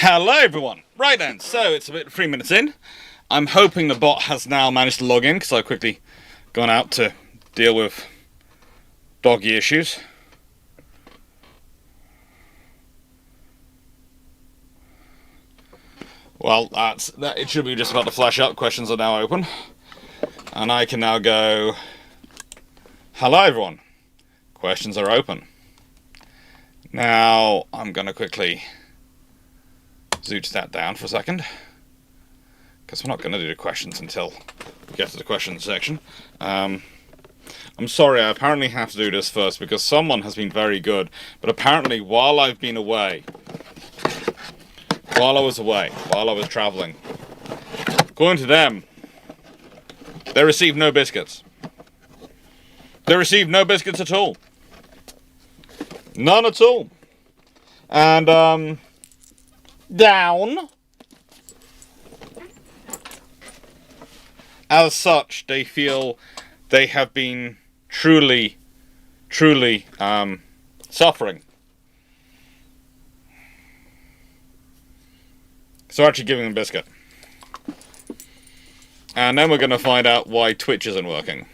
Hello everyone! Right then, so it's about 3 minutes in. I'm hoping the bot has now managed to log in because I've quickly gone out to deal with doggy issues. Well, it should be just about to flash up. Questions are now open. And I can now go, hello everyone. Questions are open. Now, I'm going to quickly zoot that down for a second, because we're not going to do the questions until we get to the questions section. I'm sorry, I apparently have to do this first because someone has been very good, but apparently while I've been away, while I was traveling, according to them, they received no biscuits. They received no biscuits at all. None at all. And, down. As such, they feel they have been truly suffering. So actually giving them a biscuit. And then we're going to find out why Twitch isn't working.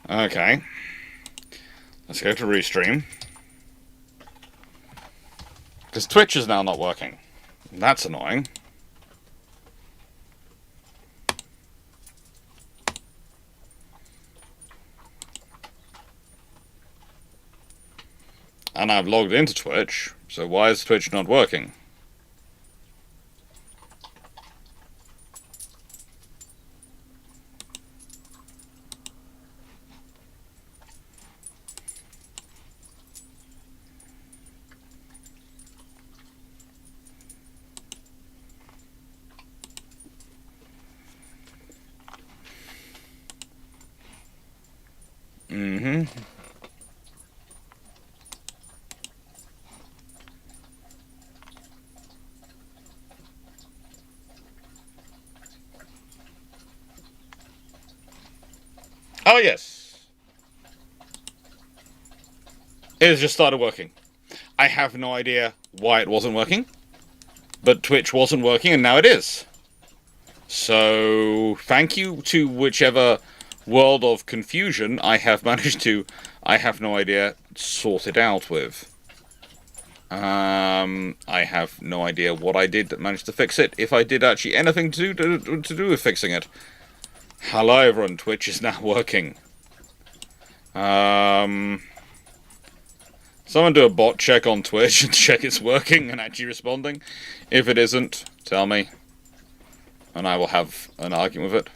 Okay, let's go to Restream, because Twitch is now not working. That's annoying. And I've logged into Twitch, so why is Twitch not working? Oh yes, it has just started working. I have no idea why it wasn't working, but Twitch wasn't working and now it is. So thank you to whichever world of confusion I have managed to, I have no idea, sort it out with. I have no idea what I did that managed to fix it, if I did actually anything to do with fixing it. Hello everyone, Twitch is now working. Someone do a bot check on Twitch and check it's working and actually responding. If it isn't, tell me. And I will have an argument with it.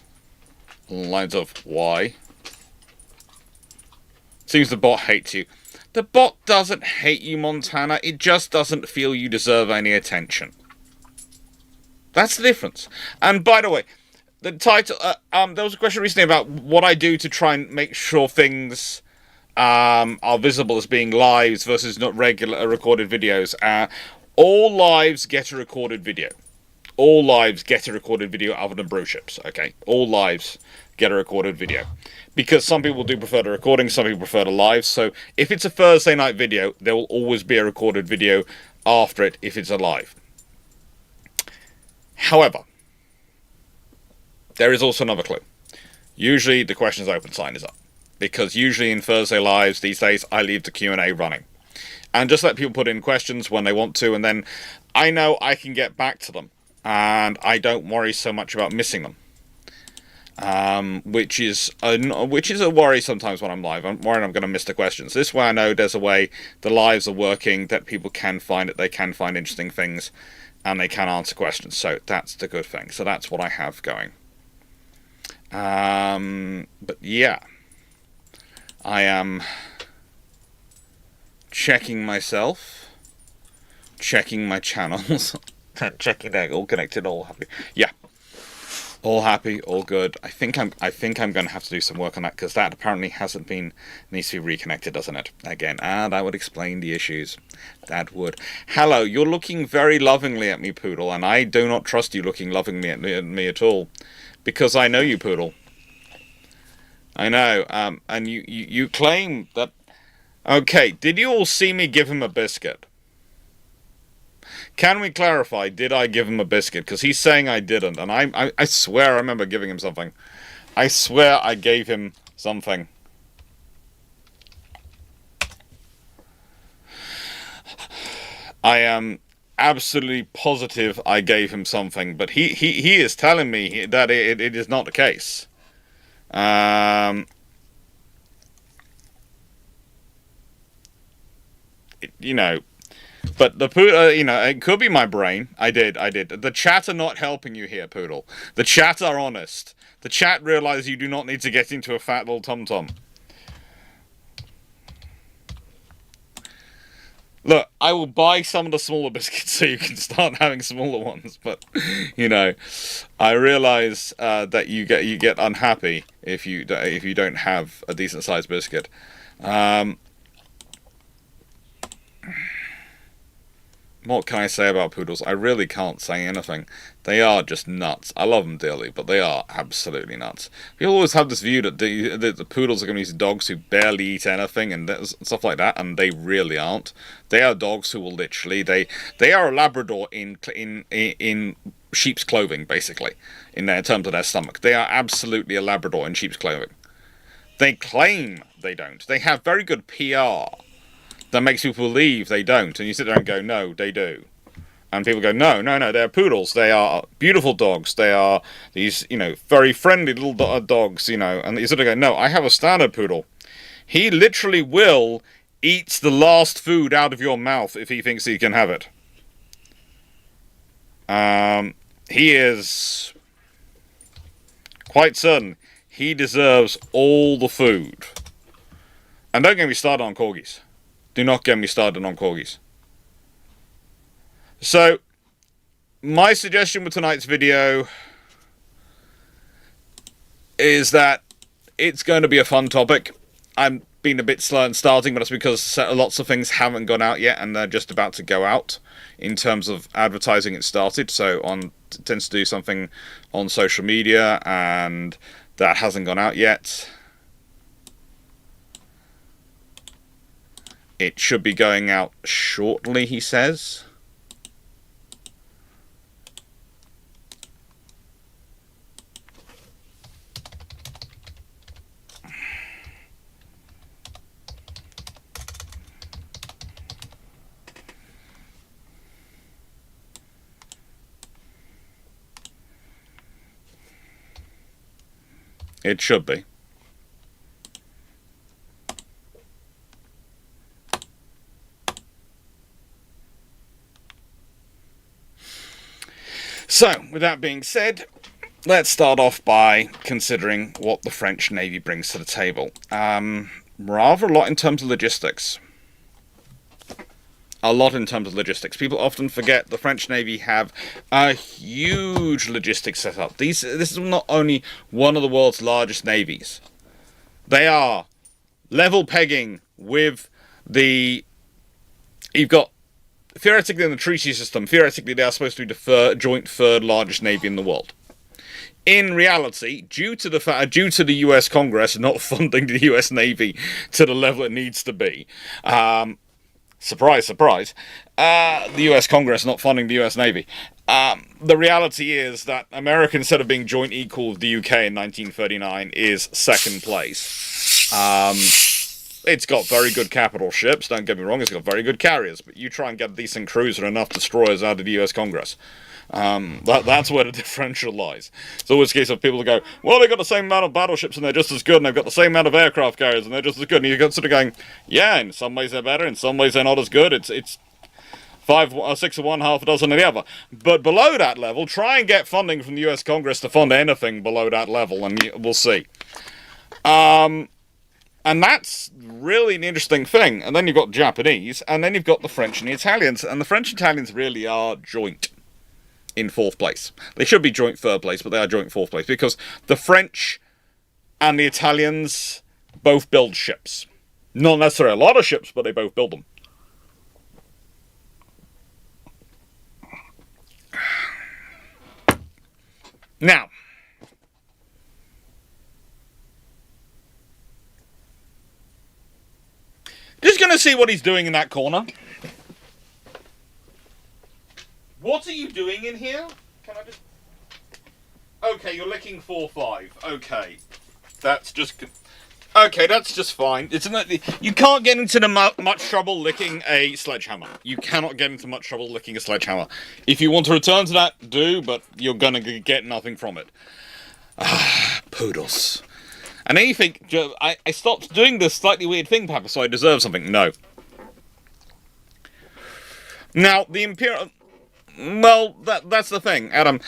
On the lines of, why? Seems the bot hates you. The bot doesn't hate you, Montana. It just doesn't feel you deserve any attention. That's the difference. And by the way, the title, there was a question recently about what I do to try and make sure things are visible as being lives versus not regular recorded videos. All lives get a recorded video. All lives get a recorded video other than brew ships, okay? All lives get a recorded video. Because some people do prefer the recording, some people prefer the live. So if it's a Thursday night video, there will always be a recorded video after it if it's a live. However, there is also another clue. Usually the questions open sign is up. Because usually in Thursday lives these days, I leave the Q&A running. And just let people put in questions when they want to, and then I know I can get back to them. And I don't worry so much about missing them. Which is a worry sometimes when I'm live. I'm worried I'm going to miss the questions. This way I know there's a way the lives are working, that people can find it, they can find interesting things, and they can answer questions. So that's the good thing. So that's what I have going. But yeah, I am checking myself, checking my channels, checking they're all connected, all happy. Yeah. All happy, all good. I think I'm going to have to do some work on that, because that apparently hasn't been, needs to be reconnected, doesn't it? Again, that would explain the issues. That would. Hello, you're looking very lovingly at me, Poodle, and I do not trust you looking lovingly at me at all, because I know you, Poodle. I know. And you claim that. Okay, did you all see me give him a biscuit? Can we clarify, did I give him a biscuit? Because he's saying I didn't, and I swear I remember giving him something. I swear I gave him something. I am absolutely positive I gave him something, but he is telling me that it is not the case. You know, but the you know, it could be my brain. I did. The chat are not helping you here, Poodle. The chat are honest. The chat realize you do not need to get into a fat little tom-tom. Look, I will buy some of the smaller biscuits so you can start having smaller ones. But you know, I realize that you get unhappy if you don't have a decent sized biscuit. What can I say about poodles? I really can't say anything. They are just nuts. I love them dearly, but they are absolutely nuts. People always have this view that the poodles are going to be these dogs who barely eat anything and stuff like that, and they really aren't. They are dogs who will literally they are a Labrador in sheep's clothing, basically, in terms of their stomach. They are absolutely a Labrador in sheep's clothing. They claim they don't. They have very good PR that makes people believe they don't, and you sit there and go, no, they do. And people go, no, they're poodles. They are beautiful dogs. They are these, you know, very friendly little dogs, you know. And you sort of go, no, I have a standard poodle. He literally will eat the last food out of your mouth if he thinks he can have it. He is quite certain he deserves all the food. And don't get me started on corgis. Do not get me started on corgis. So, my suggestion with tonight's video is that it's going to be a fun topic. I'm being a bit slow in starting, but that's because lots of things haven't gone out yet, and they're just about to go out in terms of advertising it started. So, tends to do something on social media, and that hasn't gone out yet. It should be going out shortly, he says. It should be. So, with that being said, let's start off by considering what the French Navy brings to the table. Rather a lot in terms of logistics. A lot in terms of logistics. People often forget the French Navy have a huge logistics setup. This is not only one of the world's largest navies. They are level pegging with the... You've got... Theoretically, in the treaty system, theoretically they are supposed to be the joint third largest navy in the world. In reality, due to the US Congress not funding the US Navy to the level it needs to be, surprise, surprise, the US Congress not funding the US Navy. The reality is that America, instead of being joint equal with the UK in 1939, is second place. It's got very good capital ships, don't get me wrong, it's got very good carriers, but you try and get a decent cruiser and enough destroyers out of the US Congress. That's where the differential lies. It's always a case of people who go, well, they've got the same amount of battleships and they're just as good, and they've got the same amount of aircraft carriers and they're just as good, and you're sort of going, yeah, in some ways they're better, in some ways they're not as good, it's 6 of one, half a dozen of the other. But below that level, try and get funding from the US Congress to fund anything below that level, and we'll see. And that's really an interesting thing. And then you've got the Japanese, and then you've got the French and the Italians. And the French and Italians really are joint. in 4th place. They should be joint 3rd place, but they are joint 4th place because the French and the Italians both build ships. Not necessarily a lot of ships, but they both build them. Now, just going to see what he's doing in that corner. What are you doing in here? Can I just... Okay, you're licking 4-5. Okay. That's just... Okay, that's just fine. You can't get into much trouble licking a sledgehammer. You cannot get into much trouble licking a sledgehammer. If you want to return to that, do, but you're going to get nothing from it. Ah, poodles. And then you think, I stopped doing this slightly weird thing, Papa, so I deserve something. No. Now, the Imperial... Well, that's the thing, Adam.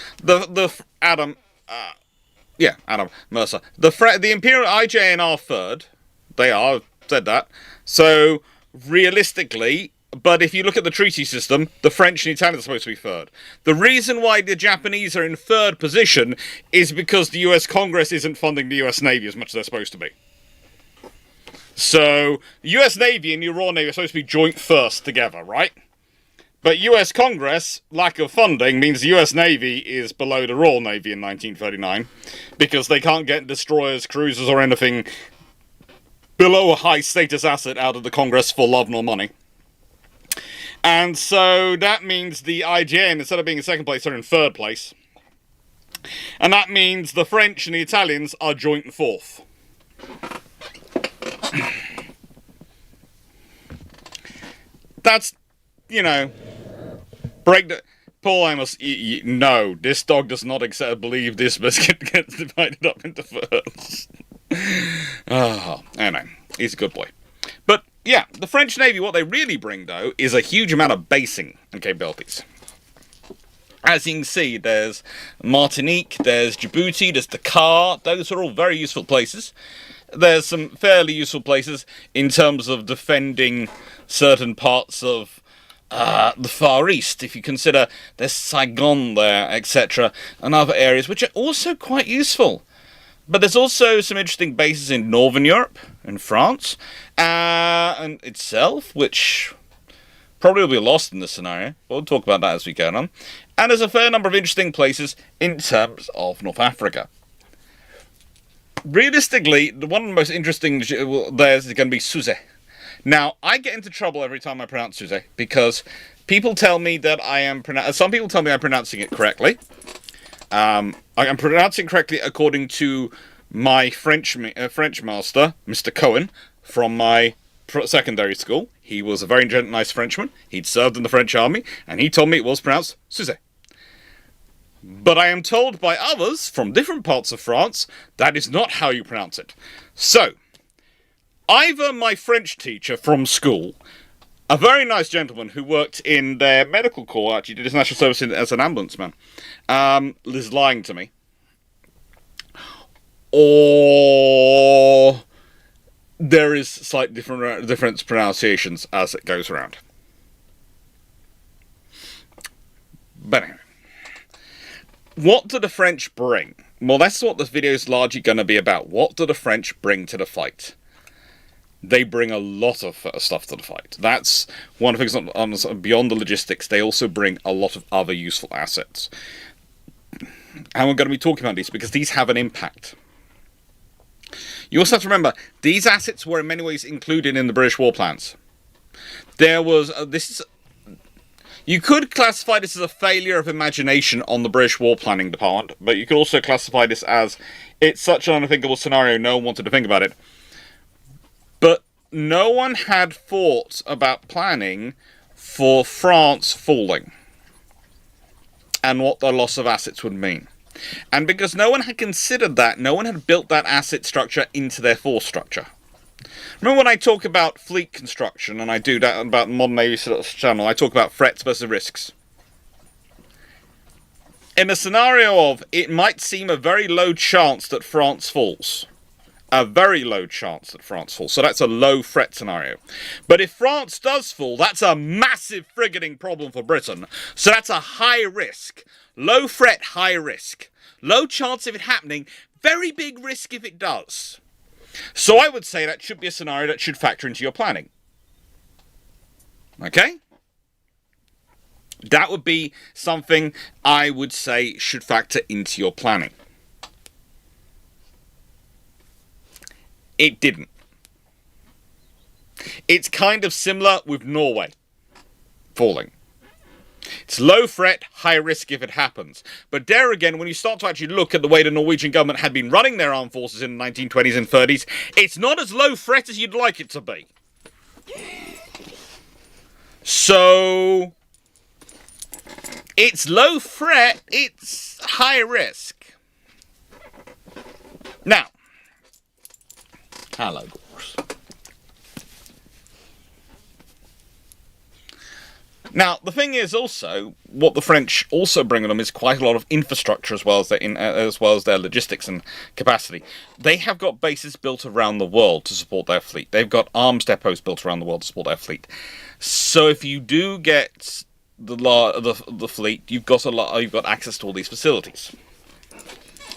Adam Mercer. The Imperial IJN are 3rd. They are, said that. So, realistically, but if you look at the treaty system, the French and Italians are supposed to be 3rd. The reason why the Japanese are in 3rd position is because the US Congress isn't funding the US Navy as much as they're supposed to be. So, the US Navy and the Royal Navy are supposed to be joint 1st together, right? But US Congress, lack of funding, means the US Navy is below the Royal Navy in 1939, because they can't get destroyers, cruisers, or anything below a high-status asset out of the Congress for love nor money. And so that means the IJN, instead of being in 2nd place, are in 3rd place. And that means the French and the Italians are joint 4th. That's, you know... Break the... Paul Amos, no, this dog does not believe this biscuit gets divided up into 1/3. Anyway, he's a good boy. But, yeah, the French Navy, what they really bring, though, is a huge amount of basing and capabilities. As you can see, there's Martinique, there's Djibouti, there's Dakar. Those are all very useful places. There's some fairly useful places in terms of defending certain parts of the Far East, if you consider there's Saigon there, etc., and other areas which are also quite useful. But there's also some interesting bases in Northern Europe, in France, and itself, which probably will be lost in this scenario. We'll talk about that as we go on. And there's a fair number of interesting places in terms of North Africa. Realistically, one of the most interesting there's going to be Suze. Now, I get into trouble every time I pronounce Suze, because people tell me that some people tell me I'm pronouncing it correctly. I am pronouncing it correctly according to my French master, Mr. Cohen, from my secondary school. He was a very nice Frenchman. He'd served in the French army, and he told me it was pronounced Suze. But I am told by others from different parts of France that is not how you pronounce it. So, either my French teacher from school, a very nice gentleman who worked in their medical corps, actually did his national service as an ambulance man, is lying to me. Or there is slight different pronunciations as it goes around. But anyway. What do the French bring? Well, that's what this video is largely going to be about. What do the French bring to the fight? They bring a lot of stuff to the fight. That's one of the things beyond the logistics. They also bring a lot of other useful assets. And we're going to be talking about these because these have an impact. You also have to remember, these assets were in many ways included in the British war plans. There was... You could classify this as a failure of imagination on the British war planning department, but you could also classify this as it's such an unthinkable scenario, no one wanted to think about it. But no one had thought about planning for France falling and what the loss of assets would mean. And because no one had considered that, no one had built that asset structure into their force structure. Remember when I talk about fleet construction, and I do that about modern Navy channel, I talk about threats versus risks. In a scenario of, it might seem a very low chance that France falls, a very low chance that France falls. So that's a low threat scenario. But if France does fall, that's a massive frigating problem for Britain. So that's a high risk. Low threat, high risk. Low chance of it happening, very big risk if it does. So I would say that should be a scenario that should factor into your planning. Okay? That would be something I would say should factor into your planning. It didn't. It's kind of similar with Norway falling. It's low threat, high risk if it happens. But there again, when you start to actually look at the way the Norwegian government had been running their armed forces in the 1920s and 30s, it's not as low threat as you'd like it to be. So, it's low threat, it's high risk. Now, hello, Gors. Now, the thing is also, what the French also bring on them is quite a lot of infrastructure as well as their logistics and capacity. They have got bases built around the world to support their fleet. They've got arms depots built around the world to support their fleet. So if you do get the fleet, you've got access to all these facilities.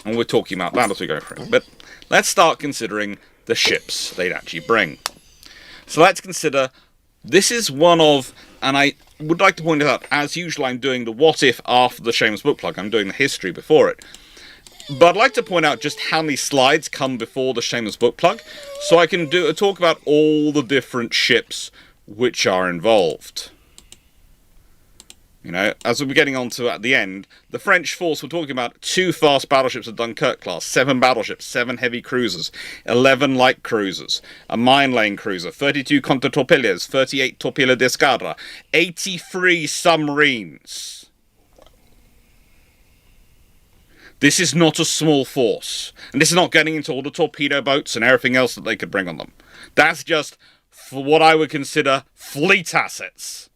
And we're talking about that as we go through. But let's start considering the ships they'd actually bring. So let's consider, this is one of, and I would like to point out, as usual, I'm doing the what if after the Seamus book plug. I'm doing the history before it. But I'd like to point out just how many slides come before the Seamus book plug, so I can talk about all the different ships which are involved. You know, as we'll be getting on to at the end, the French force, we're talking about 2 fast battleships of Dunkirk class, 7 battleships, 7 heavy cruisers, 11 light cruisers, a mine-laying cruiser, 32 contre-torpilles, 38 torpedo d'escadre, 83 submarines. This is not a small force. And this is not getting into all the torpedo boats and everything else that they could bring on them. That's just for what I would consider fleet assets.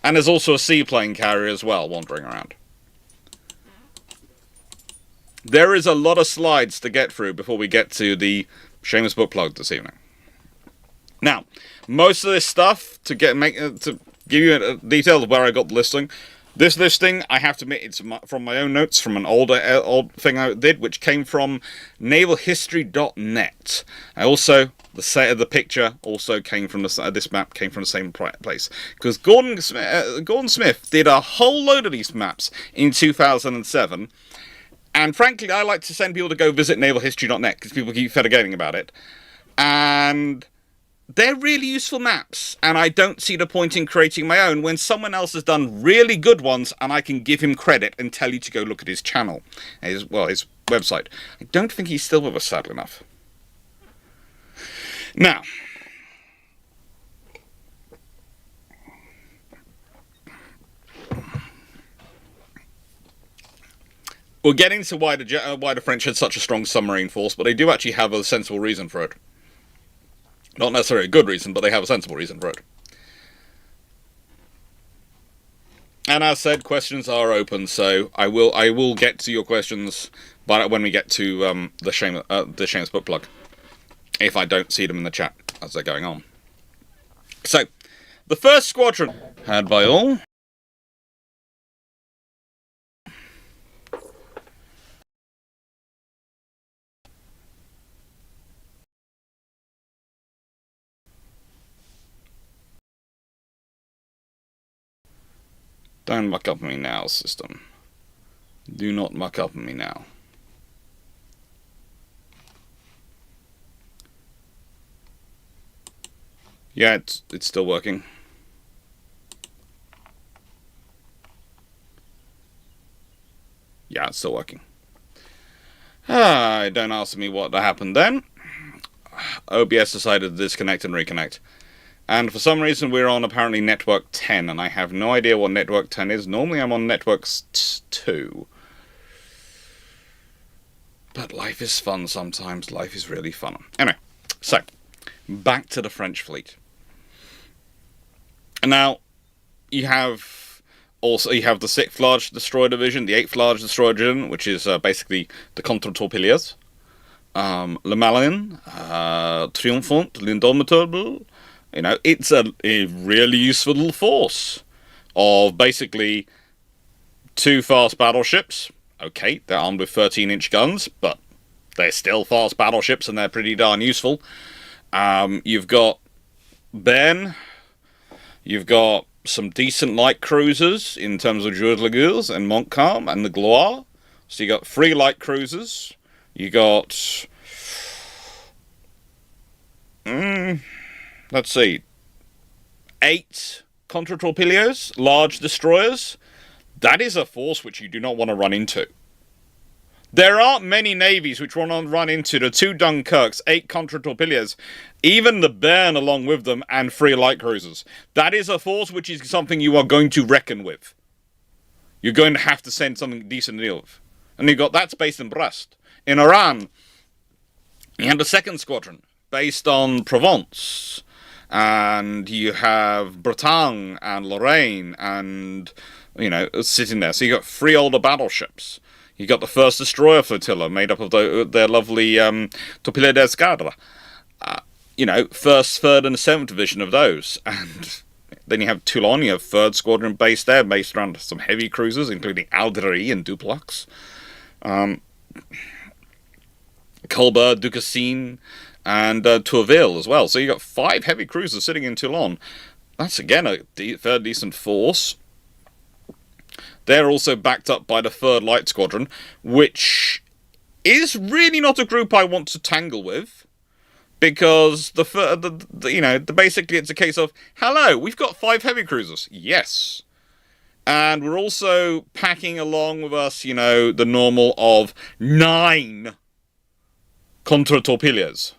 And there's also a seaplane carrier as well wandering around. There is a lot of slides to get through before we get to the Seamus book plug this evening. Now, most of this stuff, to give you a detail of where I got the listing, this listing, I have to admit, it's from my own notes, from an old thing I did, which came from navalhistory.net. I also, the picture also came from this map came from the same place, because Gordon Smith did a whole load of these maps in 2007, and frankly, I like to send people to go visit navalhistory.net because people keep forgetting about it, and they're really useful maps, and I don't see the point in creating my own when someone else has done really good ones, and I can give him credit and tell you to go look at his channel, his website. I don't think he's still with us, sadly enough. Now, we're getting to why the French had such a strong submarine force, but they do actually have a sensible reason for it. Not necessarily a good reason, but they have a sensible reason for it. And as said, questions are open, so I will get to your questions, but when we get to the Seamus book plug, if I don't see them in the chat as they're going on. So, the first squadron had by all. Don't muck up on me now, system. Do not muck up on me now. Yeah, it's still working. Yeah, it's still working. Don't ask me what happened then. OBS decided to disconnect and reconnect. And for some reason we're on apparently network 10, and I have no idea what network 10 is. Normally I'm on network 2. But life is fun sometimes. Life is really fun. Anyway, so, back to the French fleet. And now, you have the 6th large destroyer division, the 8th large destroyer division, which is basically the contre-torpilles. Le Malin, Triomphant, L'Indomitable. You know, it's a really useful little force of basically 2 fast battleships. Okay, they're armed with 13-inch guns, but they're still fast battleships and they're pretty darn useful. You've got Ben. You've got some decent light cruisers in terms of Jour de la Guerre and Montcalm and the Gloire. So you got 3 light cruisers. You got... let's see. 8 contre-torpedoes, large destroyers. That is a force which you do not want to run into. There aren't many navies which want to run into the 2 Dunkirks, 8 contre-torpedoes, even the Bern along with them, and 3 light cruisers. That is a force which is something you are going to reckon with. You're going to have to send something decent to deal with. And you've got that's based in Brest. In Iran, you have the 2nd Squadron, based on Provence. And you have Bretagne and Lorraine and, you know, sitting there. So you got 3 older battleships. You got the 1st Destroyer Flotilla, made up of their lovely Torpedo d'Escadre. You know, 1st, 3rd, and 7th Division of those. And then you have Toulon, you have 3rd Squadron based there, based around some heavy cruisers, including Alderie and Duplex. Colbert, Duquesne, and Tourville as well. So you got 5 heavy cruisers sitting in Toulon. That's, again, a fairly decent force. They're also backed up by the 3rd Light Squadron, which is really not a group I want to tangle with, because basically it's a case of, hello, we've got 5 heavy cruisers. Yes. And we're also packing along with us, you know, the normal of 9 contre-torpedoes.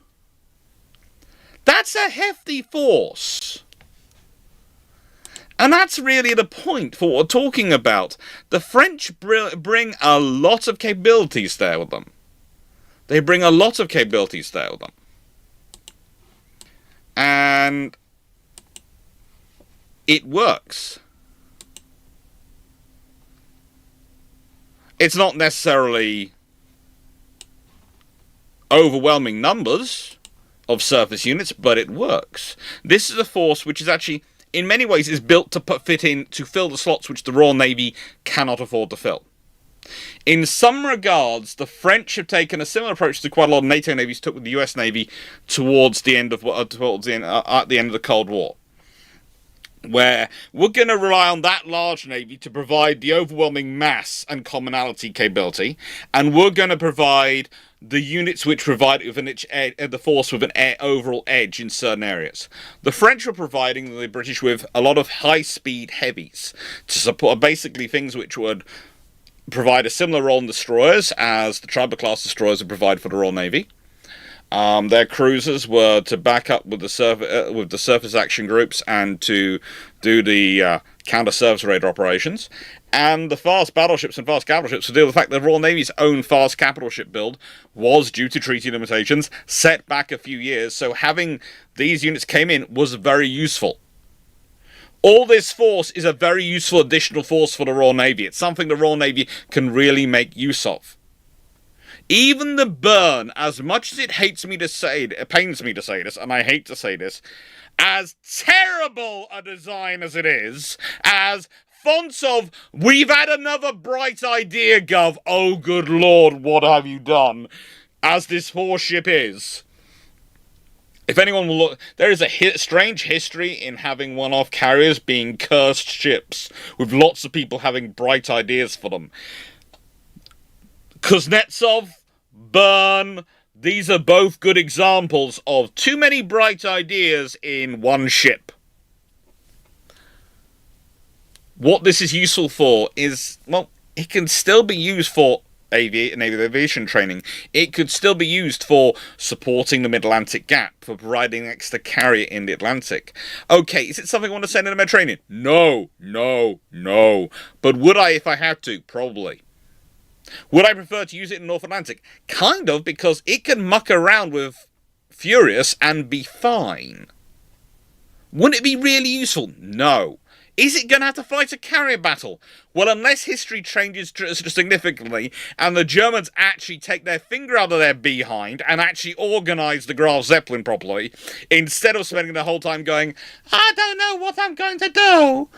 That's a hefty force. And that's really the point for what we're talking about. The French bring a lot of capabilities there with them. They bring a lot of capabilities there with them. And it works. It's not necessarily overwhelming numbers of surface units, but it works. This is a force which is actually, in many ways, is built to fill the slots which the Royal Navy cannot afford to fill. In some regards, the French have taken a similar approach to quite a lot of NATO navies took with the US Navy towards the end of at the end of the Cold War, where we're going to rely on that large navy to provide the overwhelming mass and commonality capability, and we're going to provide the units which provide the force with an overall edge in certain areas. The French were providing the British with a lot of high-speed heavies to support basically things which would provide a similar role in destroyers as the Tribe-class destroyers would provide for the Royal Navy. Their cruisers were to back up with the surface action groups and to do the counter-surface radar operations. And the fast battleships and fast capital ships to deal with the fact that the Royal Navy's own fast capital ship build was, due to treaty limitations, set back a few years. So having these units came in was very useful. All this force is a very useful additional force for the Royal Navy. It's something the Royal Navy can really make use of. Even the Bern, as much as it pains me to say this, and I hate to say this, as terrible a design as it is, as fonts of, we've had another bright idea, Gov, oh good lord, what have you done, as this horse ship is. If anyone will look, there is a strange history in having one-off carriers being cursed ships, with lots of people having bright ideas for them. Kuznetsov, Bern, these are both good examples of too many bright ideas in one ship. What this is useful for is, well, it can still be used for naval aviation training. It could still be used for supporting the Mid-Atlantic Gap, for providing an extra carrier in the Atlantic. Okay, is it something I want to send in the Mediterranean? No. But would I if I had to? Probably. Would I prefer to use it in the North Atlantic? Kind of, because it can muck around with Furious and be fine. Wouldn't it be really useful? No. Is it going to have to fight a carrier battle? Well, unless history changes significantly and the Germans actually take their finger out of their behind and actually organise the Graf Zeppelin properly, instead of spending the whole time going, I don't know what I'm going to do,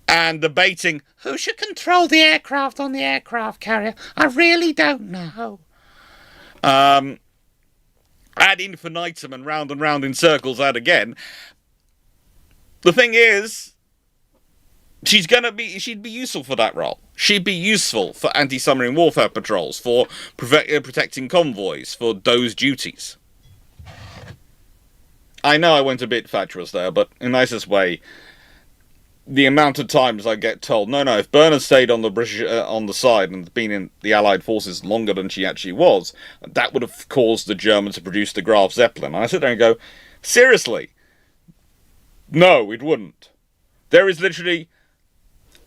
and debating who should control the aircraft on the aircraft carrier. I really don't know. Ad infinitum and round in circles out again. The thing is, she'd be useful for that role. She'd be useful for anti-submarine warfare patrols, for protecting convoys, for those duties. I know I went a bit fatuous there, but in the nicest way, the amount of times I get told, no, if Bern had stayed on the British on the side and been in the Allied forces longer than she actually was, that would have caused the Germans to produce the Graf Zeppelin. And I sit there and go, seriously? No, it wouldn't. There is literally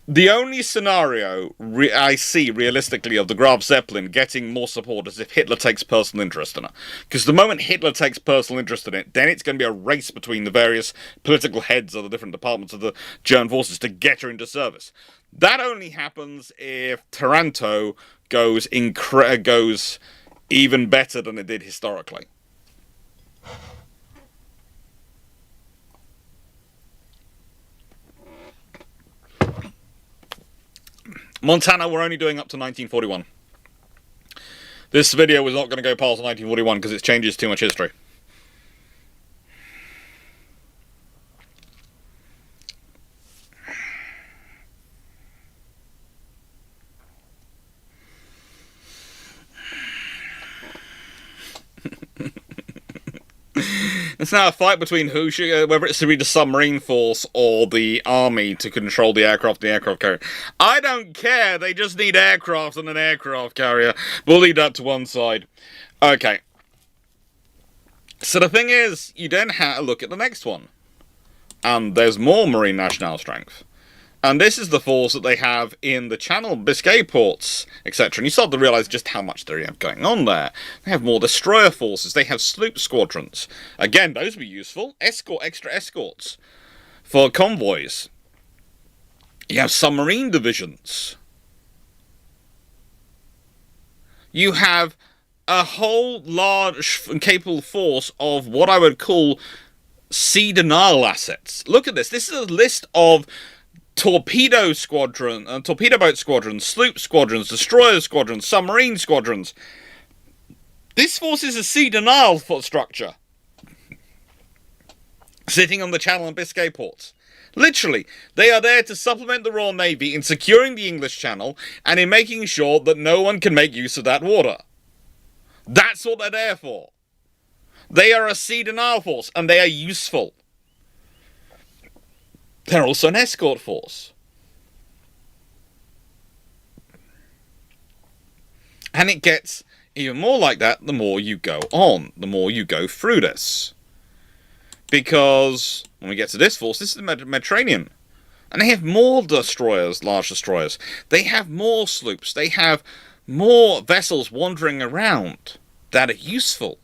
the only scenario I see realistically of the Graf Zeppelin getting more support is if Hitler takes personal interest in it. Because the moment Hitler takes personal interest in it, then it's going to be a race between the various political heads of the different departments of the German forces to get her into service. That only happens if Taranto goes even better than it did historically. Montana, we're only doing up to 1941. This video was not going to go past 1941 because it changes too much history. It's now a fight between whether it's to be the submarine force or the army to control the aircraft carrier. I don't care, they just need aircraft and an aircraft carrier. We'll leave that to one side. Okay. So the thing is, you then have a look at the next one. And there's more Marine National Strength. And this is the force that they have in the Channel, Biscay ports, etc. And you start to realise just how much they have going on there. They have more destroyer forces. They have sloop squadrons. Again, those would be useful. Extra escorts for convoys. You have submarine divisions. You have a whole large and capable force of what I would call sea denial assets. Look at this. This is a list of torpedo boat squadrons, sloop squadrons, destroyer squadrons, submarine squadrons. This force is a sea denial structure, sitting on the Channel and Biscay ports. Literally, they are there to supplement the Royal Navy in securing the English Channel and in making sure that no one can make use of that water. That's what they're there for. They are a sea denial force, and they are useful. They're also an escort force. And it gets even more like that the more you go on, the more you go through this. Because when we get to this force, this is the Mediterranean. And they have more destroyers, large destroyers. They have more sloops. They have more vessels wandering around that are useful.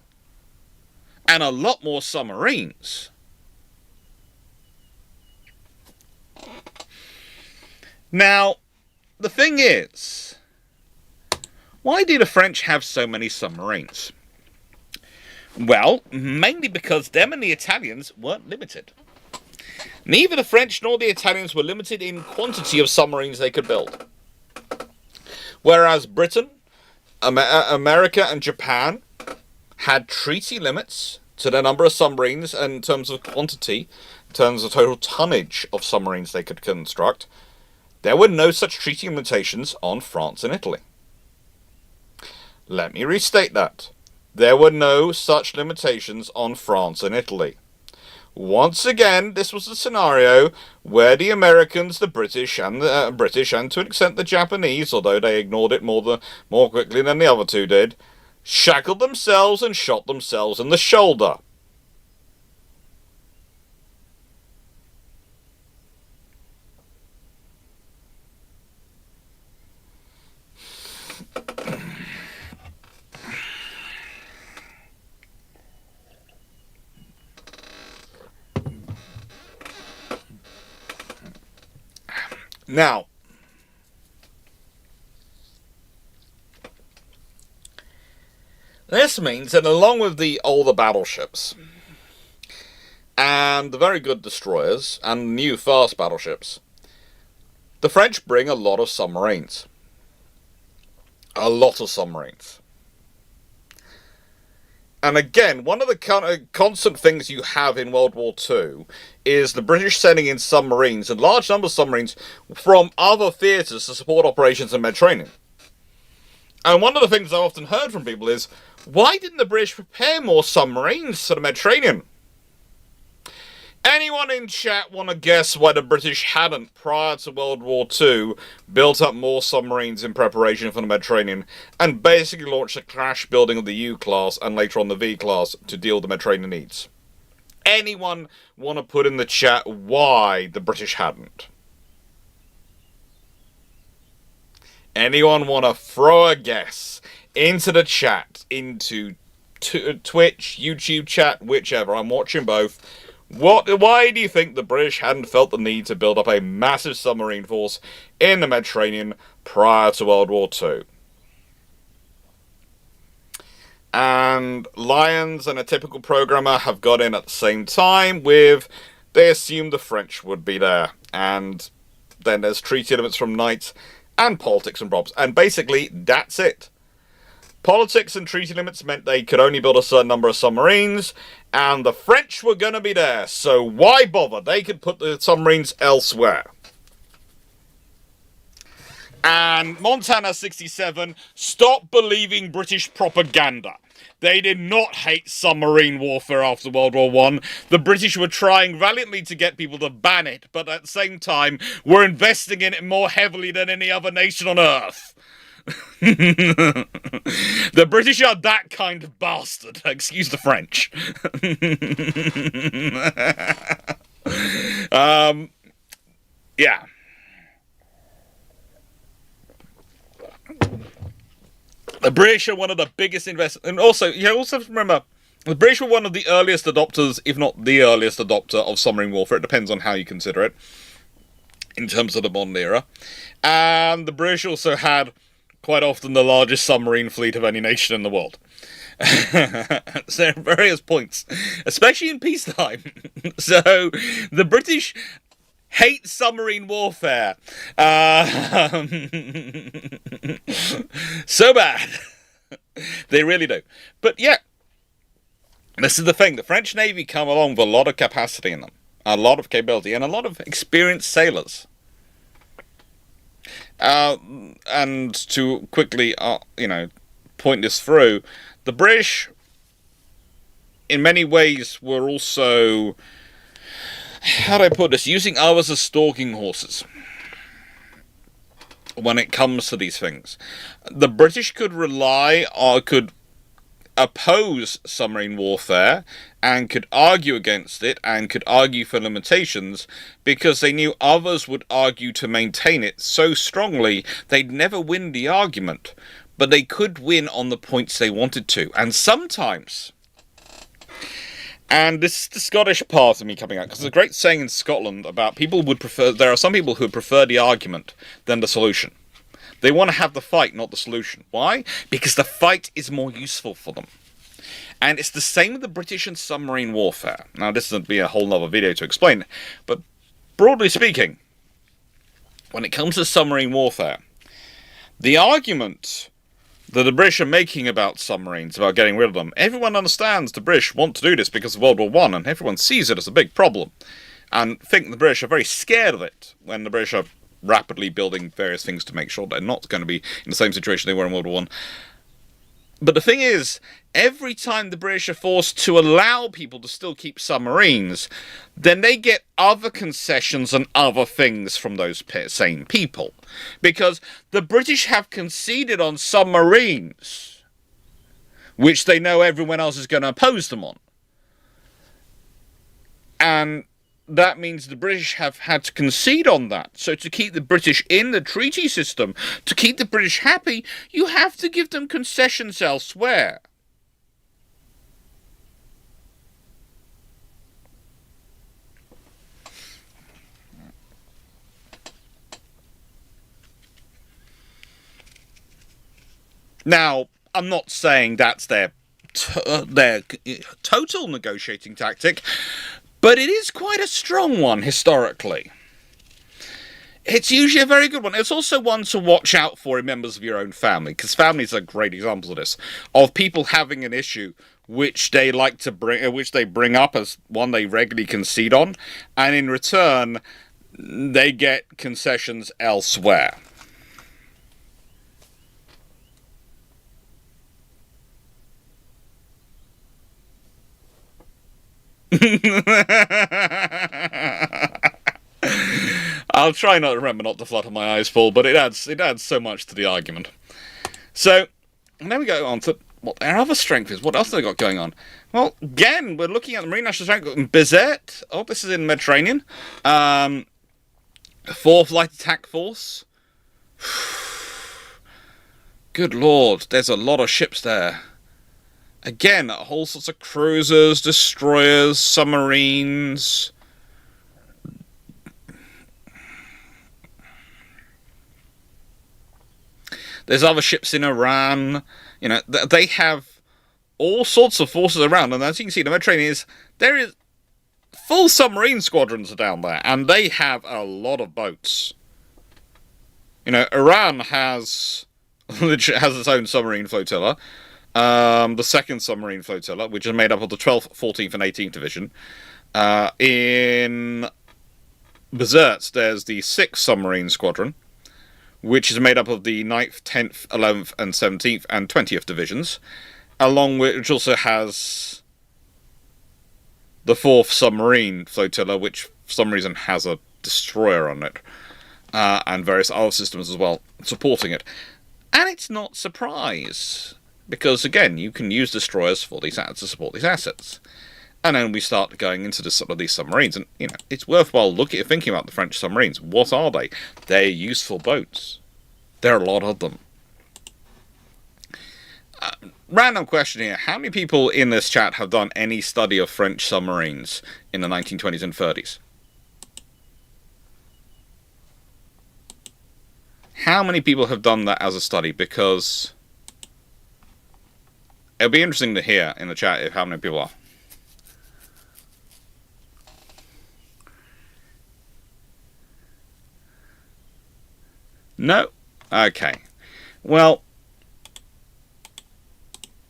And a lot more submarines. Now, the thing is, why do the French have so many submarines? Well, mainly because them and the Italians weren't limited. Neither the French nor the Italians were limited in quantity of submarines they could build. Whereas Britain, America and Japan had treaty limits to the number of submarines in terms of quantity, in terms of total tonnage of submarines they could construct. There were no such treaty limitations on France and Italy. Let me restate that. There were no such limitations on France and Italy. Once again, this was a scenario where the Americans, the British, and to an extent the Japanese, although they ignored it more quickly than the other two did, shackled themselves and shot themselves in the shoulder. Now, this means that along with the older battleships and the very good destroyers and new fast battleships, the French bring a lot of submarines. A lot of submarines. And again, one of the constant things you have in World War II is the British sending in submarines, and large numbers of submarines, from other theatres to support operations in the Mediterranean. And one of the things I've often heard from people is, why didn't the British prepare more submarines for the Mediterranean? Anyone in chat want to guess why the British hadn't, prior to World War II, built up more submarines in preparation for the Mediterranean, and basically launched a crash building of the U-class and later on the V-class to deal with the Mediterranean needs? Anyone want to put in the chat why the British hadn't? Anyone want to throw a guess into the chat, into Twitch, YouTube chat, whichever? I'm watching both. Why do you think the British hadn't felt the need to build up a massive submarine force in the Mediterranean prior to World War II? And Lions and a typical programmer have got in at the same time with, they assumed the French would be there. And then there's treaty elements from Knights and politics and probs. And basically, that's it. Politics and treaty limits meant they could only build a certain number of submarines, and the French were going to be there, so why bother? They could put the submarines elsewhere. And Montana 67, stop believing British propaganda. They did not hate submarine warfare after World War I. The British were trying valiantly to get people to ban it, but at the same time were investing in it more heavily than any other nation on Earth. The British are that kind of bastard. Excuse the French. Yeah. The British are one of the biggest investors, and also, you also have to remember, the British were one of the earliest adopters, if not the earliest adopter of submarine warfare. It depends on how you consider it, in terms of the modern era. And the British also had quite often the largest submarine fleet of any nation in the world. So at various points, especially in peacetime. So the British hate submarine warfare. So bad. They really do. But yeah, this is the thing. The French Navy come along with a lot of capacity in them, a lot of capability, and a lot of experienced sailors. And to quickly, point this through, the British, in many ways, were also, how do I put this, using others as stalking horses when it comes to these things. The British could rely, or could oppose submarine warfare and could argue against it and could argue for limitations because they knew others would argue to maintain it so strongly they'd never win the argument, but they could win on the points they wanted to. And sometimes, and this is the Scottish part of me coming out, because there's a great saying in Scotland about there are some people who would prefer the argument than the solution. They want to have the fight, not the solution. Why? Because the fight is more useful for them. And it's the same with the British and submarine warfare. Now, this would be a whole nother video to explain, but broadly speaking, when it comes to submarine warfare, the argument that the British are making about submarines, about getting rid of them, everyone understands the British want to do this because of World War I, and everyone sees it as a big problem, and think the British are very scared of it when the British are rapidly building various things to make sure they're not going to be in the same situation they were in World War I. But the thing is, every time the British are forced to allow people to still keep submarines, then they get other concessions and other things from those same people. Because the British have conceded on submarines, which they know everyone else is going to oppose them on. And that means the British have had to concede on that. So to keep the British in the treaty system, to keep the British happy, you have to give them concessions elsewhere. Now, I'm not saying that's their total negotiating tactic, but it is quite a strong one historically. It's usually a very good one. It's also one to watch out for in members of your own family, because families are great examples of this, of people having an issue which they like to which they bring up as one they regularly concede on, and in return, they get concessions elsewhere. I'll try not to remember not to flutter my eyes full, but it adds so much to the argument. So, and then we go on to what their other strength is. What else have they got going on? Well, again, we're looking at the Marine National Strength. Bizet. Oh, this is in Mediterranean. 4th Light Attack Force. Good lord, there's a lot of ships there. Again, whole sorts of cruisers, destroyers, submarines. There's other ships in Iran. You know, they have all sorts of forces around, and as you can see, the Mediterranean there is full submarine squadrons are down there, and they have a lot of boats. You know, Iran has its own submarine flotilla, the 2nd Submarine Flotilla, which is made up of the 12th, 14th, and 18th Division. In Bizet, there's the 6th Submarine Squadron, which is made up of the 9th, 10th, 11th, and 17th, and 20th Divisions, along with, which also has the 4th Submarine Flotilla, which for some reason has a destroyer on it, and various other systems as well, supporting it. And it's not surprise, because again, you can use destroyers for these to support these assets. And then we start going into some of these submarines, and you know, it's worthwhile thinking about the French submarines. What are they? They're useful boats. There are a lot of them. Random question here. How many people in this chat have done any study of French submarines in the 1920s and 30s? How many people have done that as a study? Because it'll be interesting to hear in the chat if how many people are. No? Okay. Well,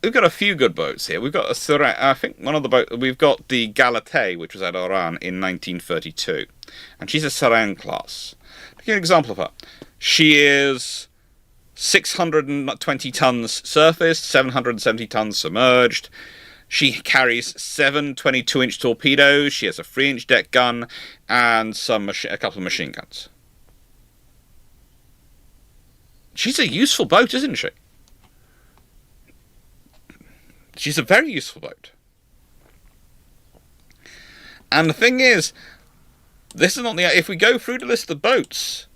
we've got a few good boats here. We've got I think one of the boats, we've got the Galate, which was at Oran in 1932. And she's a Serein class. To give you an example of her. She is 620 tons surface, 770 tons submerged. She carries 7 22-inch torpedoes. She has a 3-inch deck gun and a couple of machine guns. She's a useful boat, isn't she? She's a very useful boat. And the thing is, this is not the... If we go through the list of boats,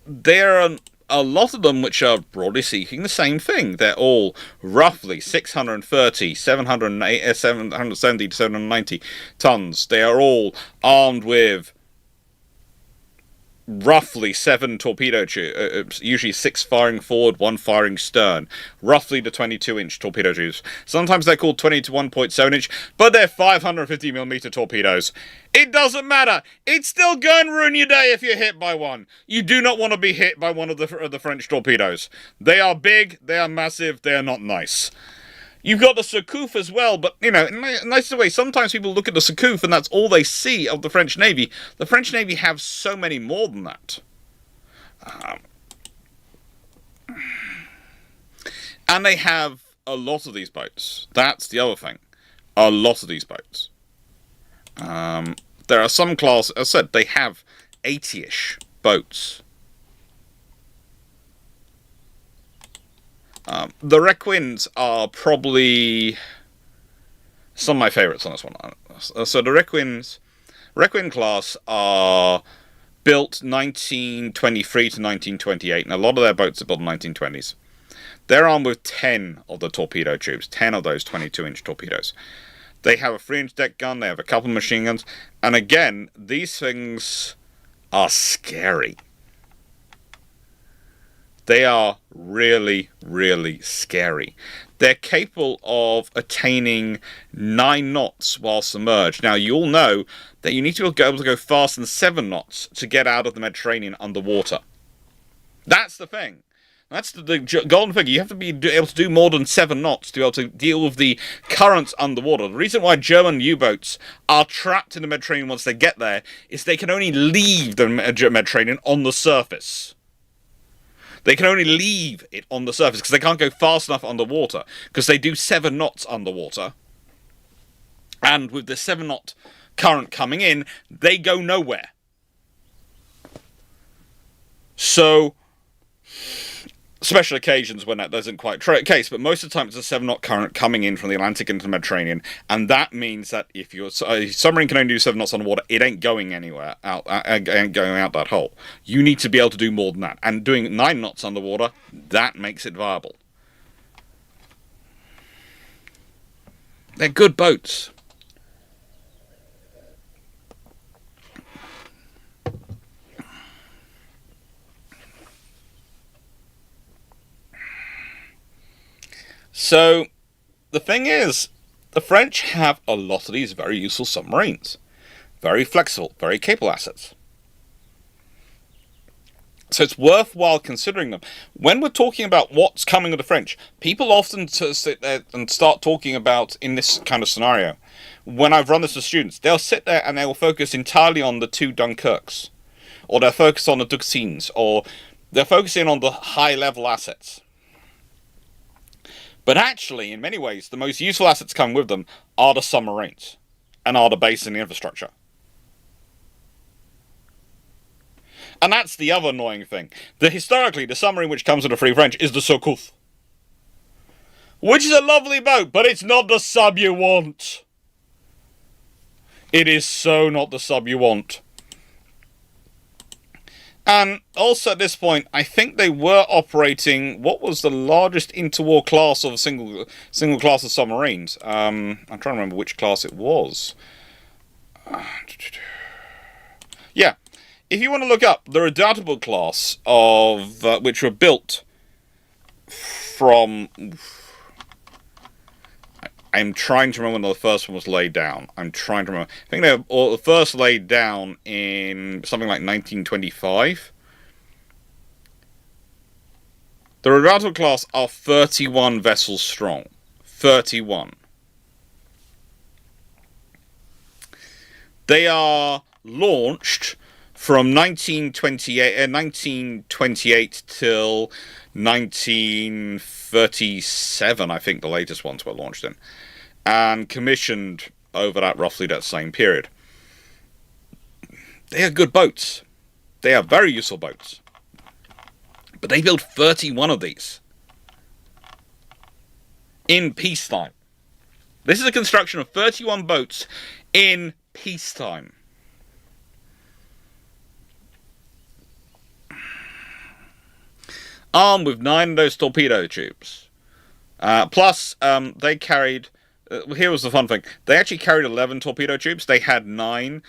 there are a lot of them which are broadly seeking the same thing. They're all roughly 630, 770 to 790 tons. They are all armed with roughly 7 torpedo tubes, usually 6 firing forward, 1 firing stern, roughly the 22-inch torpedo tubes. Sometimes they're called 20 to 1.7-inch, but they're 550mm torpedoes. It doesn't matter. It's still going to ruin your day if you're hit by one. You do not want to be hit by one of the French torpedoes. They are big, they are massive, they are not nice. You've got the Surcouf as well, but, you know, in a nice way, sometimes people look at the Surcouf and that's all they see of the French Navy. The French Navy have so many more than that. And they have a lot of these boats. That's the other thing. A lot of these boats. There are some classes, as I said, they have 80-ish boats. The Requins are probably some of my favourites on this one. So the Requin class are built 1923 to 1928, and a lot of their boats are built in the 1920s. They're armed with 10 of the torpedo tubes, 10 of those 22-inch torpedoes. They have a 3-inch deck gun, they have a couple of machine guns, and again, these things are scary. They are really, really scary. They're capable of attaining 9 knots while submerged. Now, you all know that you need to be able to go faster than 7 knots to get out of the Mediterranean underwater. That's the thing. That's the golden figure. You have to be able to do more than 7 knots to be able to deal with the currents underwater. The reason why German U-boats are trapped in the Mediterranean once they get there is they can only leave the Mediterranean on the surface. They can only leave it on the surface because they can't go fast enough underwater because they do 7 knots underwater. And with the 7-knot current coming in, they go nowhere. So, special occasions when that doesn't quite the case, but most of the time it's a 7-knot current coming in from the Atlantic into the Mediterranean, and that means that if your submarine can only do 7 knots underwater, it ain't going anywhere out, ain't going out that hole. You need to be able to do more than that, and doing 9 knots underwater, that makes it viable. They're good boats. So, the thing is, the French have a lot of these very useful submarines. Very flexible, very capable assets. So it's worthwhile considering them. When we're talking about what's coming with the French, people often sit there and start talking about, in this kind of scenario, when I've run this with students, they'll sit there and they will focus entirely on the 2 Dunkirks, or they'll focus on the Duxines, or they're focusing on the high-level assets. But actually, in many ways, the most useful assets coming with them are the submarines, and are the base and the infrastructure. And that's the other annoying thing. Historically, the submarine which comes with the Free French is the Surcouf, which is a lovely boat, but it's not the sub you want. It is so not the sub you want. And also at this point, I think they were operating what was the largest interwar class of a single class of submarines. I'm trying to remember which class it was. Yeah, if you want to look up the Redoubtable class of which were built from. I'm trying to remember when the first one was laid down. I'm trying to remember. I think they were first laid down in something like 1925. The Redoubtable class are 31 vessels strong. 31. They are launched from 1928 till 1937, I think the latest ones were launched in, and commissioned over roughly that same period. They are good boats. They are very useful boats. But they built 31 of these in peacetime. This is a construction of 31 boats in peacetime. Armed with 9 of those torpedo tubes. Plus, they carried... here was the fun thing. They actually carried 11 torpedo tubes. They had 9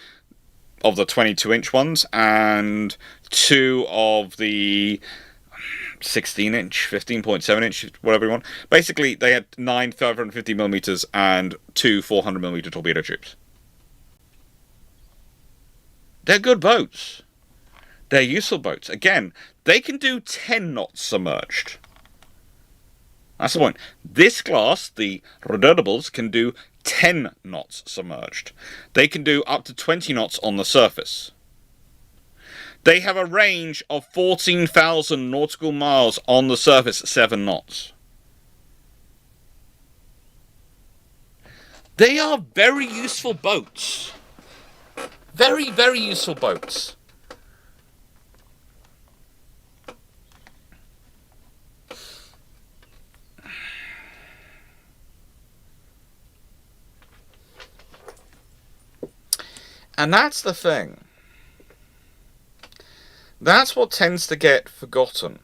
of the 22-inch ones, and 2 of the 16-inch, 15.7-inch, whatever you want. Basically, they had 9 550mm and 2 400mm torpedo tubes. They're good boats. They're useful boats. Again, they can do 10 knots submerged. That's the point. This class, the Redoubtables, can do 10 knots submerged. They can do up to 20 knots on the surface. They have a range of 14,000 nautical miles on the surface, 7 knots. They are very useful boats. Very, very useful boats. And that's the thing. That's what tends to get forgotten.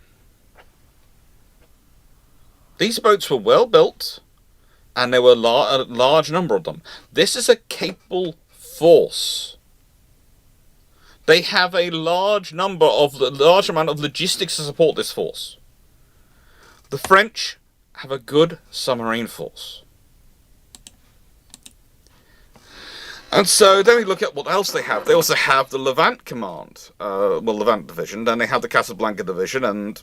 These boats were well built, and there were a large number of them. This is a capable force. They have a large amount of logistics to support this force. The French have a good submarine force. And so then we look at what else they have. They also have the Levant Command, Levant Division. Then they have the Casablanca Division and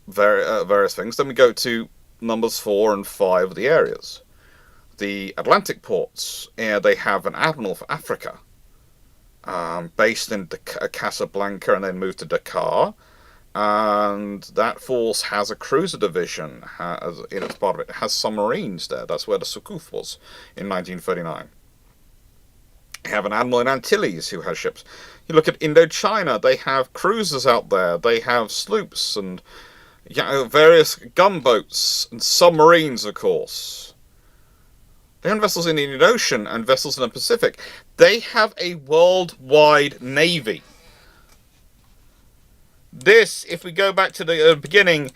various things. Then we go to numbers 4 and 5 of the areas. The Atlantic ports, they have an admiral for Africa, based in Casablanca and then moved to Dakar. And that force has a cruiser division as part of it. It has submarines there. That's where the Sukuf was in 1939. You have an admiral in Antilles who has ships. You look at Indochina, they have cruisers out there. They have sloops and various gunboats and submarines, of course. They have vessels in the Indian Ocean and vessels in the Pacific. They have a worldwide navy. This, if we go back to the beginning,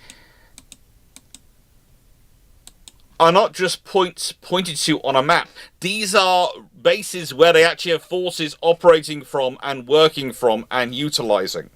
are not just points pointed to on a map. These are bases where they actually have forces operating from and working from and utilizing.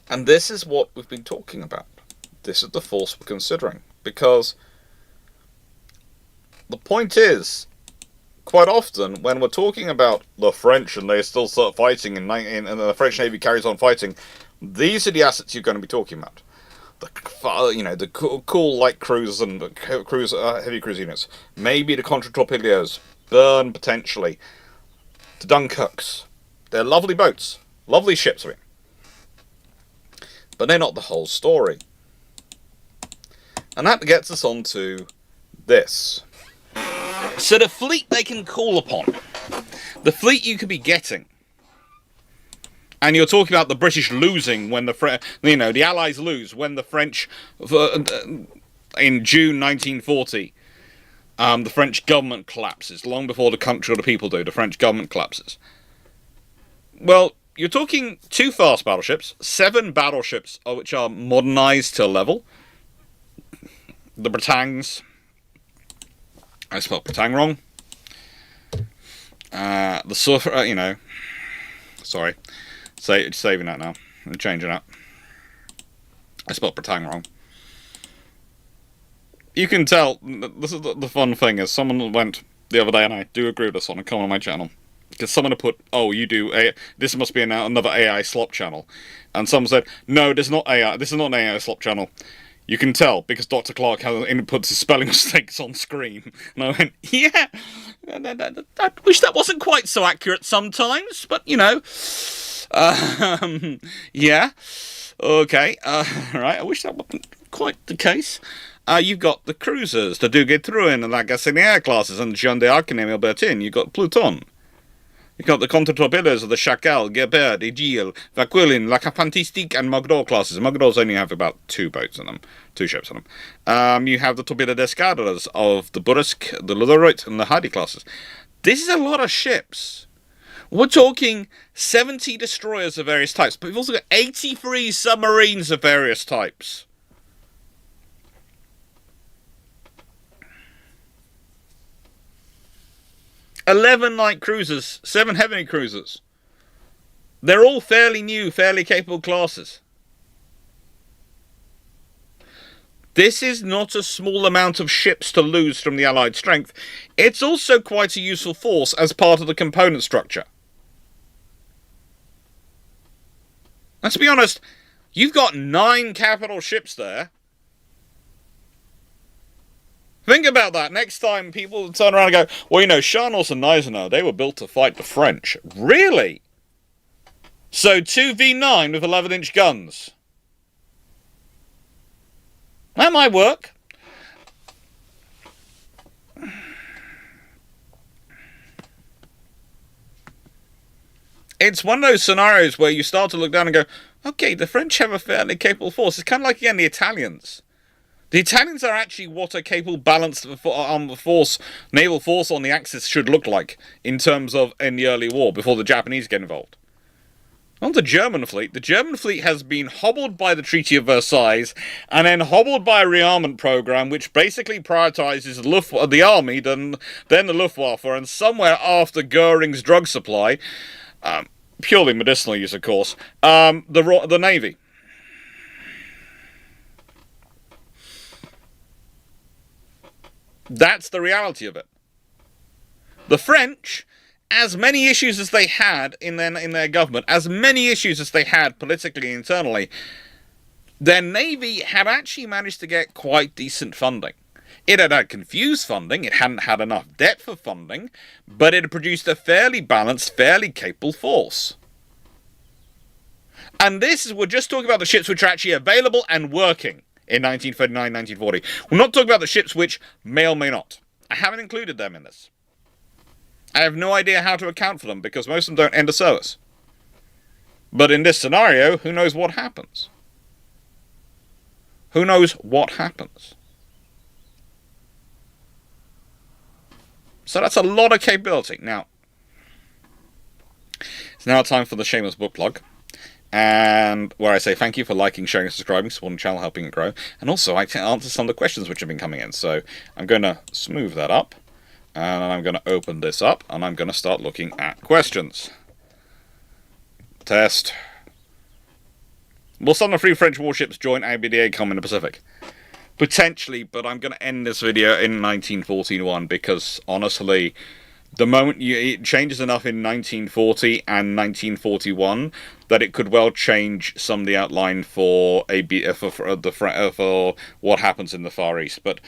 And this is what we've been talking about. This is the force we're considering. Because the point is, quite often, when we're talking about the French and they still start fighting and the French Navy carries on fighting, these are the assets you're going to be talking about. The cool light cruisers and heavy cruise units. Maybe the contre-torpedoes. Burn, potentially. The Dunkirks. They're lovely boats. Lovely ships, I mean. But they're not the whole story. And that gets us on to this. So the fleet they can call upon. The fleet you could be getting. And you're talking about the British losing when the Allies lose when the French, in June 1940, the French government collapses. Long before the country or the people do, the French government collapses. Well, you're talking 2 fast battleships, 7 battleships which are modernized to a level. The Britangs. I spelled Britang wrong. The Surfer, sorry. Saving that now. I'm changing that. I spelled Britang wrong. You can tell, this is the fun thing, is someone went the other day, and I do agree with this on a comment on my channel. Because someone had put, this must be another AI slop channel. And someone said, no, this is not an AI slop channel. You can tell, because Dr. Clarke puts his spelling mistakes on screen. And I went, yeah, I wish that wasn't quite so accurate sometimes, but, yeah, okay, right, I wish that wasn't quite the case. You've got the cruisers, the Duguay-Trouin and La Gacinière classes, and Jeanne d'Arc and Émile Bertin. You've got Pluton. You've got the contre-torpedoes of the Chacal, Guebert, Aiguille, Vauquelin, La Capantistique, and Mogdor classes. Mogdors only have about 2 boats in them, 2 ships in them. You have the torpedo d'escadres of the Burrusque, the Leroy, and the Hardy classes. This is a lot of ships. We're talking 70 destroyers of various types, but we've also got 83 submarines of various types. $11 light cruisers, 7 heavy cruisers. They're all fairly new, fairly capable classes. This is not a small amount of ships to lose from the Allied strength. It's also quite a useful force as part of the component structure. Let's be honest, you've got 9 capital ships there. Think about that. Next time people turn around and go, well, Charnos and Gneisenau, they were built to fight the French. Really? So 2 V9 with 11-inch guns. That might work. It's one of those scenarios where you start to look down and go, okay, the French have a fairly capable force. It's kind of like, again, the Italians. The Italians are actually what a capable, balanced naval force on the Axis should look like in terms of in the early war, before the Japanese get involved. On the German fleet has been hobbled by the Treaty of Versailles, and then hobbled by a rearmament program which basically prioritizes the army, then the Luftwaffe, and somewhere after Goering's drug supply, purely medicinal use, of course, the Navy. That's the reality of it. The French, as many issues as they had in their government, as many issues as they had politically and internally, their Navy had actually managed to get quite decent funding. It had confused funding, it hadn't had enough debt for funding, but it had produced a fairly balanced, fairly capable force. And we're just talking about the ships which are actually available and working in 1939, 1940. We're not talking about the ships which may or may not. I haven't included them in this. I have no idea how to account for them, because most of them don't enter service. But in this scenario, who knows what happens? Who knows what happens? So that's a lot of capability. Now, it's now time for the shameless book plug. And where I say thank you for liking, sharing, and subscribing, supporting the channel, helping it grow. And also, I can answer some of the questions which have been coming in. So I'm going to smooth that up. And I'm going to open this up, and I'm going to start looking at questions. Test. Will some of the three French warships join ABDA come in the Pacific? Potentially, but I'm going to end this video in 1941, because, honestly, the moment it changes enough in 1940 and 1941 that it could well change some of the outline for what happens in the Far East. But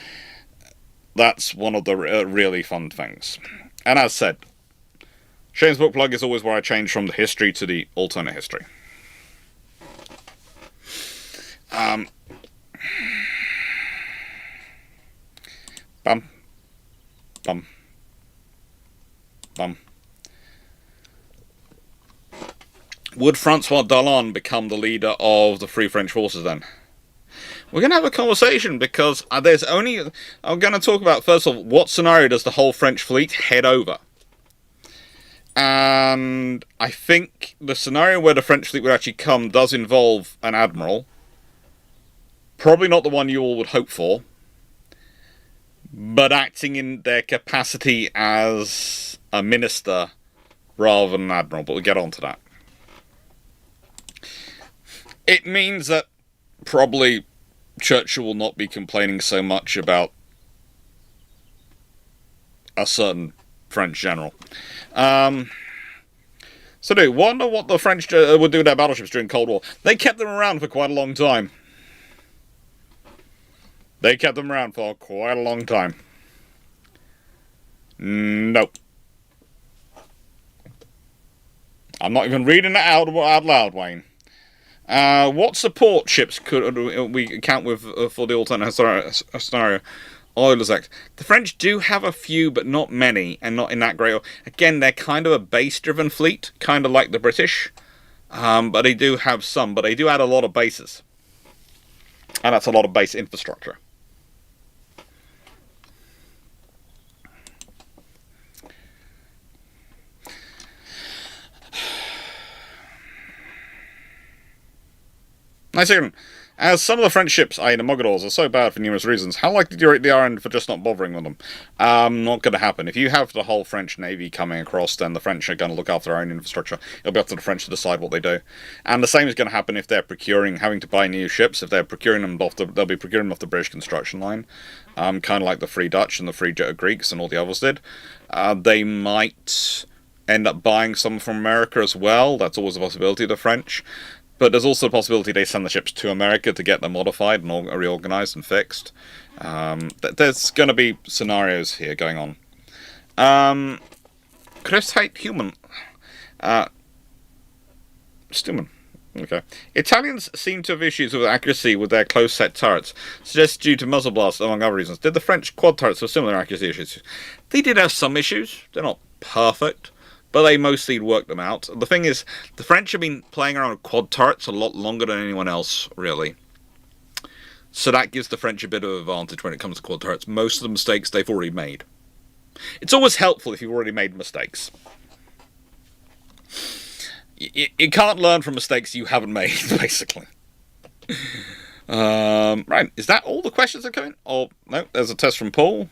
that's one of the really fun things. And as said, Shane's Book Plug is always where I change from the history to the alternate history. Bum. Bum. Bum. Would Francois Darlan become the leader of the Free French Forces then? We're going to have a conversation, because I'm going to talk about, first of all, what scenario does the whole French fleet head over? And I think the scenario where the French fleet would actually come does involve an admiral. Probably not the one you all would hope for, but acting in their capacity as a minister rather than an admiral, but we'll get on to that. It means that probably Churchill will not be complaining so much about a certain French general. So do you wonder what the French would do with their battleships during Cold War? They kept them around for quite a long time. Nope. I'm not even reading that out loud, Wayne. What support ships could we count with for the alternate scenario? Oilers Act. The French do have a few, but not many, and not in that great. Again, they're kind of a base-driven fleet, kind of like the British. But they do have some, but they do add a lot of bases. And that's a lot of base infrastructure. Nice evening. As some of the French ships, i.e. the Mogadors, are so bad for numerous reasons, how likely do you rate the RN for just not bothering with them? Not going to happen. If you have the whole French Navy coming across, then the French are going to look after their own infrastructure. It'll be up to the French to decide what they do. And the same is going to happen if they're having to buy new ships. If they're procuring them they'll be procuring them off the British construction line. Kind of like the Free Dutch and the Free Greeks and all the others did. They might end up buying some from America as well. That's always a possibility, the French. But there's also a possibility they send the ships to America to get them modified and reorganized and fixed. There's going to be scenarios here going on. Chris Hate Human. Stuman. Okay. Italians seem to have issues with accuracy with their close-set turrets, suggested due to muzzle blasts, among other reasons. Did the French quad turrets have similar accuracy issues? They did have some issues. They're not perfect, but they mostly worked them out. The thing is, the French have been playing around with quad turrets a lot longer than anyone else, really. So that gives the French a bit of an advantage when it comes to quad turrets. Most of the mistakes they've already made. It's always helpful if you've already made mistakes. You can't learn from mistakes you haven't made, basically. Right, is that all the questions that come in? Oh, no, there's a test from Paul.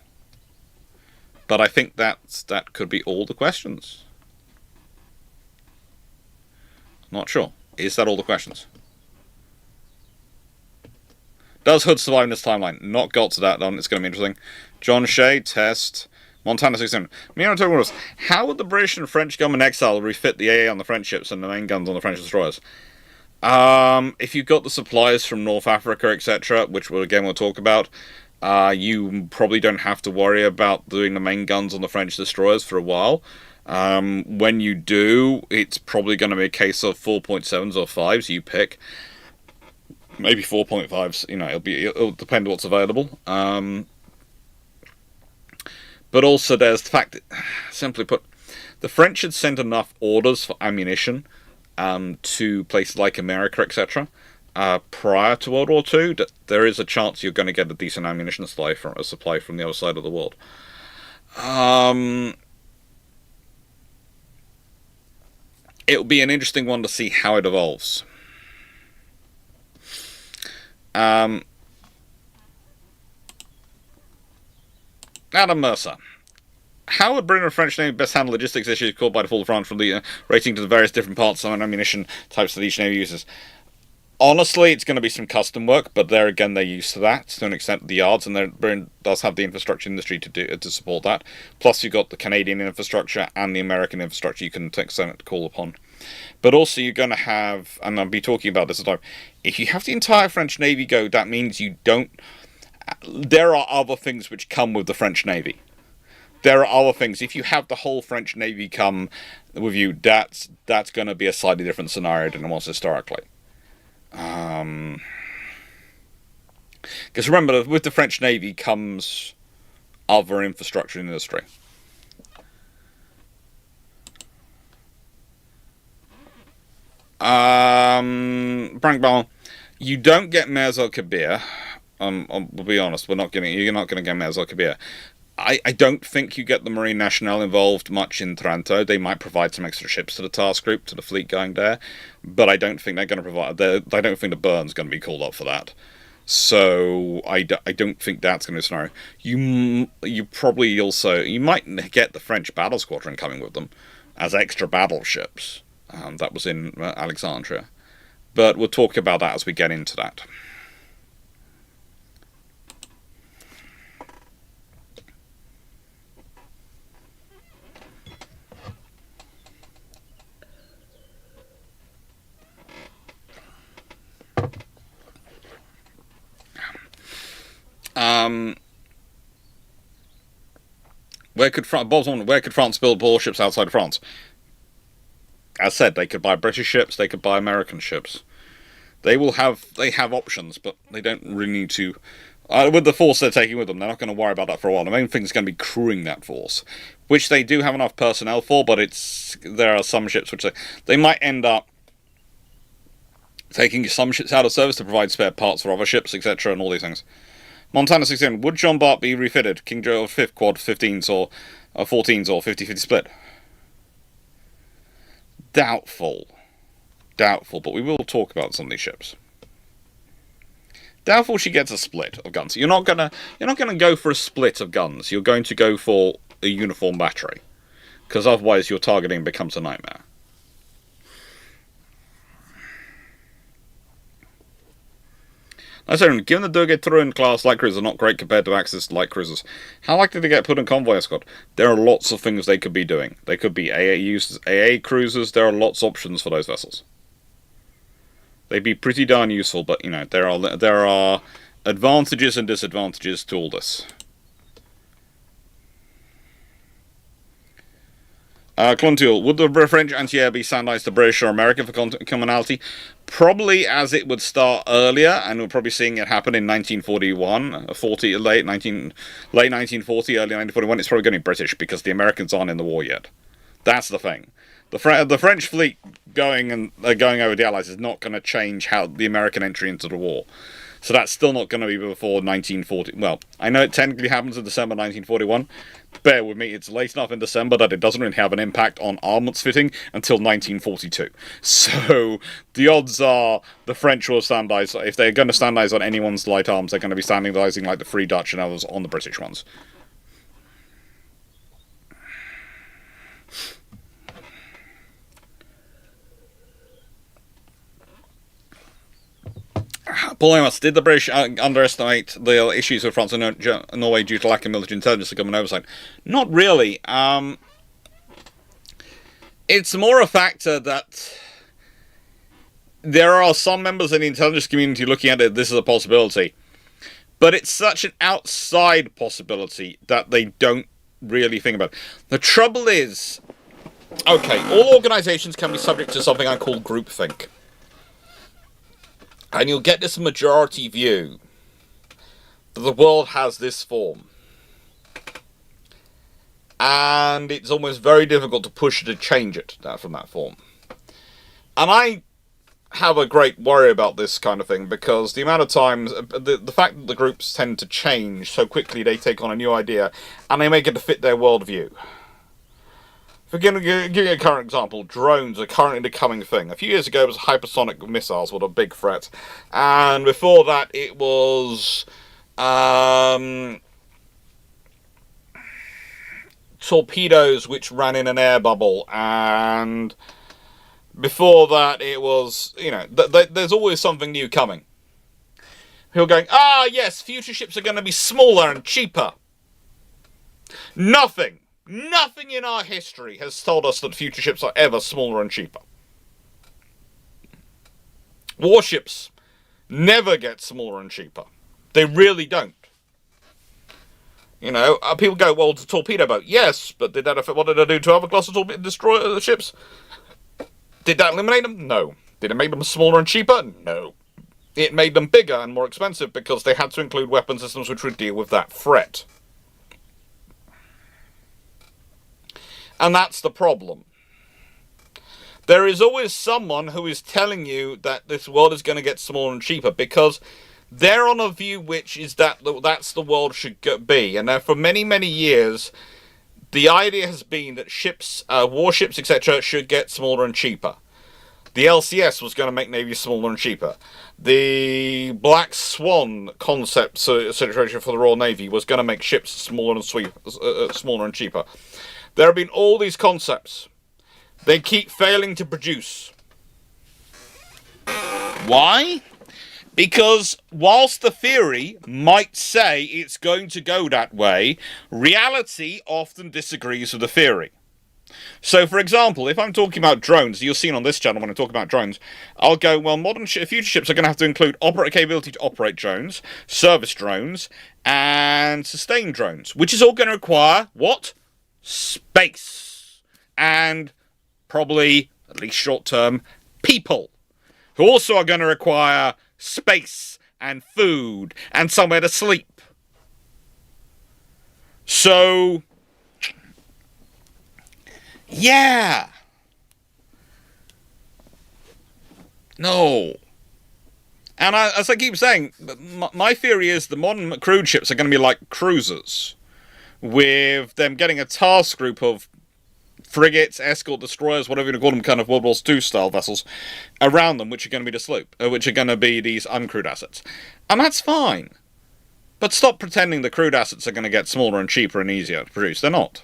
But I think that could be all the questions. Not sure. Is that all the questions? Does Hood survive in this timeline? Not got to that done. It's going to be interesting. John Shea, test. Montana 67. How would the British and French government exile refit the AA on the French ships and the main guns on the French destroyers? If you've got the supplies from North Africa, etc., which we'll talk about, you probably don't have to worry about doing the main guns on the French destroyers for a while. When you do, it's probably going to be a case of 4.7s or 5s, you pick. Maybe 4.5s, it'll depend on what's available. But also there's the fact that, simply put, the French had sent enough orders for ammunition to places like America, etc., prior to World War II, that there is a chance you're going to get a decent ammunition supply from the other side of the world. It'll be an interesting one to see how it evolves. Adam Mercer. How would Britain and French Navy best handle logistics issues caused by the fall of France from the rating to the various different parts and ammunition types that each Navy uses? Honestly, it's going to be some custom work, but there again, they're used to that to an extent. The yards, and Britain does have the infrastructure industry to support that. Plus, you've got the Canadian infrastructure and the American infrastructure you can take Senate to call upon. But also, you're going to have, and I'll be talking about this at the time, if you have the entire French Navy go, that means you don't. There are other things which come with the French Navy. There are other things. If you have the whole French Navy come with you, that's going to be a slightly different scenario than it was historically. Because remember, with the French Navy comes other infrastructure in industry. Frank Ball, you don't get Mers el-Kabir. We'll be honest, you're not going to get Mers el-Kabir. I don't think you get the Marine Nationale involved much in Taranto. They might provide some extra ships to the task group, to the fleet going there, but I don't think they're going to provide. I don't think the Burn's going to be called up for that. So I don't think that's going to be a scenario. You probably also, you might get the French battle squadron coming with them as extra battleships. That was in Alexandria, but we'll talk about that as we get into that. Where could France build warships outside of France? As said, they could buy British ships, they could buy American ships. They have options, but they don't really need to. With the force they're taking with them, they're not going to worry about that for a while. The main thing is going to be crewing that force, which they do have enough personnel for, but there are some ships which they might end up taking some ships out of service to provide spare parts for other ships, etc., and all these things. Montana 16. Would John Bart be refitted? King Joe 5th quad 15s or 14s or 50-50 split? Doubtful, but we will talk about some of these ships. Doubtful she gets a split of guns. You're not gonna go for a split of guns. You're going to go for a uniform battery, because otherwise your targeting becomes a nightmare. Given the Durga Turun class light cruisers are not great compared to Axis light cruisers, how likely to get put in convoy escort? There are lots of things they could be doing. They could be AA cruisers. There are lots of options for those vessels. They'd be pretty darn useful, but there are advantages and disadvantages to all this. Cluntiel, would the French anti-air be standardized to British or American for commonality? Probably, as it would start earlier, and we're probably seeing it happen in 1941, late 1940, early 1941. It's probably going to be British because the Americans aren't in the war yet. That's the thing. The French fleet going over the Allies is not going to change how the American entry into the war. So that's still not going to be before 1940. Well, I know it technically happens in December 1941. Bear with me, it's late enough in December that it doesn't really have an impact on armaments fitting until 1942. So the odds are the French will standardise. If they're going to standardise on anyone's light arms, they're going to be standardising like the Free Dutch and others on the British ones. Paul, did the British underestimate the issues with France and Norway due to lack of military intelligence and government oversight? Not really. It's more a factor that there are some members of the intelligence community looking at it, this is a possibility. But it's such an outside possibility that they don't really think about it. The trouble is, okay, all organisations can be subject to something I call groupthink. And you'll get this majority view that the world has this form. And it's almost very difficult to push it to change it from that form. And I have a great worry about this kind of thing, because the amount of times, the fact that the groups tend to change so quickly, they take on a new idea, and they make it to fit their worldview. For giving you a current example, drones are currently the coming thing. A few years ago, it was hypersonic missiles were a big threat. And before that, it was torpedoes which ran in an air bubble. And before that, it was, you know, there's always something new coming. People going, yes, future ships are going to be smaller and cheaper. Nothing in our history has told us that future ships are ever smaller and cheaper. Warships never get smaller and cheaper. They really don't. You know, people go, well, it's a torpedo boat. Yes, but did that affect, what did it do to other classes of destroyer ships? Did that eliminate them? No. Did it make them smaller and cheaper? No. It made them bigger and more expensive because they had to include weapon systems which would deal with that threat. And that's the problem. There is always someone who is telling you that this world is going to get smaller and cheaper, because they're on a view which is that that's the world should be. And for many, many years, the idea has been that ships, warships, etc., should get smaller and cheaper. The LCS was going to make navies smaller and cheaper. The Black Swan concept situation for the Royal Navy was going to make ships smaller and cheaper. There have been all these concepts. They keep failing to produce. Why? Because whilst the theory might say it's going to go that way, reality often disagrees with the theory. So, for example, if I'm talking about drones, you'll see on this channel when I talk about drones, I'll go, well, future ships are going to have to include capability to operate drones, service drones, and sustain drones, which is all going to require, what? Space. And probably, at least short-term, people, who also are going to require space and food and somewhere to sleep. So, yeah. No. And as I keep saying, my theory is the modern cruise ships are going to be like cruisers, with them getting a task group of frigates, escort destroyers, whatever you call them, kind of World War II style vessels around them, which are going to be the sloop, which are going to be these uncrewed assets. And that's fine. But stop pretending the crewed assets are going to get smaller and cheaper and easier to produce. They're not.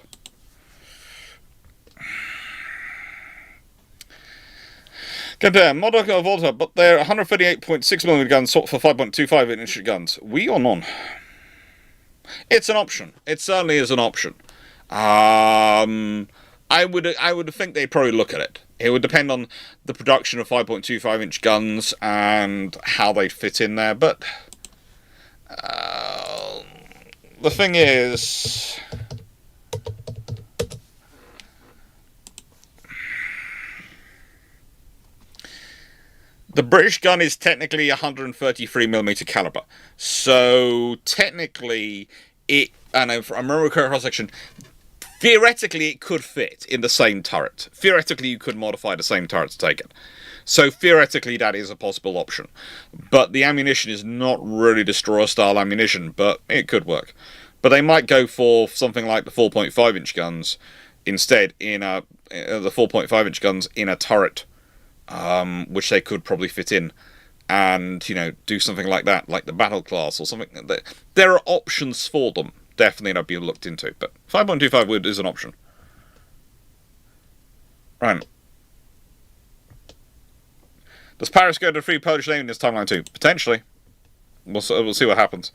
Compare Modok or Volta, but they're 138.6mm guns for 5.25-inch guns. We or none? It's an option. It certainly is an option. I would think they'd probably look at it. It would depend on the production of 5.25-inch guns and how they'd fit in there. But the thing is, the British gun is technically 133mm caliber. So technically, and I remember cross-section, Theoretically, it could fit in the same turret. Theoretically, you could modify the same turret to take it. So theoretically, that is a possible option. But the ammunition is not really destroyer-style ammunition, but it could work. But they might go for something like the 4.5-inch guns instead, in the 4.5-inch guns in a turret, which they could probably fit in. And, you know, do something like that, like the battle class or something. There are options for them. Definitely not be looked into, but 5.25 wood is an option. Right. Does Paris go to free Polish name in this timeline too? Potentially. We'll see what happens.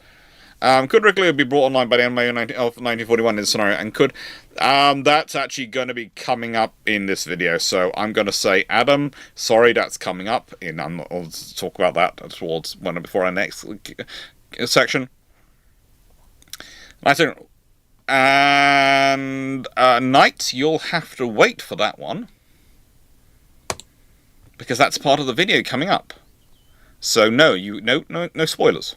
Could Wrigley be brought online by the end of 1941 in this scenario? And could... that's actually going to be coming up in this video. So I'm going to say, Adam, sorry, that's coming up. I'll talk about that towards before our next section. And Knight, you'll have to wait for that one, because that's part of the video coming up. So no spoilers.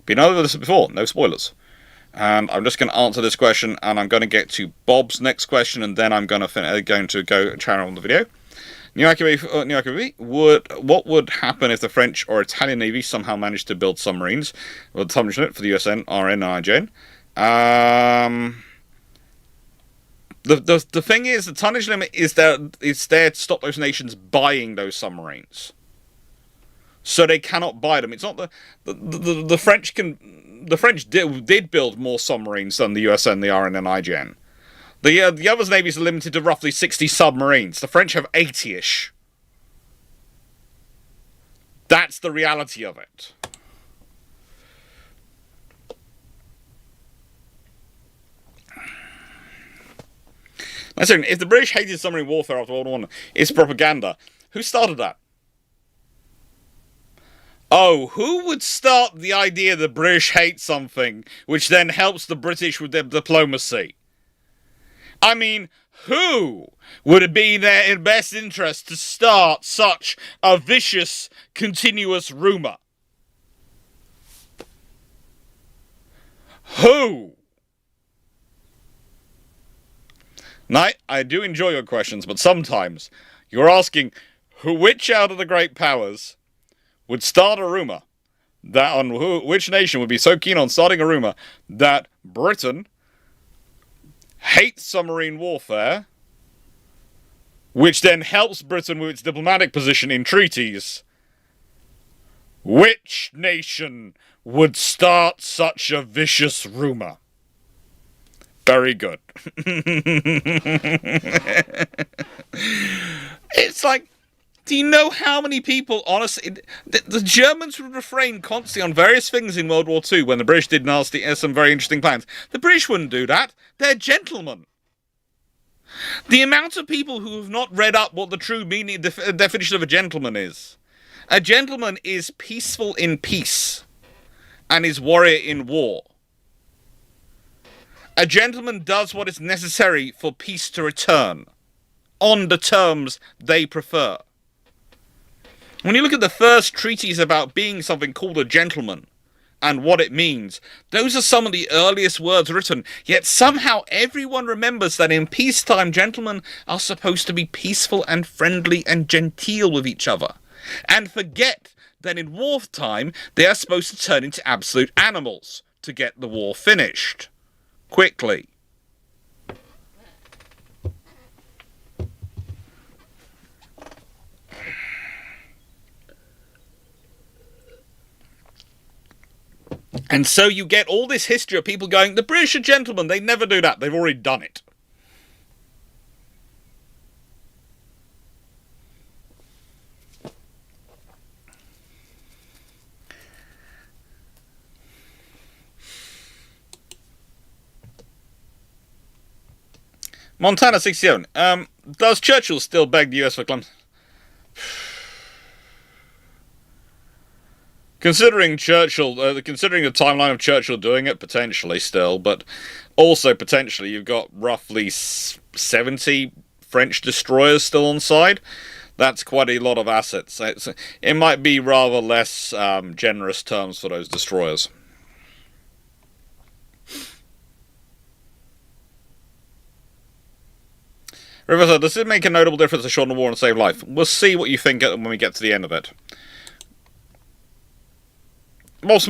Been over this before, no spoilers. And I'm just going to answer this question, and I'm going to get to Bob's next question, and then I'm going to go channel on the video. What would happen if the French or Italian Navy somehow managed to build submarines with the tonnage limit for the USN, RN, and IJN? The thing is, the tonnage limit is there to stop those nations buying those submarines, so they cannot buy them. It's not the French can. The French did build more submarines than the USN, the RN, and IJN. The other navies are limited to roughly 60 submarines. The French have 80-ish. That's the reality of it. Listen, if the British hated submarine warfare after World War I, it's propaganda. Who started that? Oh, who would start the idea the British hate something, which then helps the British with their diplomacy? I mean, who would it be in their best interest to start such a vicious, continuous rumour? Who? Knight, I do enjoy your questions, but sometimes you're asking which out of the great powers would start a rumour which nation would be so keen on starting a rumour that Britain hates submarine warfare, which then helps Britain with its diplomatic position in treaties. Which nation would start such a vicious rumour? Very good. It's like, do you know how many people, honestly, the Germans would refrain constantly on various things in World War II when the British did some very interesting plans. The British wouldn't do that. They're gentlemen. The amount of people who have not read up what the true meaning, definition of a gentleman is. A gentleman is peaceful in peace and is warrior in war. A gentleman does what is necessary for peace to return, on the terms they prefer. When you look at the first treaties about being something called a gentleman, and what it means, those are some of the earliest words written, yet somehow everyone remembers that in peacetime gentlemen are supposed to be peaceful and friendly and genteel with each other, and forget that in wartime they are supposed to turn into absolute animals to get the war finished quickly. And so you get all this history of people going, the British are gentlemen, they never do that, they've already done it. Montana 67. Does Churchill still beg the US for Clemson? Considering Churchill, considering the timeline of Churchill doing it, potentially still, but also potentially you've got roughly 70 French destroyers still on side. That's quite a lot of assets. It might be rather less generous terms for those destroyers. River said, does it make a notable difference to shorten the war and save life? We'll see what you think when we get to the end of it. Bob's,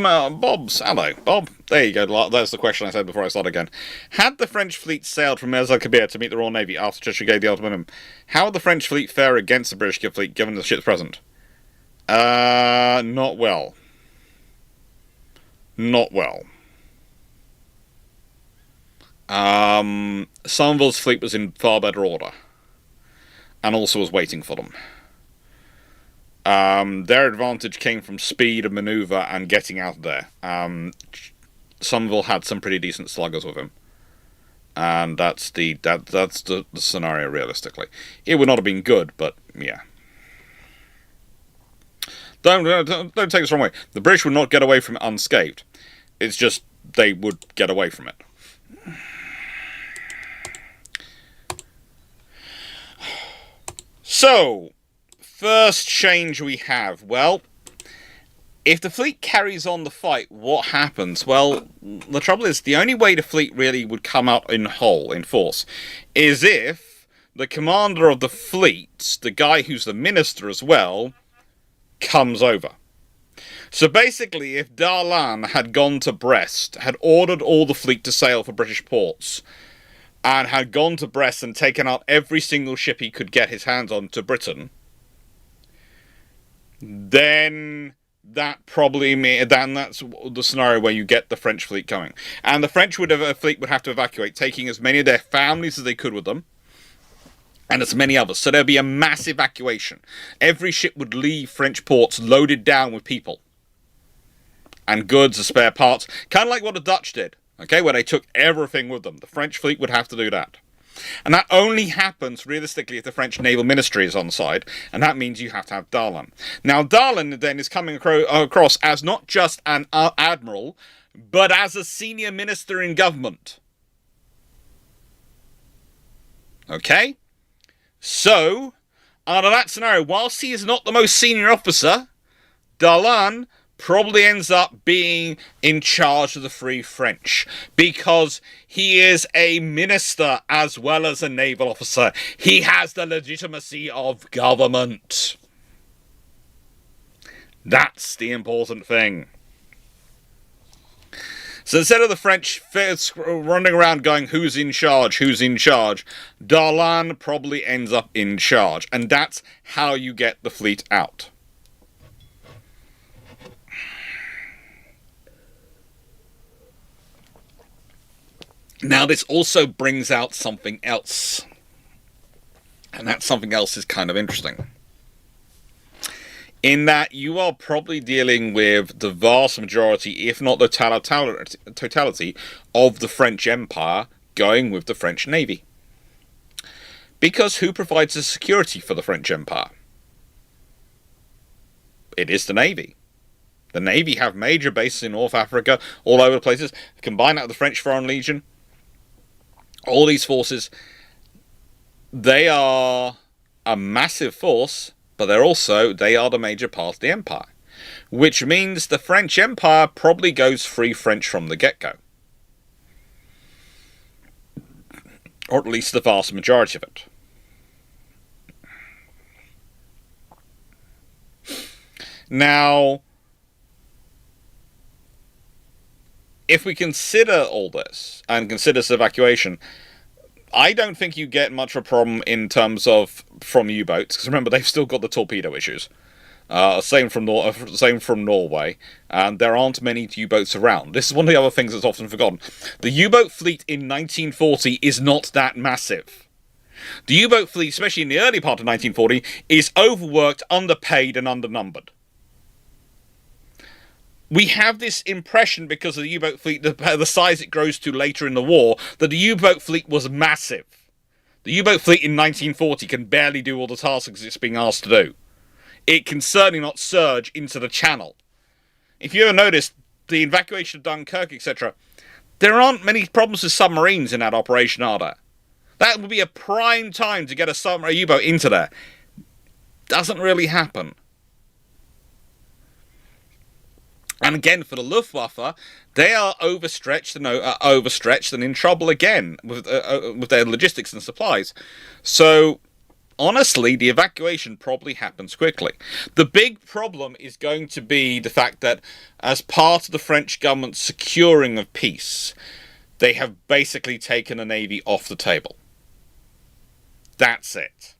hello, Bob. There you go, that's the question I said before I started again. Had the French fleet sailed from Mers el-Kabir to meet the Royal Navy after Churchill gave the ultimatum, how would the French fleet fare against the British fleet given the ships present? Not well. Not well. Somerville's fleet was in far better order, and also was waiting for them. Their advantage came from speed and manoeuvre and getting out there. Somerville had some pretty decent sluggers with him, and that's the scenario realistically. It would not have been good, but yeah. Don't take this the wrong way. The British would not get away from it unscathed. It's just they would get away from it. So, first change we have. Well, if the fleet carries on the fight, what happens? Well, the trouble is, the only way the fleet really would come out in whole, in force, is if the commander of the fleet, the guy who's the minister as well, comes over. So basically, if Darlan had gone to Brest, had ordered all the fleet to sail for British ports, and had gone to Brest and taken out every single ship he could get his hands on to Britain, then that probably that's the scenario where you get the French fleet coming. And the French fleet would have to evacuate, taking as many of their families as they could with them, and as many others. So there'd be a mass evacuation. Every ship would leave French ports loaded down with people and goods and spare parts, kind of like what the Dutch did. Okay, where they took everything with them. The French fleet would have to do that. And that only happens, realistically, if the French naval ministry is on side, and that means you have to have Darlan. Now, Darlan, then, is coming across as not just an admiral, but as a senior minister in government. Okay? So, under that scenario, whilst he is not the most senior officer, Darlan probably ends up being in charge of the Free French, because he is a minister as well as a naval officer. He has the legitimacy of government. That's the important thing. So instead of the French running around going, who's in charge, Darlan probably ends up in charge. And that's how you get the fleet out. Now, this also brings out something else. And that something else is kind of interesting. In that you are probably dealing with the vast majority, if not the totality, of the French Empire going with the French Navy. Because who provides the security for the French Empire? It is the Navy. The Navy have major bases in North Africa, all over the places. Combine that with the French Foreign Legion. All these forces, they are a massive force, but they are the major part of the empire. Which means the French Empire probably goes free French from the get-go. Or at least the vast majority of it. Now, if we consider all this, and consider this evacuation, I don't think you get much of a problem in terms of from U-boats, because remember, they've still got the torpedo issues. Same from Norway, and there aren't many U-boats around. This is one of the other things that's often forgotten. The U-boat fleet in 1940 is not that massive. The U-boat fleet, especially in the early part of 1940, is overworked, underpaid, and undernumbered. We have this impression, because of the U-boat fleet, the size it grows to later in the war, that the U-boat fleet was massive. The U-boat fleet in 1940 can barely do all the tasks it's being asked to do. It can certainly not surge into the channel. If you ever noticed, the evacuation of Dunkirk, etc., there aren't many problems with submarines in that operation, are there? That would be a prime time to get a U-boat into there. Doesn't really happen. And again, for the Luftwaffe, they are overstretched and in trouble again with their logistics and supplies. So, honestly, the evacuation probably happens quickly. The big problem is going to be the fact that, as part of the French government's securing of peace, they have basically taken the Navy off the table. That's it.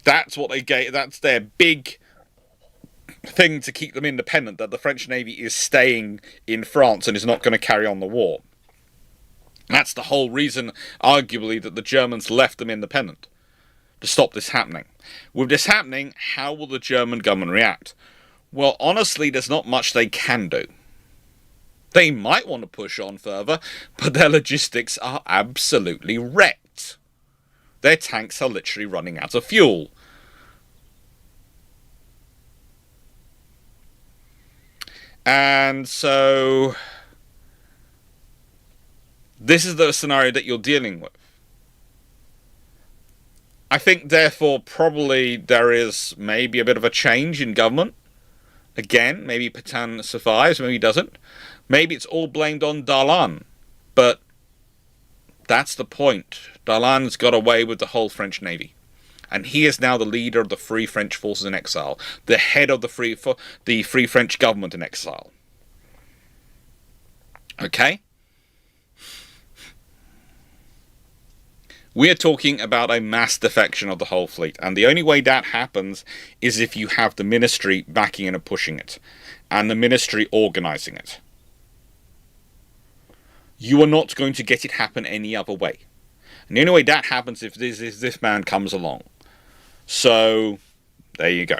That's what they get. That's their big thing to keep them independent, that the French Navy is staying in France and is not going to carry on the war. That's the whole reason, arguably, that the Germans left them independent, to stop this happening. With this happening, how will the German government react? Well, honestly, there's not much they can do. They might want to push on further, but their logistics are absolutely wrecked. Their tanks are literally running out of fuel. And so, this is the scenario that you're dealing with. I think, therefore, probably there is maybe a bit of a change in government. Again, maybe Pétain survives, maybe he doesn't. Maybe it's all blamed on Darlan. But that's the point. Darlan's got away with the whole French Navy. And he is now the leader of the Free French Forces in exile. The head of the Free French government in exile. Okay? We are talking about a mass defection of the whole fleet. And the only way that happens is if you have the ministry backing and pushing it. And the ministry organising it. You are not going to get it happen any other way. And the only way that happens is if this man comes along. So, there you go.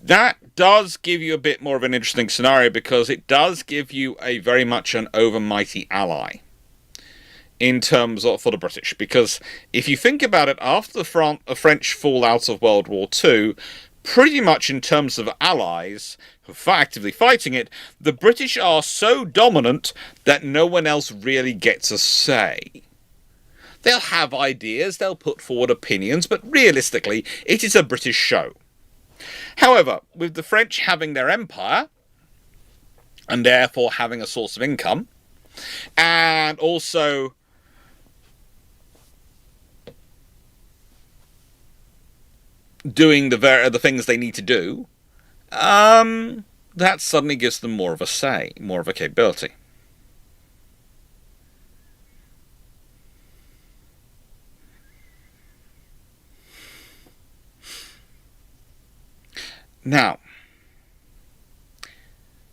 That does give you a bit more of an interesting scenario, because it does give you a very much an overmighty ally in terms of for the British. Because if you think about it, after the French fall out of World War II, pretty much in terms of allies who are actively fighting it, the British are so dominant that no one else really gets a say. They'll have ideas, they'll put forward opinions, but realistically, it is a British show. However, with the French having their empire, and therefore having a source of income, and also doing the things they need to do, that suddenly gives them more of a say, more of a capability. Now,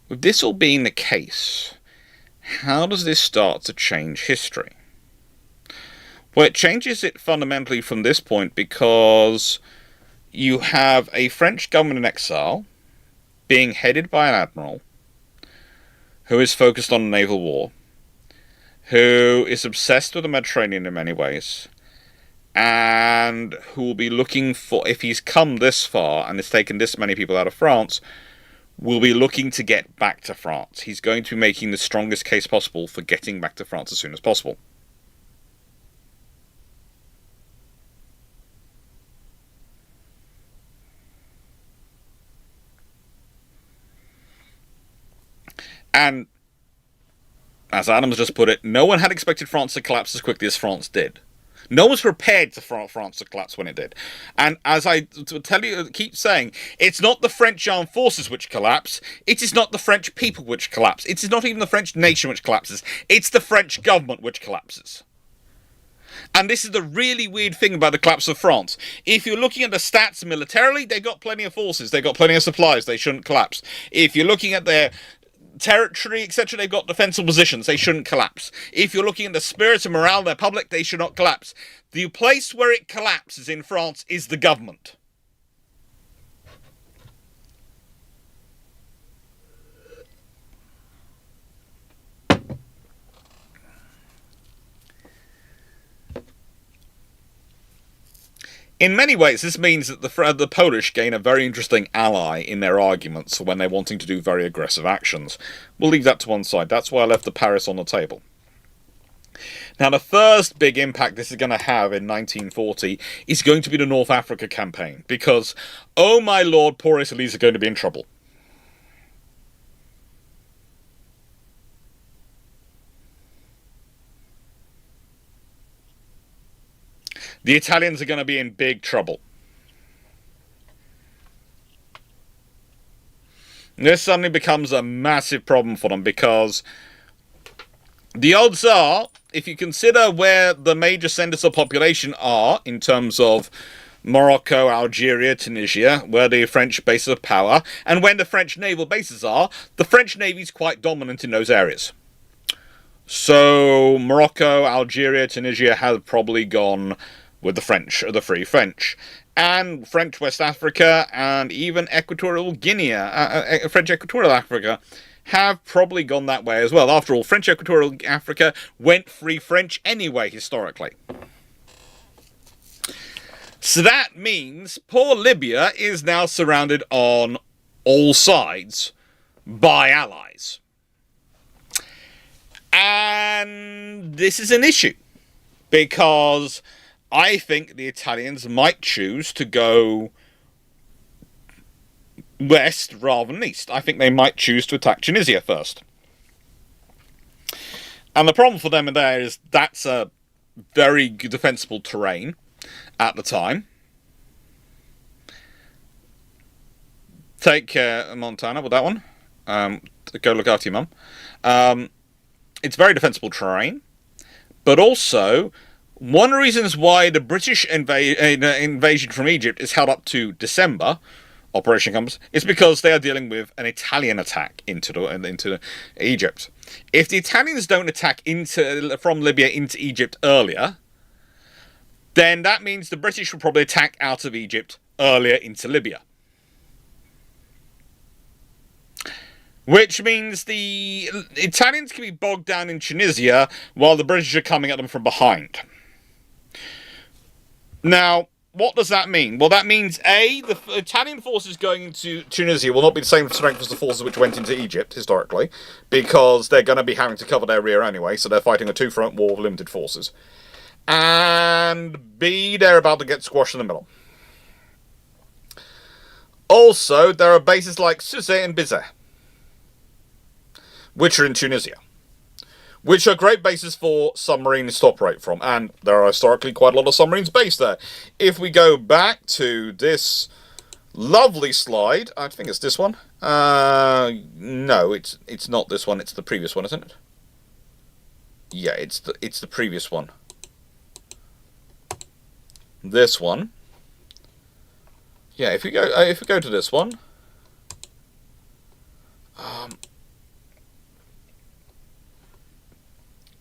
with this all being the case, how does this start to change history? Well, it changes it fundamentally from this point, because you have a French government in exile being headed by an admiral who is focused on a naval war, who is obsessed with the Mediterranean in many ways, and who will be looking for, if he's come this far and has taken this many people out of France, will be looking to get back to France. He's going to be making the strongest case possible for getting back to France as soon as possible. And, as Adams just put it, no one had expected France to collapse as quickly as France did. No one was prepared for France to collapse when it did. And as I keep saying, it's not the French armed forces which collapse. It is not the French people which collapse. It is not even the French nation which collapses. It's the French government which collapses. And this is the really weird thing about the collapse of France. If you're looking at the stats militarily, they've got plenty of forces. They've got plenty of supplies. They shouldn't collapse. If you're looking at their territory, etc., they've got defensive positions. They shouldn't collapse. If you're looking at the spirit and morale of their public, they should not collapse. The place where it collapses in France is the government. In many ways, this means that the Polish gain a very interesting ally in their arguments when they're wanting to do very aggressive actions. We'll leave that to one side. That's why I left the Paris on the table. Now, the first big impact this is going to have in 1940 is going to be the North Africa campaign, because, oh my lord, poor Italy's are going to be in trouble. The Italians are going to be in big trouble. This suddenly becomes a massive problem for them, because the odds are, if you consider where the major centres of population are in terms of Morocco, Algeria, Tunisia, where the French bases of power, and when the French naval bases are, the French Navy is quite dominant in those areas. So Morocco, Algeria, Tunisia have probably gone with the French, or the Free French. And French West Africa, and even Equatorial Guinea, French Equatorial Africa, have probably gone that way as well. After all, French Equatorial Africa went Free French anyway, historically. So that means poor Libya is now surrounded on all sides by allies. And this is an issue, because I think the Italians might choose to go west rather than east. I think they might choose to attack Tunisia first. And the problem for them in there is that's a very defensible terrain at the time. Take Montana with that one. Go look after your mum. It's very defensible terrain, but also one of the reasons why the British invasion from Egypt is held up to December, Operation Compass, is because they are dealing with an Italian attack into Egypt. If the Italians don't attack from Libya into Egypt earlier, then that means the British will probably attack out of Egypt earlier into Libya. Which means the Italians can be bogged down in Tunisia while the British are coming at them from behind. Now, what does that mean? Well, that means, A, the Italian forces going into Tunisia will not be the same strength as the forces which went into Egypt, historically, because they're going to be having to cover their rear anyway, so they're fighting a two-front war with limited forces. And B, they're about to get squashed in the middle. Also, there are bases like Sousse and Bizet, which are in Tunisia, which are great bases for submarines to operate from, and there are historically quite a lot of submarines based there. If we go back to this lovely slide, I think it's this one. No, it's not this one. It's the previous one, isn't it? Yeah, it's the previous one. This one. Yeah, if we go to this one.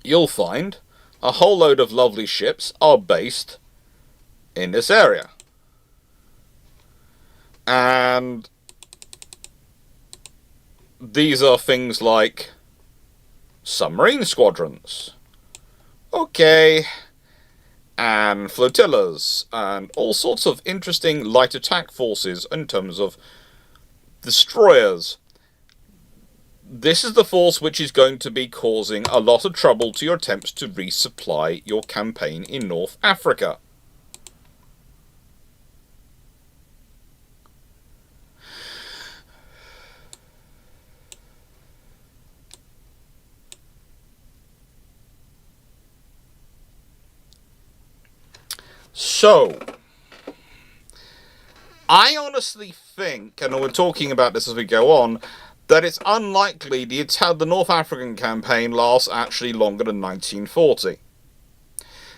You'll find a whole load of lovely ships are based in this area. And these are things like submarine squadrons, okay, and flotillas, and all sorts of interesting light attack forces in terms of destroyers. This is the force which is going to be causing a lot of trouble to your attempts to resupply your campaign in North Africa. So, I honestly think, and we're talking about this as we go on, that it's unlikely the North African campaign lasts actually longer than 1940.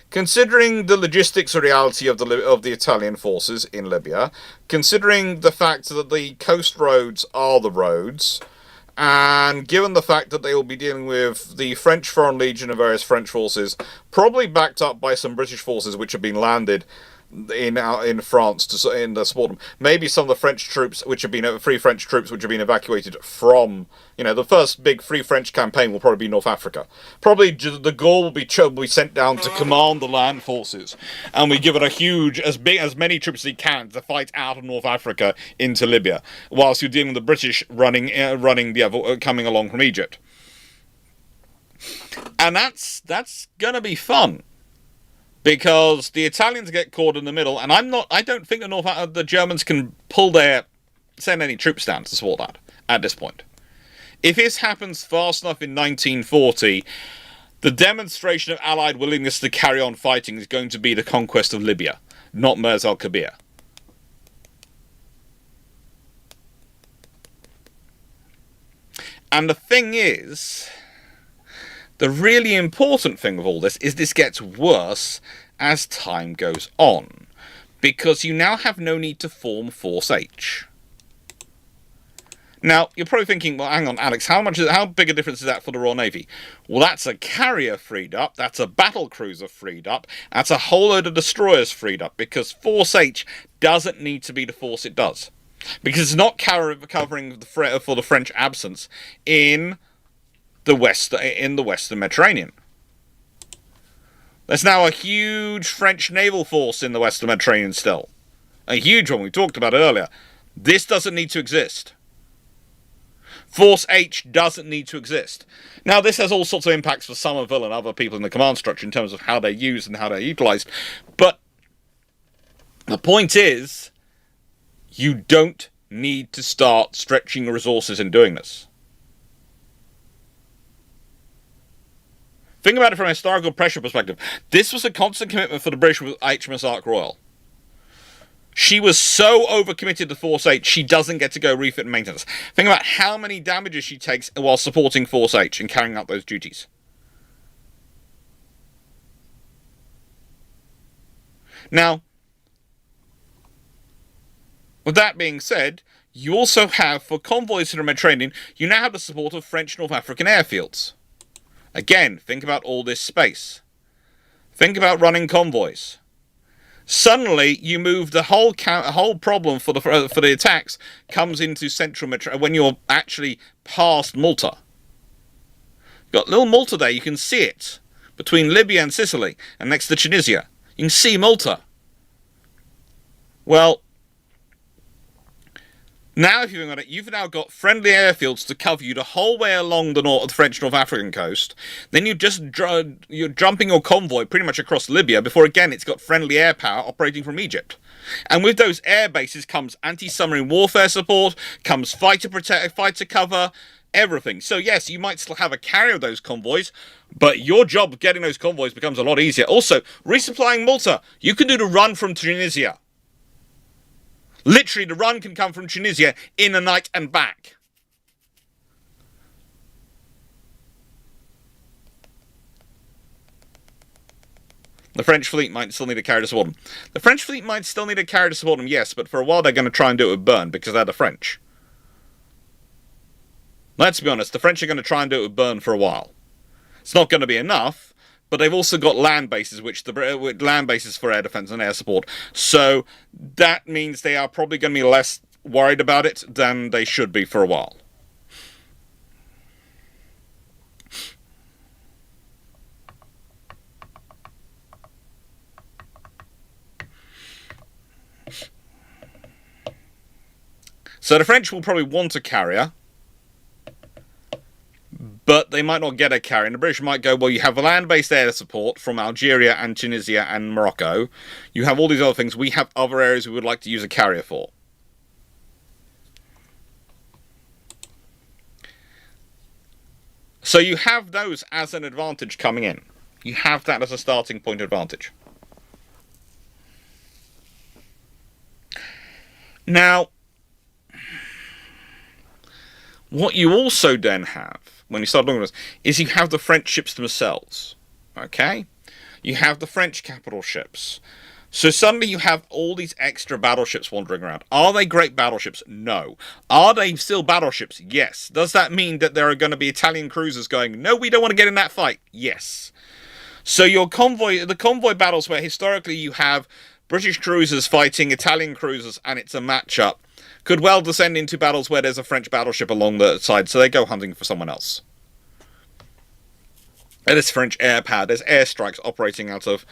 Considering the logistics reality of the Italian forces in Libya, considering the fact that the coast roads are the roads, and given the fact that they will be dealing with the French Foreign Legion and various French forces, probably backed up by some British forces which have been landed in France to support them. Maybe some of the French troops, which have been Free French troops, which have been evacuated from, the first big Free French campaign will probably be North Africa. Probably the Gaulle will be sent down to command the land forces, and we give it as many troops as he can to fight out of North Africa into Libya, whilst you're dealing with the British coming along from Egypt. And that's gonna be fun. Because the Italians get caught in the middle, and I don't think the Germans can send any troops down to support that at this point. If this happens fast enough in 1940, the demonstration of Allied willingness to carry on fighting is going to be the conquest of Libya, not Mers al-Kabir. And the thing is, the really important thing of all this is this gets worse as time goes on, because you now have no need to form Force H. Now, you're probably thinking, well, hang on, Alex, how big a difference is that for the Royal Navy? Well, that's a carrier freed up, that's a battle cruiser freed up, that's a whole load of destroyers freed up, because Force H doesn't need to be the force it does. Because it's not covering for the French absence in the Western Mediterranean. There's now a huge French naval force in the Western Mediterranean still. A huge one, we talked about it earlier. This doesn't need to exist. Force H doesn't need to exist. Now, this has all sorts of impacts for Somerville and other people in the command structure in terms of how they're used and how they're utilised. But the point is, you don't need to start stretching your resources in doing this. Think about it from a historical pressure perspective. This was a constant commitment for the British with HMS Ark Royal. She was so overcommitted to Force H, she doesn't get to go refit and maintenance. Think about how many damages she takes while supporting Force H and carrying out those duties. Now, with that being said, you also have, for convoys in the Mediterranean, you now have the support of French North African airfields. Again, think about all this space. Think about running convoys. Suddenly, you move the whole problem for the attacks comes into central Mediterranean when you're actually past Malta. You've got little Malta there, you can see it between Libya and Sicily, and next to Tunisia. You can see Malta. Well, now if you think about it, you've now got friendly airfields to cover you the whole way along the French North African coast. Then you're jumping your convoy pretty much across Libya before, again, it's got friendly air power operating from Egypt. And with those air bases comes anti-submarine warfare support, comes fighter cover, everything. So yes, you might still have a carrier of those convoys, but your job of getting those convoys becomes a lot easier. Also, resupplying Malta. You can do the run from Tunisia. Literally, the run can come from Tunisia in a night and back. The French fleet might still need a carrier to support them. The French fleet might still need a carrier to support them, yes, but for a while they're going to try and do it with Bern, because they're the French. Let's be honest, the French are going to try and do it with Bern for a while. It's not going to be enough, but they've also got land bases, land bases for air defense and air support. So that means they are probably going to be less worried about it than they should be for a while. So the French will probably want a carrier, but they might not get a carrier. And the British might go, well, you have a land-based air support from Algeria and Tunisia and Morocco. You have all these other things. We have other areas we would like to use a carrier for. So you have those as an advantage coming in. You have that as a starting point advantage. Now, what you also then have, when you start looking at this, is you have the French ships themselves. Okay? You have the French capital ships. So suddenly you have all these extra battleships wandering around. Are they great battleships? No. Are they still battleships? Yes. Does that mean that there are going to be Italian cruisers going, no, we don't want to get in that fight? Yes. So the convoy battles where historically you have British cruisers fighting Italian cruisers and it's a matchup, could well descend into battles where there's a French battleship along the side, so they go hunting for someone else. And there's French air power, there's airstrikes operating out of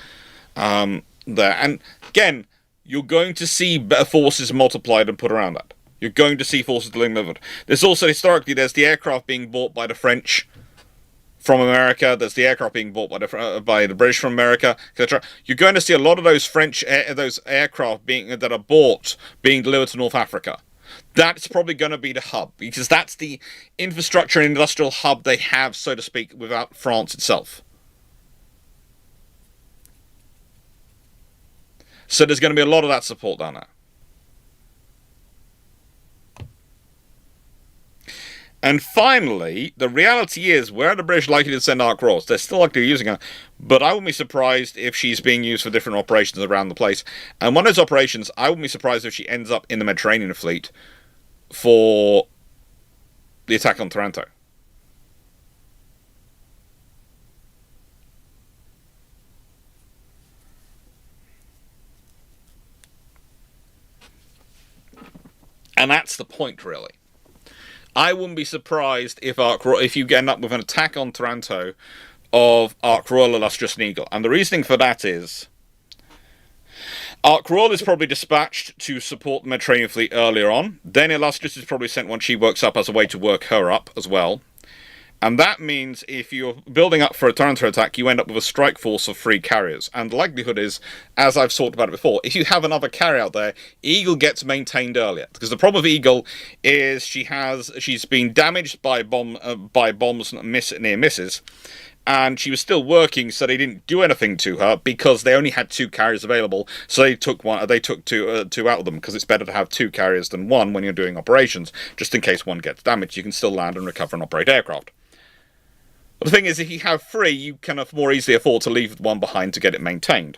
there. And again, you're going to see forces multiplied and put around that. You're going to see forces delivered. There's also, historically, there's the aircraft being bought by the French from America. There's the aircraft being bought by the British from America, etc. You're going to see a lot of those those aircraft that are bought being delivered to North Africa. That's probably going to be the hub, because that's the infrastructure and industrial hub they have, so to speak, without France itself. So there's going to be a lot of that support down there. And finally, the reality is, where are the British likely to send Ark Royals? They're still likely using her, but I wouldn't be surprised if she's being used for different operations around the place. And one of those operations, I wouldn't be surprised if she ends up in the Mediterranean fleet for the attack on Taranto. And that's the point, really. I wouldn't be surprised if you end up with an attack on Taranto of Ark Royal, Illustrious and Eagle. And the reasoning for that is, Ark Royal is probably dispatched to support the Mediterranean fleet earlier on. Then Illustrious is probably sent once she works up as a way to work her up as well. And that means if you're building up for a Taranto attack, you end up with a strike force of 3 carriers. And the likelihood is, as I've talked about it before, if you have another carrier out there, Eagle gets maintained earlier. Because the problem with Eagle is she's been damaged by bombs near misses. And she was still working, so they didn't do anything to her because they only had 2 carriers available. So they took two out of them, because it's better to have 2 carriers than 1 when you're doing operations, just in case one gets damaged. You can still land and recover and operate aircraft. But the thing is, if you have 3, you can more easily afford to leave 1 behind to get it maintained.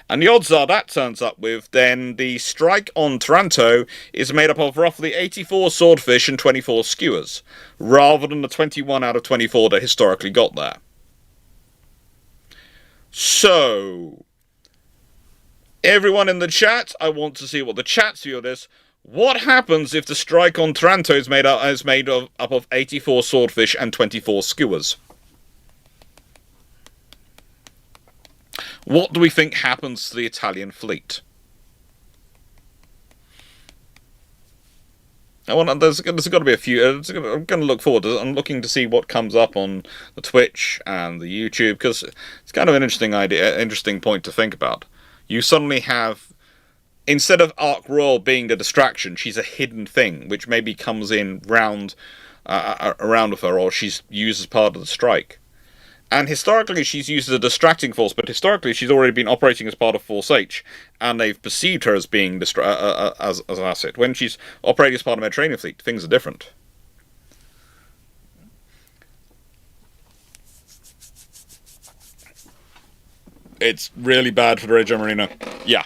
And the odds are that turns up with, then the strike on Taranto is made up of roughly 84 swordfish and 24 skewers, rather than the 21 out of 24 that historically got there. So, everyone in the chat, I want to see what the chat's view of this. What happens if the strike on Taranto is made up of 84 swordfish and 24 skewers? What do we think happens to the Italian fleet? There's got to be a few. I'm going to look forward to. I'm looking to see what comes up on the Twitch and the YouTube, because it's kind of an interesting point to think about. You suddenly have, instead of Ark Royal being the distraction, she's a hidden thing, which maybe comes in around with her, or she's used as part of the strike. And historically, she's used as a distracting force, but historically, she's already been operating as part of Force H, and they've perceived her as being as an asset. When she's operating as part of the Mediterranean fleet, things are different. It's really bad for the Reggio Marina. Yeah.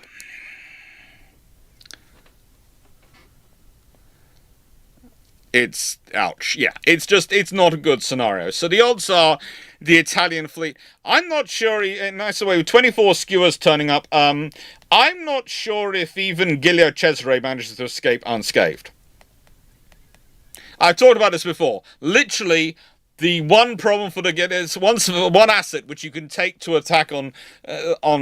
It's ouch. Yeah, it's not a good scenario. So the odds are the Italian fleet. I'm not sure. In a nicer way, with 24 skewers turning up. I'm not sure if even Giglio Cesare manages to escape unscathed. I've talked about this before. Literally, the one problem for the is one asset which you can take to attack on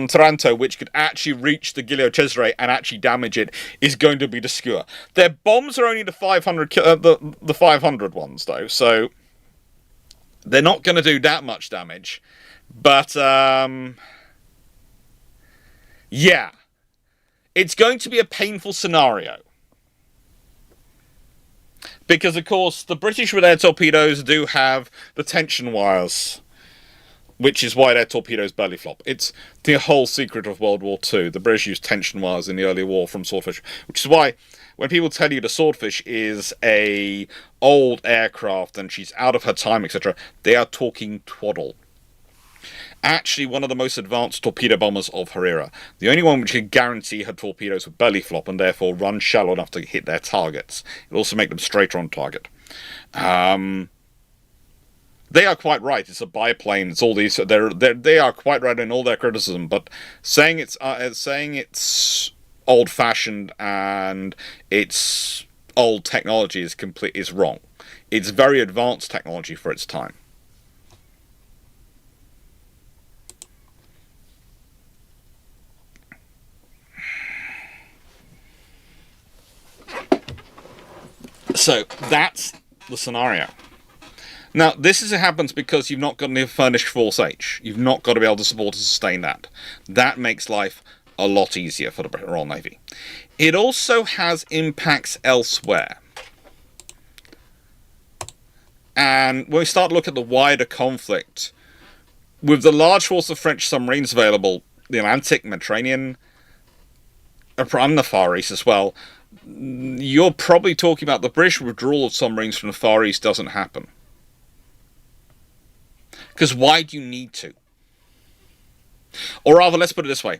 Taranto, which could actually reach the Giglio Cesare and actually damage it, is going to be the skewer. Their bombs are only the 500 the 500 ones though, so they're not going to do that much damage. But yeah, it's going to be a painful scenario. Because, of course, the British with their torpedoes do have the tension wires, which is why their torpedoes belly flop. It's the whole secret of World War II. The British used tension wires in the early war from Swordfish, which is why when people tell you the Swordfish is a old aircraft and she's out of her time, etc., they are talking twaddle. Actually, one of the most advanced torpedo bombers of her era. The only one which could guarantee her torpedoes would belly flop and therefore run shallow enough to hit their targets. It also make them straighter on target. They are quite right. It's a biplane. It's all these. They are quite right in all their criticism. But saying it's old-fashioned and it's old technology is wrong. It's very advanced technology for its time. So, that's the scenario. Now, happens because you've not got any furnished Force H. You've not got to be able to support and sustain that. That makes life a lot easier for the Royal Navy. It also has impacts elsewhere. And when we start to look at the wider conflict, with the large force of French submarines available, the Atlantic, Mediterranean, and the Far East as well, you're probably talking about the British withdrawal of submarines from the Far East doesn't happen. Because why do you need to? Or rather, let's put it this way.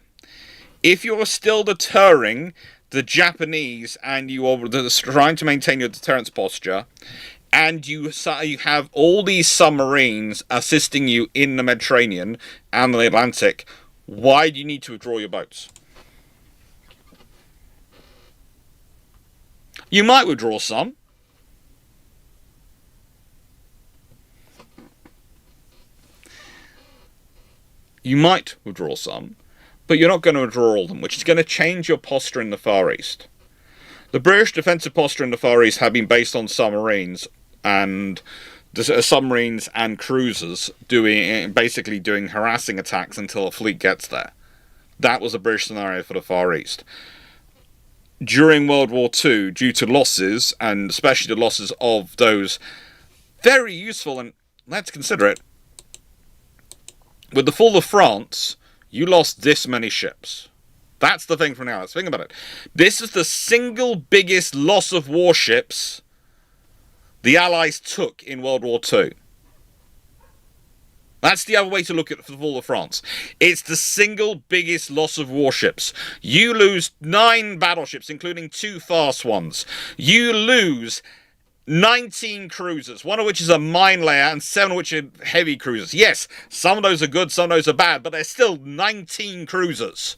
If you're still deterring the Japanese and you are trying to maintain your deterrence posture, and you have all these submarines assisting you in the Mediterranean and the Atlantic, why do you need to withdraw your boats? You might withdraw some. You might withdraw some, but you're not going to withdraw all of them, which is going to change your posture in the Far East. The British defensive posture in the Far East had been based on submarines and cruisers basically doing harassing attacks until a fleet gets there. That was a British scenario for the Far East. During World War II, due to losses, and especially the losses of those very useful, and let's consider it, with the fall of France, you lost this many ships. That's the thing for now. Let's think about it. This is the single biggest loss of warships the Allies took in World War II. That's the other way to look at the fall of France. It's the single biggest loss of warships. You lose 9 battleships, including 2 fast ones. You lose 19 cruisers, one of which is a mine layer and 7 of which are heavy cruisers. Yes, some of those are good, some of those are bad, but there's still 19 cruisers.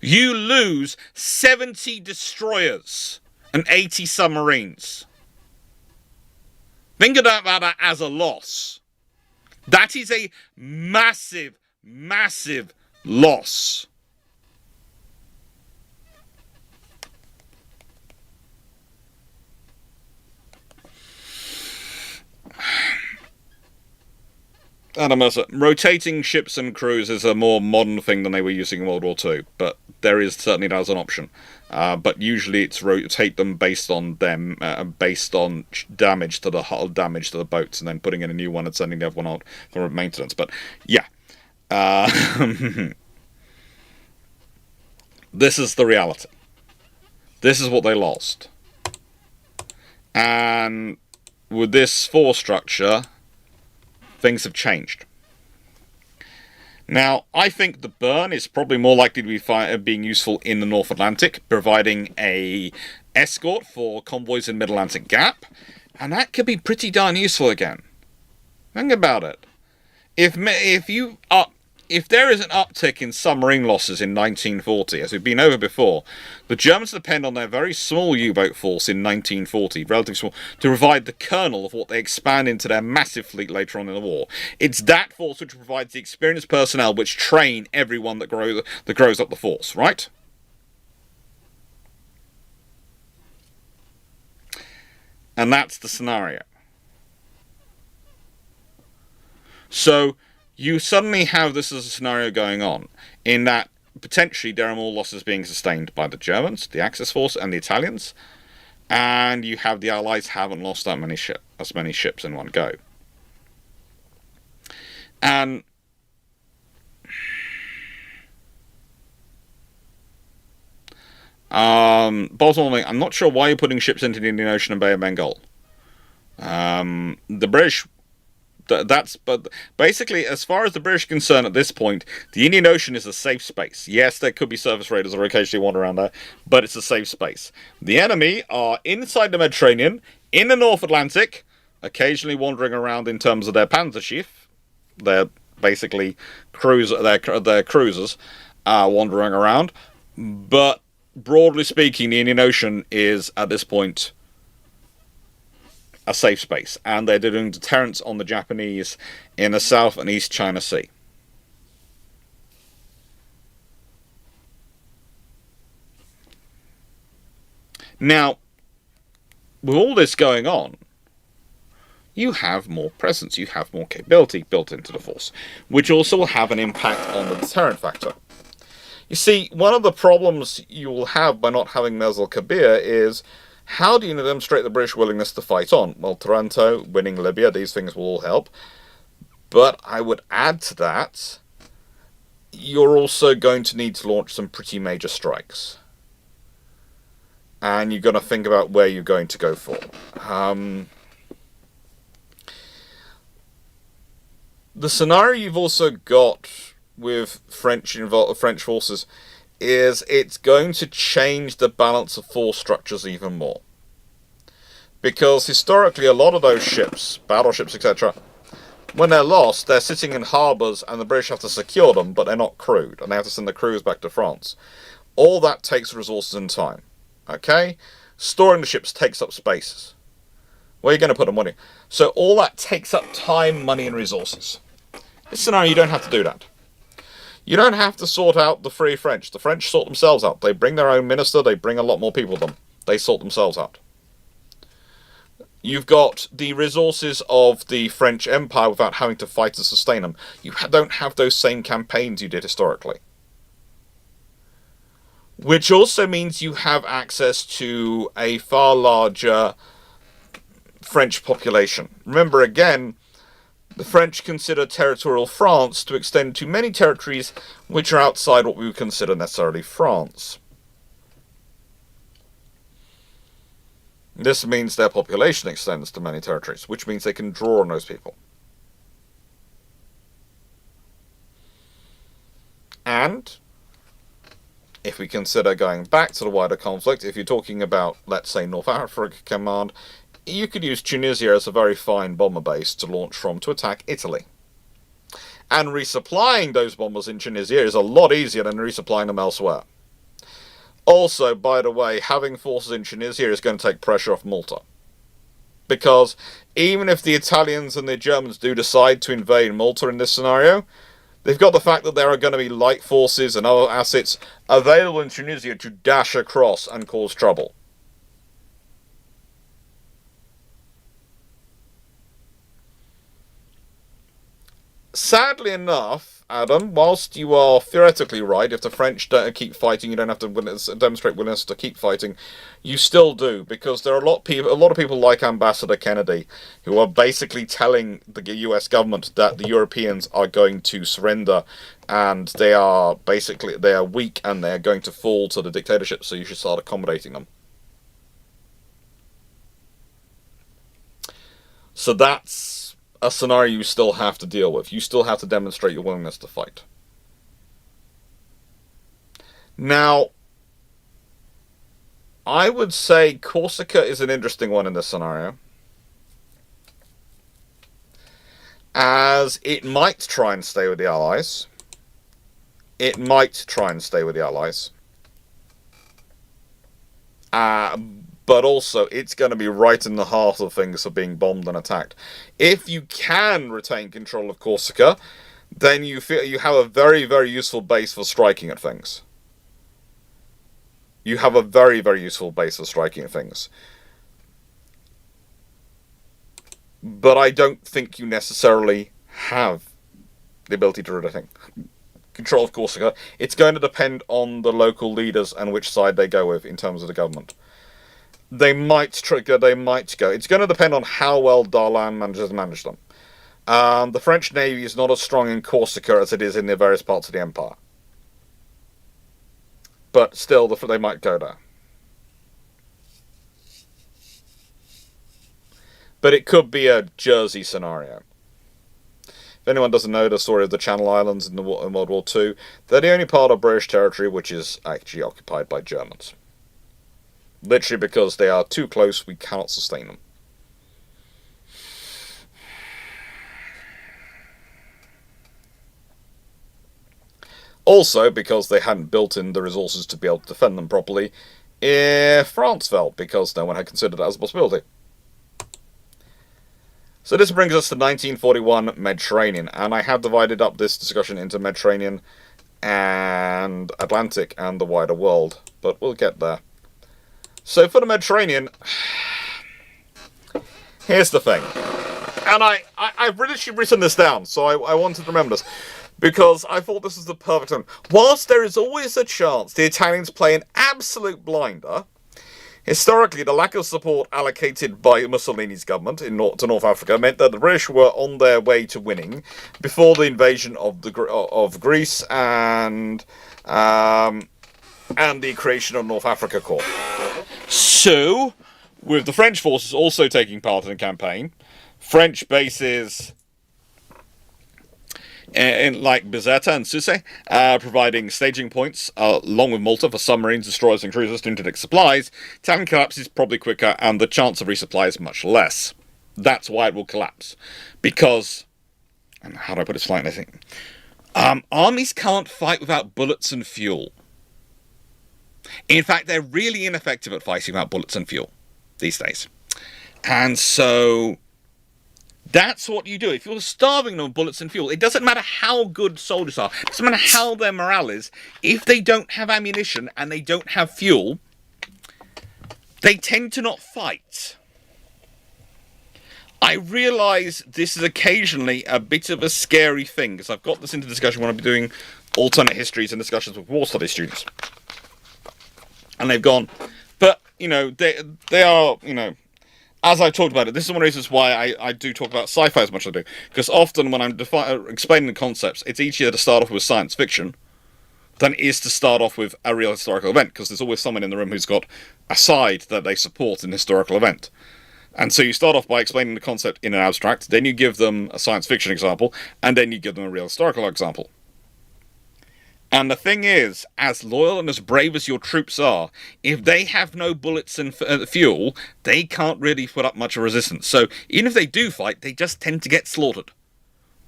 You lose 70 destroyers and 80 submarines. Think about that as a loss. That is a massive, massive loss. Rotating ships and crews is a more modern thing than they were using in World War II, but there is certainly as an option. But usually it's rotate them based on damage to the hull, damage to the boats, and then putting in a new one and sending the other one out for maintenance. But yeah, this is the reality. This is what they lost, and with this force structure, things have changed. Now, I think the burn is probably more likely to be being useful in the North Atlantic, providing a escort for convoys in Mid-Atlantic Gap, and that could be pretty darn useful again. Think about it. If there is an uptick in submarine losses in 1940, as we've been over before, the Germans depend on their very small U-boat force in 1940, relatively small, to provide the kernel of what they expand into their massive fleet later on in the war. It's that force which provides the experienced personnel which train everyone that grows up the force, right? And that's the scenario. So you suddenly have this as a scenario going on, in that potentially there are more losses being sustained by the Germans, the Axis force, and the Italians, and you have the Allies haven't lost as many ships in one go. And bottom line, I'm not sure why you're putting ships into the Indian Ocean and Bay of Bengal. The British. But basically, as far as the British are concerned at this point, the Indian Ocean is a safe space. Yes, there could be surface raiders that occasionally wander around there, but it's a safe space. The enemy are inside the Mediterranean, in the North Atlantic, occasionally wandering around in terms of their Panzerschiff. They're basically their cruisers wandering around. But broadly speaking, the Indian Ocean is, at this point, a safe space, and they're doing deterrence on the Japanese in the South and East China Sea. Now, with all this going on, you have more presence, you have more capability built into the force, which also will have an impact on the deterrent factor. You see, one of the problems you will have by not having Naval Kabir is, how do you demonstrate the British willingness to fight on? Well, Taranto, winning Libya, these things will all help. But I would add to that, you're also going to need to launch some pretty major strikes. And you're going to think about where you're going to go for. The scenario you've also got with French forces is it's going to change the balance of force structures even more. Because historically, a lot of those ships, battleships, etc., when they're lost, they're sitting in harbours and the British have to secure them, but they're not crewed, and they have to send the crews back to France. All that takes resources and time. Okay? Storing the ships takes up spaces. Where are you going to put the money? So all that takes up time, money, and resources. This scenario, you don't have to do that. You don't have to sort out the Free French. The French sort themselves out. They bring their own minister, they bring a lot more people with them. They sort themselves out. You've got the resources of the French Empire without having to fight to sustain them. You don't have those same campaigns you did historically. Which also means you have access to a far larger French population. Remember again, the French consider territorial France to extend to many territories which are outside what we would consider necessarily France. This means their population extends to many territories, which means they can draw on those people. And if we consider going back to the wider conflict, if you're talking about, let's say, North Africa Command, you could use Tunisia as a very fine bomber base to launch from to attack Italy. And resupplying those bombers in Tunisia is a lot easier than resupplying them elsewhere. Also, by the way, having forces in Tunisia is going to take pressure off Malta. Because even if the Italians and the Germans do decide to invade Malta in this scenario, they've got the fact that there are going to be light forces and other assets available in Tunisia to dash across and cause trouble. Sadly enough, Adam, whilst you are theoretically right, if the French don't keep fighting, you don't have to demonstrate willingness to keep fighting, you still do, because there are a lot of people like Ambassador Kennedy who are basically telling the US government that the Europeans are going to surrender and they are weak and they're going to fall to the dictatorship, so you should start accommodating them. So that's a scenario you still have to deal with. You still have to demonstrate your willingness to fight. Now, I would say Corsica is an interesting one in this scenario, as it might try and stay with the Allies. It might try and stay with the Allies. But also, it's going to be right in the heart of things of being bombed and attacked. If you can retain control of Corsica, then you feel you have a very, very useful base for striking at things. You have a very, very useful base for striking at things. But I don't think you necessarily have the ability to retain control of Corsica. It's going to depend on the local leaders and which side they go with in terms of the government. They might trigger, they might go. It's going to depend on how well Darlan manages to manage them. The French Navy is not as strong in Corsica as it is in the various parts of the Empire. But still, they might go there. But it could be a Jersey scenario. If anyone doesn't know the story of the Channel Islands in World War II, they're the only part of British territory which is actually occupied by Germans. Literally because they are too close, we cannot sustain them. Also, because they hadn't built in the resources to be able to defend them properly if France fell, because no one had considered that as a possibility. So this brings us to 1941 Mediterranean, and I have divided up this discussion into Mediterranean and Atlantic and the wider world, but we'll get there. So for the Mediterranean, here's the thing. And I've literally written this down, so I wanted to remember this, because I thought this was the perfect time. Whilst there is always a chance the Italians play an absolute blinder, historically the lack of support allocated by Mussolini's government to North Africa meant that the British were on their way to winning before the invasion of Greece and the creation of North Africa Corps. So, with the French forces also taking part in the campaign, French bases in like Bizerta and Susse, providing staging points along with Malta for submarines, destroyers and cruisers to interdict supplies, Italian collapse is probably quicker and the chance of resupply is much less. That's why it will collapse. Because, and how do I put it slightly, I think, armies can't fight without bullets and fuel. In fact, they're really ineffective at fighting without bullets and fuel these days. And so that's what you do. If you're starving them of bullets and fuel, it doesn't matter how good soldiers are, it doesn't matter how their morale is, if they don't have ammunition and they don't have fuel, they tend to not fight. I realise this is occasionally a bit of a scary thing, because I've got this into discussion when I'm doing alternate histories and discussions with war studies students. And they've gone, but, you know, they are, you know, as I've talked about it, this is one of the reasons why I do talk about sci-fi as much as I do. Because often when I'm explaining the concepts, it's easier to start off with science fiction than it is to start off with a real historical event, because there's always someone in the room who's got a side that they support in a historical event. And so you start off by explaining the concept in an abstract, then you give them a science fiction example, and then you give them a real historical example. And the thing is, as loyal and as brave as your troops are, if they have no bullets and fuel, they can't really put up much of resistance. So even if they do fight, they just tend to get slaughtered.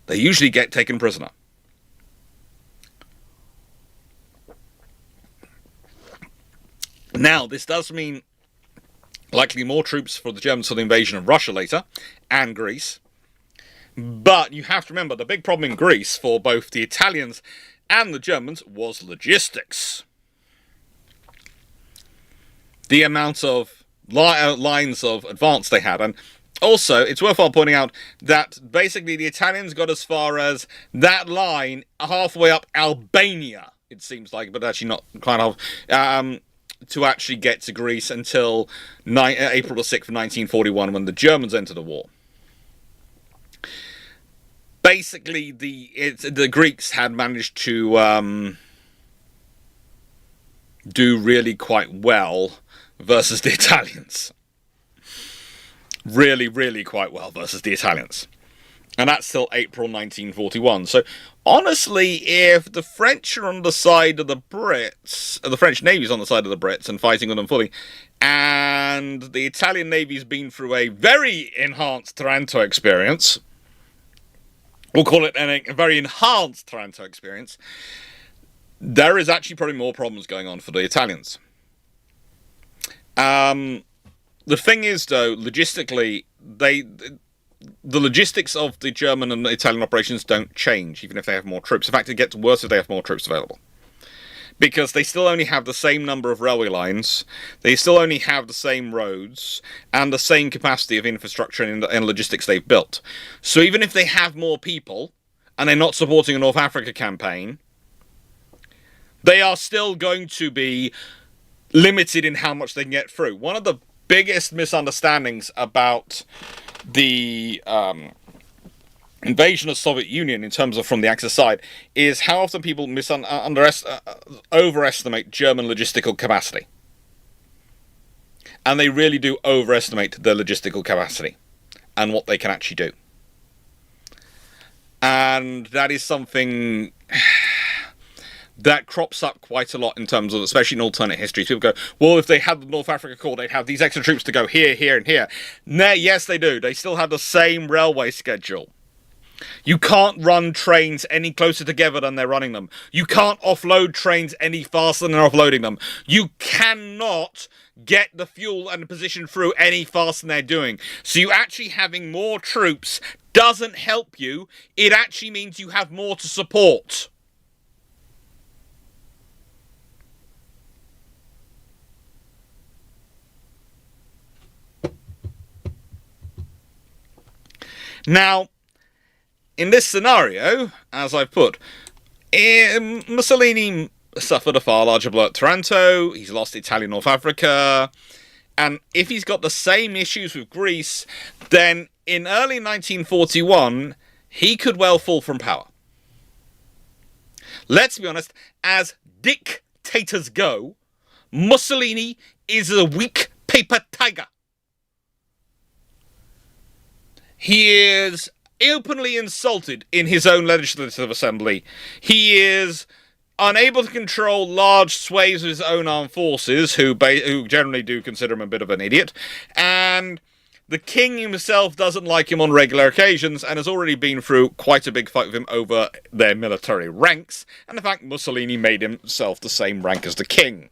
They usually get taken prisoner. Now, this does mean likely more troops for the Germans for the invasion of Russia later, and Greece. But you have to remember, the big problem in Greece for both the Italians and the Germans was logistics. The amount of lines of advance they had. And also, it's worthwhile pointing out that basically the Italians got as far as that line halfway up Albania, it seems like, but actually not quite half, to actually get to Greece until April the 6th of 1941, when the Germans entered the war. Basically, the Greeks had managed to do really quite well versus the Italians. Really, really quite well versus the Italians. And that's till April 1941. So, honestly, if the French are on the side of the Brits, the French Navy's on the side of the Brits and fighting with them fully, and the Italian Navy's been through a very enhanced Taranto experience, we'll call it a very enhanced Taranto experience, there is actually probably more problems going on for the Italians. The thing is, though, logistically, the logistics of the German and the Italian operations don't change, even if they have more troops. In fact, it gets worse if they have more troops available. Because they still only have the same number of railway lines, they still only have the same roads, and the same capacity of infrastructure and logistics they've built. So even if they have more people, and they're not supporting a North Africa campaign, they are still going to be limited in how much they can get through. One of the biggest misunderstandings about the invasion of Soviet Union in terms of from the Axis side is how often people overestimate German logistical capacity. And they really do overestimate their logistical capacity and what they can actually do. And that is something that crops up quite a lot in terms of, especially in alternate histories. People go, well, if they had the North Africa Corps, they'd have these extra troops to go here, here, and here. Yes, they do. They still have the same railway schedule. You can't run trains any closer together than they're running them. You can't offload trains any faster than they're offloading them. You cannot get the fuel and the position through any faster than they're doing. So you actually having more troops doesn't help you. It actually means you have more to support. Now, in this scenario, as I've put, Mussolini suffered a far larger blow at Taranto, he's lost Italian North Africa, and if he's got the same issues with Greece, then in early 1941, he could well fall from power. Let's be honest, as dictators go, Mussolini is a weak paper tiger. He is openly insulted in his own legislative assembly. He is unable to control large swathes of his own armed forces, who generally do consider him a bit of an idiot, and the king himself doesn't like him on regular occasions and has already been through quite a big fight with him over their military ranks, and the fact Mussolini made himself the same rank as the king.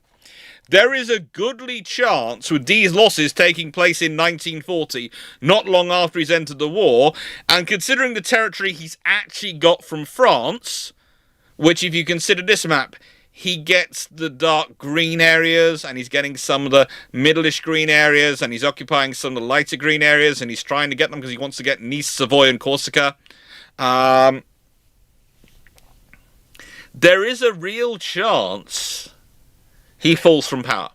There is a goodly chance, with these losses taking place in 1940, not long after he's entered the war, and considering the territory he's actually got from France, which, if you consider this map, he gets the dark green areas, and he's getting some of the middleish green areas, and he's occupying some of the lighter green areas, and he's trying to get them because he wants to get Nice, Savoy, and Corsica. There is a real chance he falls from power.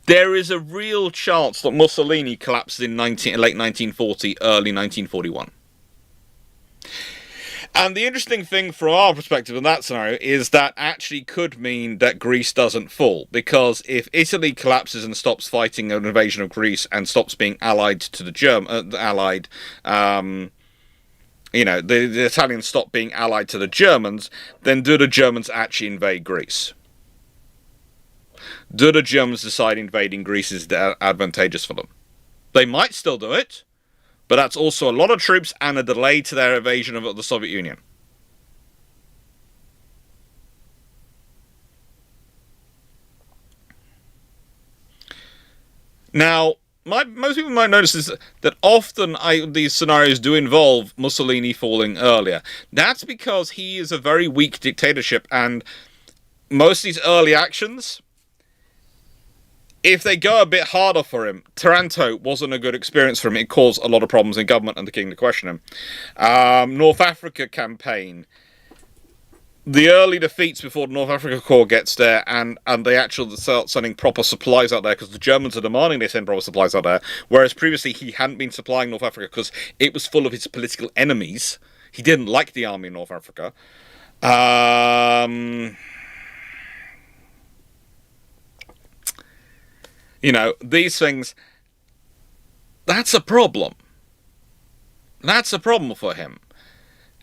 There is a real chance that Mussolini collapses in late 1940, early 1941. And the interesting thing from our perspective in that scenario is that actually could mean that Greece doesn't fall, because if Italy collapses and stops fighting an invasion of Greece and stops being allied to the the Italians stop being allied to the Germans, then do the Germans actually invade Greece? Do the Germans decide invading Greece is advantageous for them? They might still do it, but that's also a lot of troops and a delay to their invasion of the Soviet Union. Now, most people might notice is that often these scenarios do involve Mussolini falling earlier. That's because he is a very weak dictatorship, and most of these early actions, if they go a bit harder for him, Taranto wasn't a good experience for him. It caused a lot of problems in government and the king to question him. North Africa campaign, the early defeats before the North Africa Corps gets there, and they actually start sending proper supplies out there because the Germans are demanding they send proper supplies out there, whereas previously he hadn't been supplying North Africa because it was full of his political enemies. He didn't like the army in North Africa. These things, that's a problem. That's a problem for him.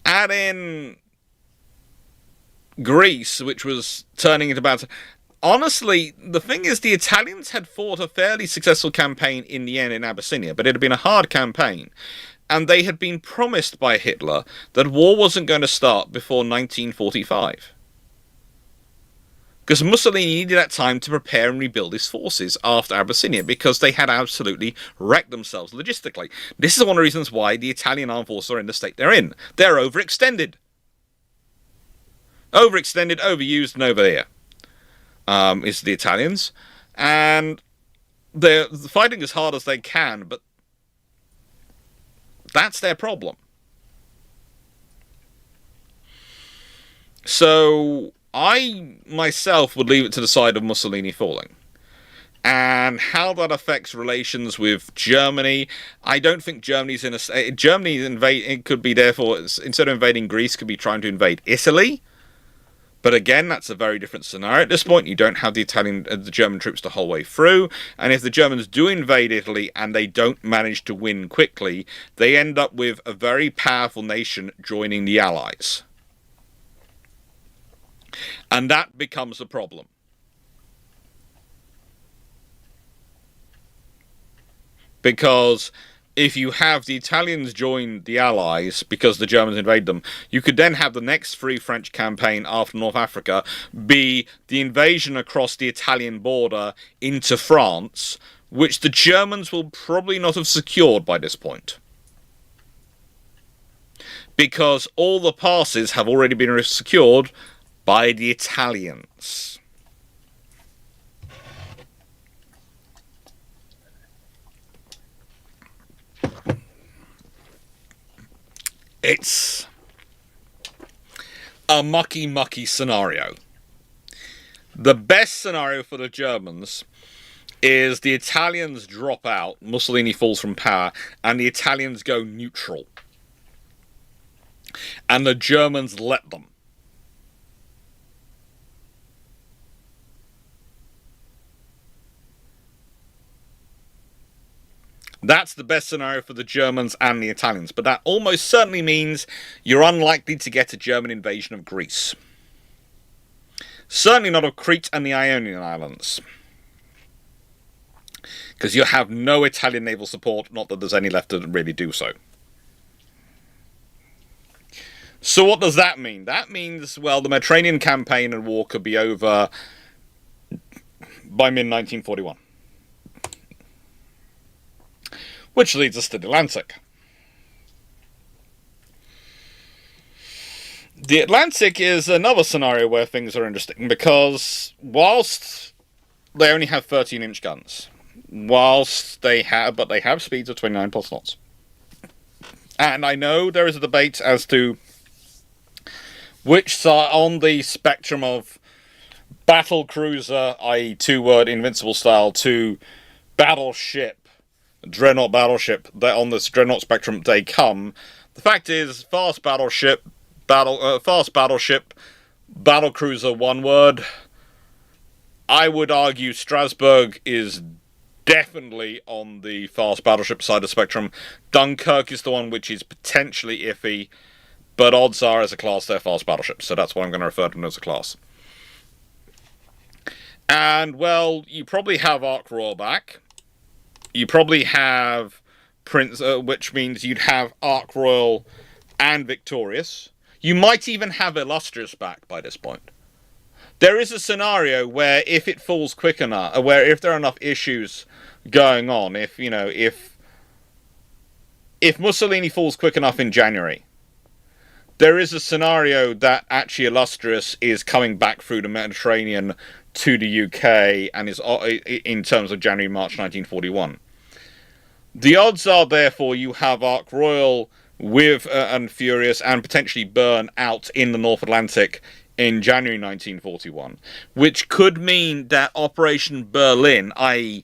Add in Greece, which was turning into about... Honestly, the thing is, the Italians had fought a fairly successful campaign in the end in Abyssinia, but it had been a hard campaign. And they had been promised by Hitler that war wasn't going to start before 1945. Because Mussolini needed that time to prepare and rebuild his forces after Abyssinia, because they had absolutely wrecked themselves logistically. This is one of the reasons why the Italian armed forces are in the state they're in. They're overextended. Overextended, overused, and over here. Is the Italians. And they're fighting as hard as they can, but that's their problem. So I, myself, would leave it to the side of Mussolini falling. And how that affects relations with Germany, I don't think Germany's in a... Germany it could be, therefore, instead of invading Greece, could be trying to invade Italy. But again, that's a very different scenario. At this point, you don't have the German troops the whole way through. And if the Germans do invade Italy and they don't manage to win quickly, they end up with a very powerful nation joining the Allies. And that becomes a problem. Because if you have the Italians join the Allies because the Germans invade them, you could then have the next Free French campaign after North Africa be the invasion across the Italian border into France, which the Germans will probably not have secured by this point. Because all the passes have already been secured by the Italians. It's a mucky scenario. The best scenario for the Germans is the Italians drop out, Mussolini falls from power, and the Italians go neutral. And the Germans let them. That's the best scenario for the Germans and the Italians, but that almost certainly means you're unlikely to get a German invasion of Greece. Certainly not of Crete and the Ionian Islands. Because you have no Italian naval support, not that there's any left to really do so. So what does that mean? That means, well, the Mediterranean campaign and war could be over by mid-1941. Which leads us to the Atlantic. The Atlantic is another scenario where things are interesting, because whilst they only have 13-inch guns, they have speeds of 29 plus knots. And I know there is a debate as to which side on the spectrum of battle cruiser, i.e. two-word invincible style, to battleship, dreadnought battleship, that on this dreadnought spectrum they come. The fact is, fast battleship, battle cruiser, one word. I would argue Strasbourg is definitely on the fast battleship side of the spectrum. Dunkirk is the one which is potentially iffy, but odds are, as a class, they're fast battleships, so that's why I'm going to refer to them as a class. And, well, you probably have Ark Royal back. You probably have Prince, which means you'd have Ark Royal and Victorious. You might even have Illustrious back by this point. There is a scenario where if it falls quick enough, where if there are enough issues going on, if Mussolini falls quick enough in January, there is a scenario that actually Illustrious is coming back through the Mediterranean to the UK and is in terms of January-March 1941. The odds are, therefore, you have Ark Royal with and Furious and potentially Burn out in the North Atlantic in January 1941, which could mean that Operation Berlin, i.e.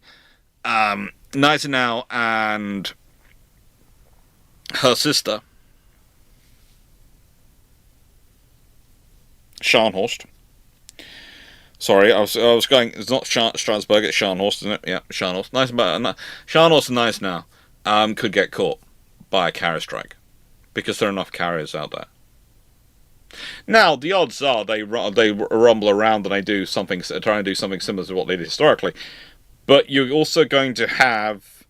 Gneisenau and her sister, Scharnhorst. Sorry, I was going. It's not Strasbourg. It's Scharnhorst, isn't it? Yeah, Scharnhorst. Scharnhorst and Gneisenau could get caught by a carrier strike because there are enough carriers out there. Now, the odds are they rumble around and try and do something similar to what they did historically. But you're also going to have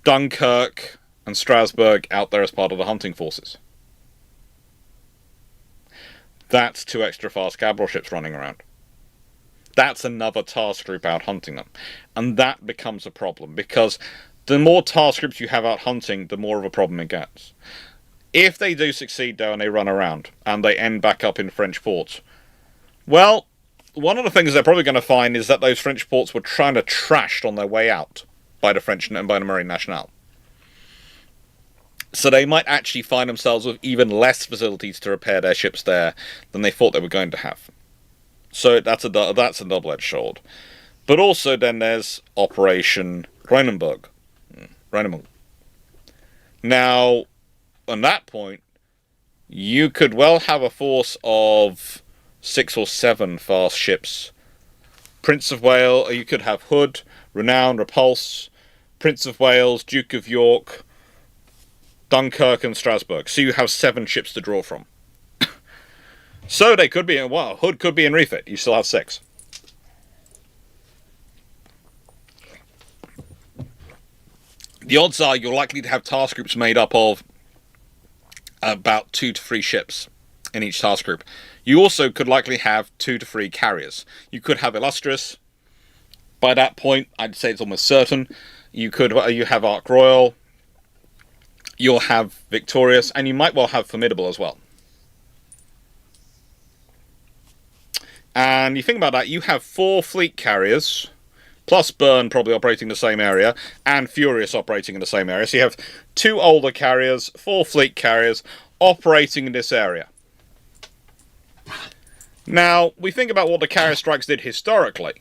Dunkirk and Strasbourg out there as part of the hunting forces. That's 2 extra fast cavalry ships running around. That's another task group out hunting them. And that becomes a problem, because the more task groups you have out hunting, the more of a problem it gets. If they do succeed, though, and they run around, and they end back up in French ports, well, one of the things they're probably going to find is that those French ports were kind of trashed on their way out by the French and by the Marine Nationale. So they might actually find themselves with even less facilities to repair their ships there than they thought they were going to have. So that's a double-edged sword. But also then there's Operation Rheinenburg. Now, on that point, you could well have a force of 6 or 7 fast ships. Prince of Wales, you could have Hood, Renown, Repulse, Prince of Wales, Duke of York, Dunkirk and Strasbourg. So you have 7 ships to draw from. So they could be in, well, Hood could be in refit. You still have 6. The odds are you're likely to have task groups made up of about 2 to 3 ships in each task group. You also could likely have 2 to 3 carriers. You could have Illustrious. By that point, I'd say it's almost certain. You have Ark Royal. You'll have Victorious, and you might well have Formidable as well. And you think about that, you have 4 fleet carriers, plus Burn probably operating in the same area, and Furious operating in the same area. So you have 2 older carriers, 4 fleet carriers, operating in this area. Now, we think about what the carrier strikes did historically.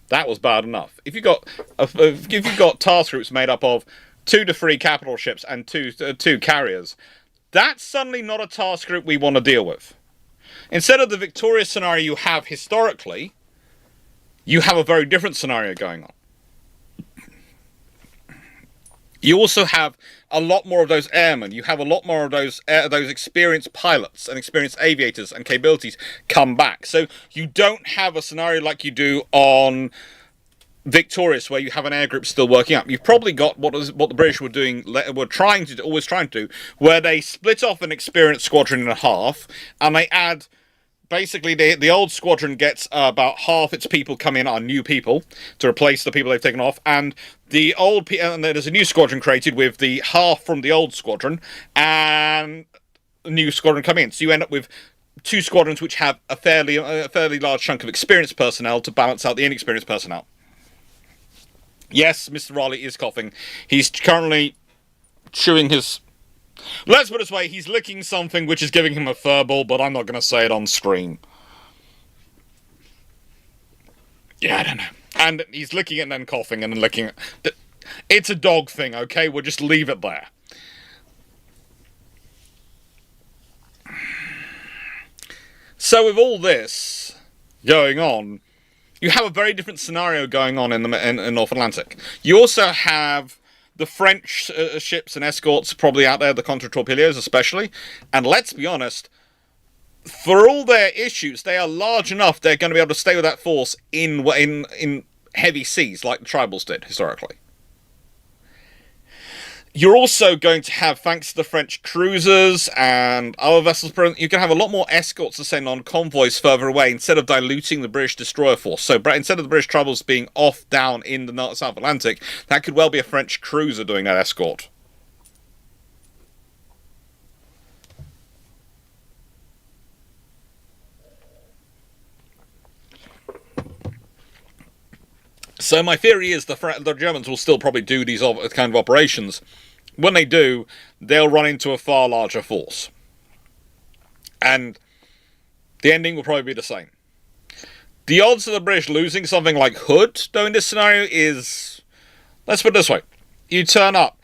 That was bad enough. If you've got task groups made up of 2 to 3 capital ships and two carriers, that's suddenly not a task group we want to deal with. Instead of the victorious scenario you have historically, you have a very different scenario going on. You also have a lot more of those airmen. You have a lot more of those experienced pilots and experienced aviators and capabilities come back. So you don't have a scenario like you do on Victorious, where you have an air group still working up. You've probably got what the British were always trying to do, where they split off an experienced squadron in half, and they add. Basically, the old squadron gets about half its people come in are new people to replace the people they've taken off, and there's a new squadron created with the half from the old squadron and a new squadron come in. So you end up with 2 squadrons which have a fairly large chunk of experienced personnel to balance out the inexperienced personnel. Yes, Mr. Raleigh is coughing. He's currently chewing his... Let's put it this way, he's licking something which is giving him a furball, but I'm not going to say it on screen. Yeah, I don't know. And he's licking it and then coughing and then licking it. It's a dog thing, okay? We'll just leave it there. So with all this going on, you have a very different scenario going on in North Atlantic. You also have the French ships and escorts probably out there, the contre-torpedoes especially. And let's be honest, for all their issues, they are large enough they're going to be able to stay with that force in heavy seas like the tribals did historically. You're also going to have, thanks to the French cruisers and other vessels, you're going to have a lot more escorts to send on convoys further away instead of diluting the British destroyer force. So instead of the British tribals being off down in the South Atlantic, that could well be a French cruiser doing that escort. So my theory is the Germans will still probably do these kind of operations. When they do, they'll run into a far larger force. And the ending will probably be the same. The odds of the British losing something like Hood, though, in this scenario is... Let's put it this way. You turn up,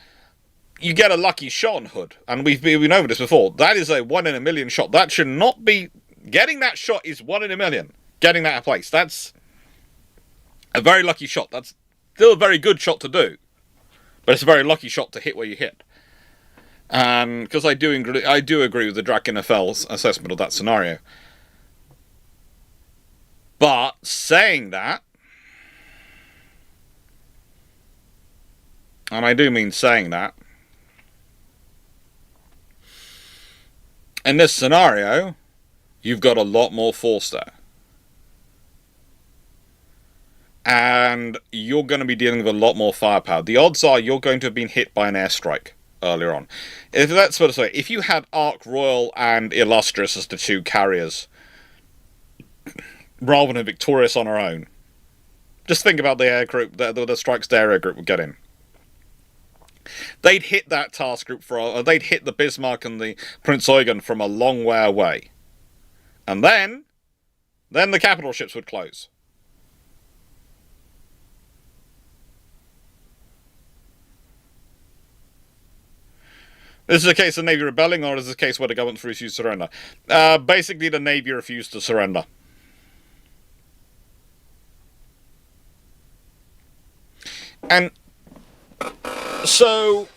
you get a lucky shot on Hood. And we've been over this before. That is a 1 in a million shot. That should not be... Getting that shot is 1 in a million. Getting that in place. That's a very lucky shot. That's still a very good shot to do. But it's a very lucky shot to hit where you hit. Because I do agree with the Draken FL's assessment of that scenario. But saying that, and I do mean saying that, in this scenario, you've got a lot more force there. And you're going to be dealing with a lot more firepower. The odds are you're going to have been hit by an airstrike earlier on. If you had Ark Royal and Illustrious as the 2 carriers, rather than Victorious on our own, just think about the air group, the strikes the air group would get in. They'd hit that task group they'd hit the Bismarck and the Prince Eugen from a long way away. And then the capital ships would close. This is a case of Navy rebelling, or is this a case where the government refused to surrender? Basically, the Navy refused to surrender. And so,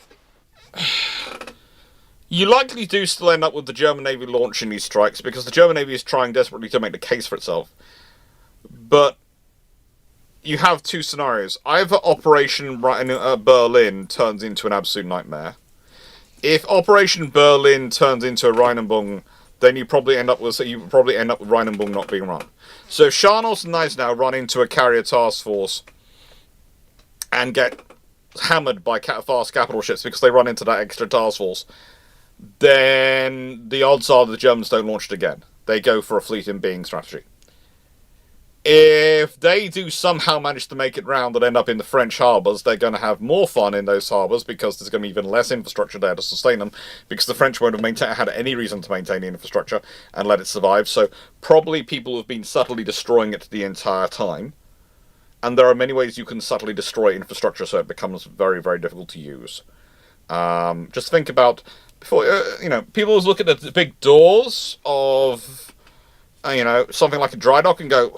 you likely do still end up with the German Navy launching these strikes, because the German Navy is trying desperately to make the case for itself. But you have 2 scenarios. Either Operation Berlin turns into an absolute nightmare. If Operation Berlin turns into a Rheinenbung, then you probably end up with Rheinenbung not being run. So if Scharnhorst and Gneisenau run into a carrier task force and get hammered by fast capital ships because they run into that extra task force, then the odds are the Germans don't launch it again. They go for a fleet in being strategy. If if they do somehow manage to make it round and end up in the French harbours, they're going to have more fun in those harbours because there's going to be even less infrastructure there to sustain them, because the French won't have had any reason to maintain the infrastructure and let it survive. So probably people have been subtly destroying it the entire time. And there are many ways you can subtly destroy infrastructure so it becomes very, very difficult to use. Just think about, before, people always look at the big doors of, something like a dry dock and go,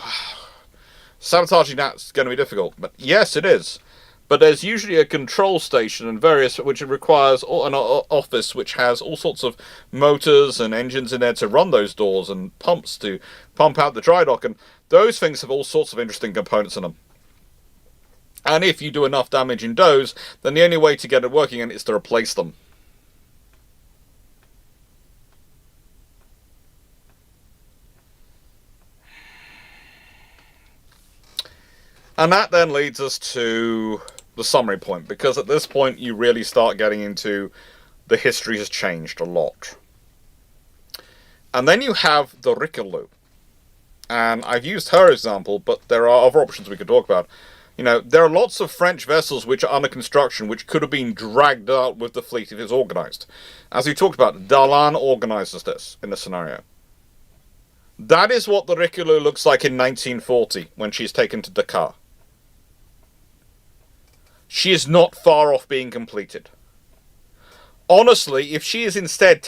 sabotaging that's going to be difficult. But yes, it is. But there's usually a control station and various, which requires an office which has all sorts of motors and engines in there to run those doors and pumps to pump out the dry dock. And those things have all sorts of interesting components in them. And if you do enough damage in those, then the only way to get it working is to replace them. And that then leads us to the summary point, because at this point you really start getting into the history has changed a lot. And then you have the Richelieu. And I've used her example, but there are other options we could talk about. There are lots of French vessels which are under construction which could have been dragged out with the fleet if it's organised. As we talked about, Darlan organises this in the scenario. That is what the Richelieu looks like in 1940 when she's taken to Dakar. She is not far off being completed. Honestly, if she is instead of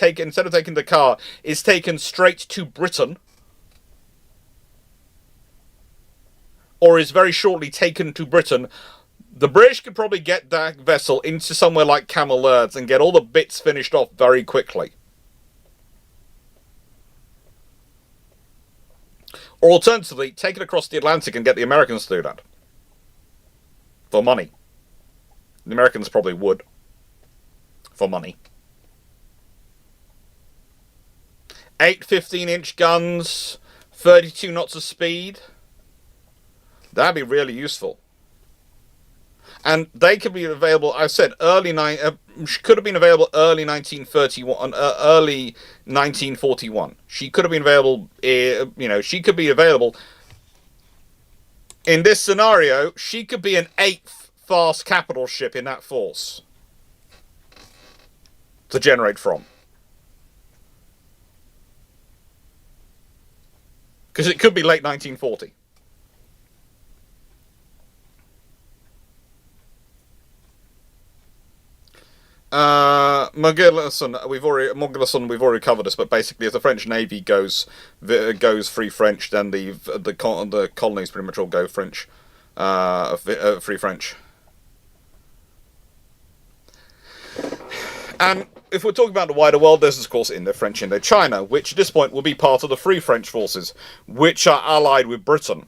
taking Dakar, is taken straight to Britain, or is very shortly taken to Britain, the British could probably get that vessel into somewhere like Cameleerds and get all the bits finished off very quickly. Or alternatively, take it across the Atlantic and get the Americans to do that. For money. The Americans probably would. For money. 8 15-inch guns, 32 knots of speed. That'd be really useful. And they could be available, I said, could have been available early 1931, early 1941. She could have been available, she could be available. In this scenario, she could be an 8th fast capital ship in that force to generate from. Because it could be late 1940. We've already covered this, but basically, if the French Navy goes free French, then the colonies pretty much all go French, free French. And if we're talking about the wider world, there's of course French Indochina, which at this point will be part of the Free French forces, which are allied with Britain.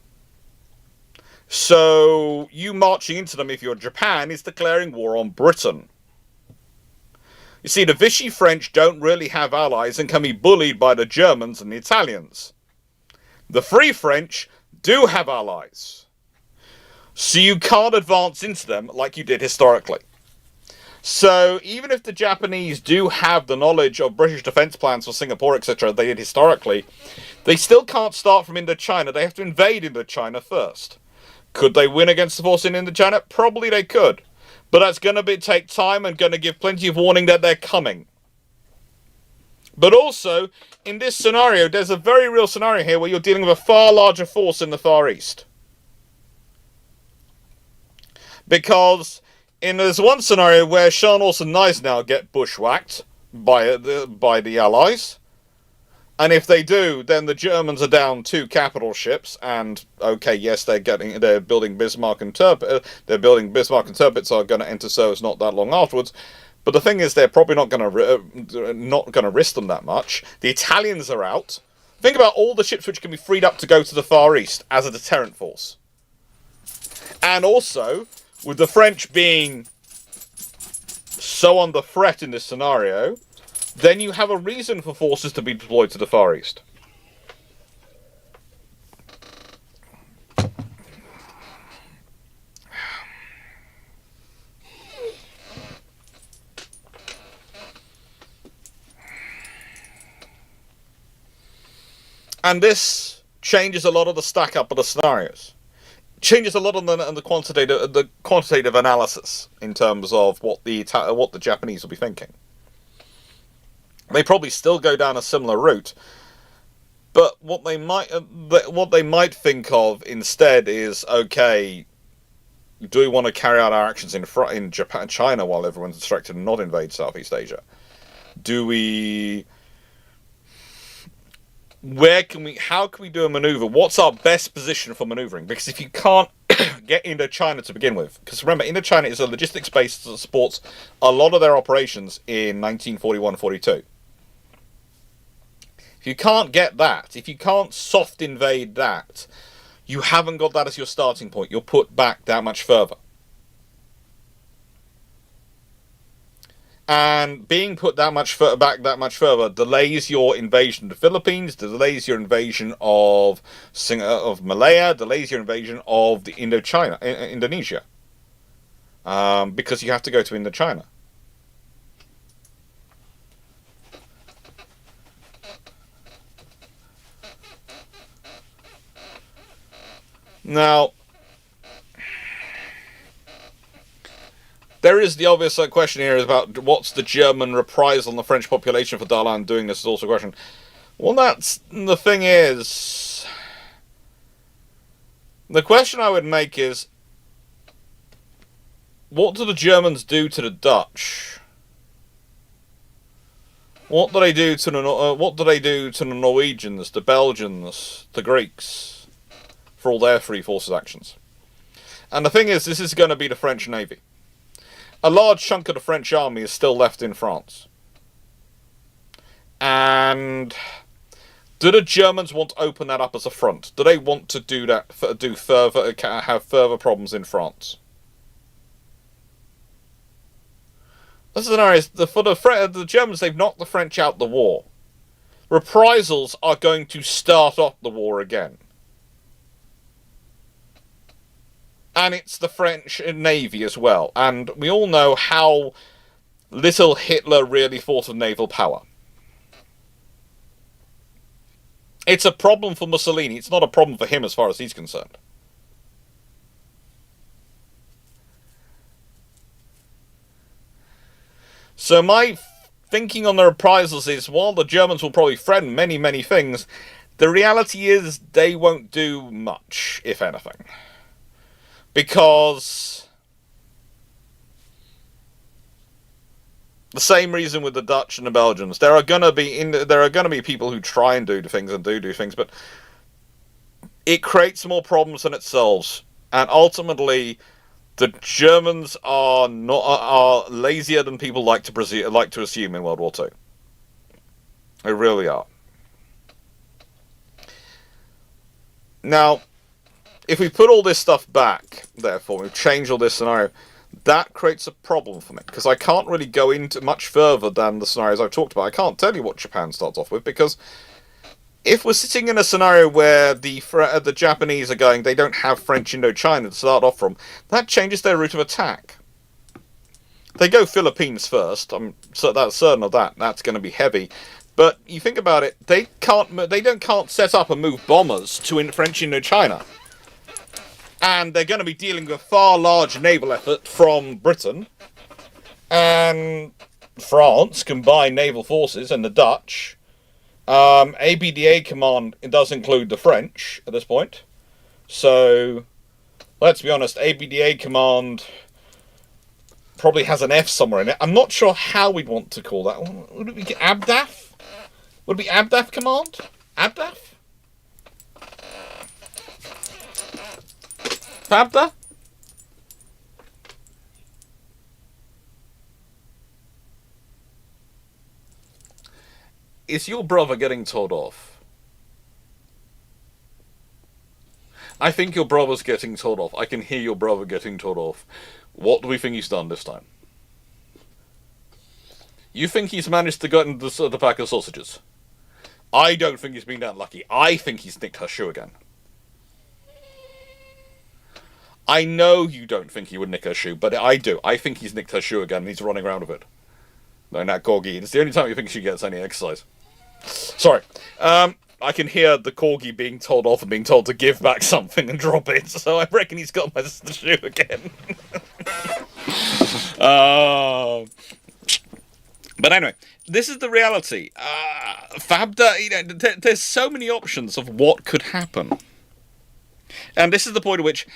So you marching into them, if you're Japan, is declaring war on Britain. You see, the Vichy French don't really have allies and can be bullied by the Germans and the Italians. The Free French do have allies. So you can't advance into them like you did historically. So even if the Japanese do have the knowledge of British defence plans for Singapore, etc., they did historically, they still can't start from Indochina. They have to invade Indochina first. Could they win against the force in Indochina? Probably they could. But that's going to take time and going to give plenty of warning that they're coming. But also, in this scenario, there's a very real scenario here where you're dealing with a far larger force in the Far East. Because there's one scenario where Charles and Gneisenau get bushwhacked by the Allies. And if they do, then the Germans are down 2 capital ships, and okay, yes, they're building Bismarck and Tirpitz. Tirpitz are going to enter service not that long afterwards. But the thing is, they're probably not going to risk them that much. The Italians are out. Think about all the ships which can be freed up to go to the Far East as a deterrent force. And also, with the French being so under threat in this scenario, then you have a reason for forces to be deployed to the Far East. And this changes a lot of the stack up of the scenarios. changes a lot on the quantitative analysis in terms of what the Japanese will be thinking. They probably still go down a similar route, but what they might think of instead is, okay, do we want to carry out our actions in Japan, China, while everyone's instructed to not invade Southeast Asia? Do we? How can we do a maneuver? What's our best position for maneuvering? Because if you can't get Indochina to begin with, because remember, Indochina is a logistics base that supports a lot of their operations in 1941-42. If you can't get that, if you can't soft invade that, you haven't got that as your starting point. You're put back that much further. And being put that much further delays your invasion of the Philippines, delays your invasion of Malaya, delays your invasion of the Indonesia. Because you have to go to Indochina. Now, there is the obvious question here about what's the German reprisal on the French population for Darlan doing this is also a question. Well, that's the thing is, the question I would make is, what do the Germans do to the Dutch? What do they do to the Norwegians, the Belgians, the Greeks, for all their free forces actions? And the thing is, this is going to be the French Navy. A large chunk of the French army is still left in France. And do the Germans want to open that up as a front? Do they want to do that, have further problems in France? The scenario is, for the Germans, they've knocked the French out the war. Reprisals are going to start off the war again. And it's the French Navy as well. And we all know how little Hitler really thought of naval power. It's a problem for Mussolini. It's not a problem for him as far as he's concerned. So my thinking on the reprisals is, while the Germans will probably threaten many, many things, the reality is they won't do much, if anything. Because the same reason with the Dutch and the Belgians, there are going to be people who try and do things, but it creates more problems than it solves. And ultimately, the Germans are lazier than people like to assume in World War II. They really are. Now, if we put all this stuff back, therefore, we've changed all this scenario, that creates a problem for me, because I can't really go into much further than the scenarios I've talked about. I can't tell you what Japan starts off with, because if we're sitting in a scenario where the Japanese are going, they don't have French Indochina to start off from, that changes their route of attack. They go Philippines first, I'm certain of that, that's going to be heavy. But you think about it, they can't set up and move bombers to French Indochina. And they're going to be dealing with a far larger naval effort from Britain. And France, combined naval forces, and the Dutch. ABDA command, it does include the French at this point. So, let's be honest, ABDA command probably has an F somewhere in it. I'm not sure how we'd want to call that. Would it be ABDAF? Would it be ABDAF command? ABDAF? Fabda? Is your brother getting told off? I think your brother's getting told off. I can hear your brother getting told off. What do we think he's done this time? You think he's managed to get into the pack of sausages? I don't think he's been that lucky. I think he's nicked her shoe again. I know you don't think he would nick her shoe, but I do. I think he's nicked her shoe again and he's running around with it. No, not Corgi. It's the only time you think she gets any exercise. Sorry. I can hear the corgi being told off and being told to give back something and drop it. So I reckon he's got my sister's shoe again. But anyway, this is the reality. Fabda, there's so many options of what could happen. And this is the point at which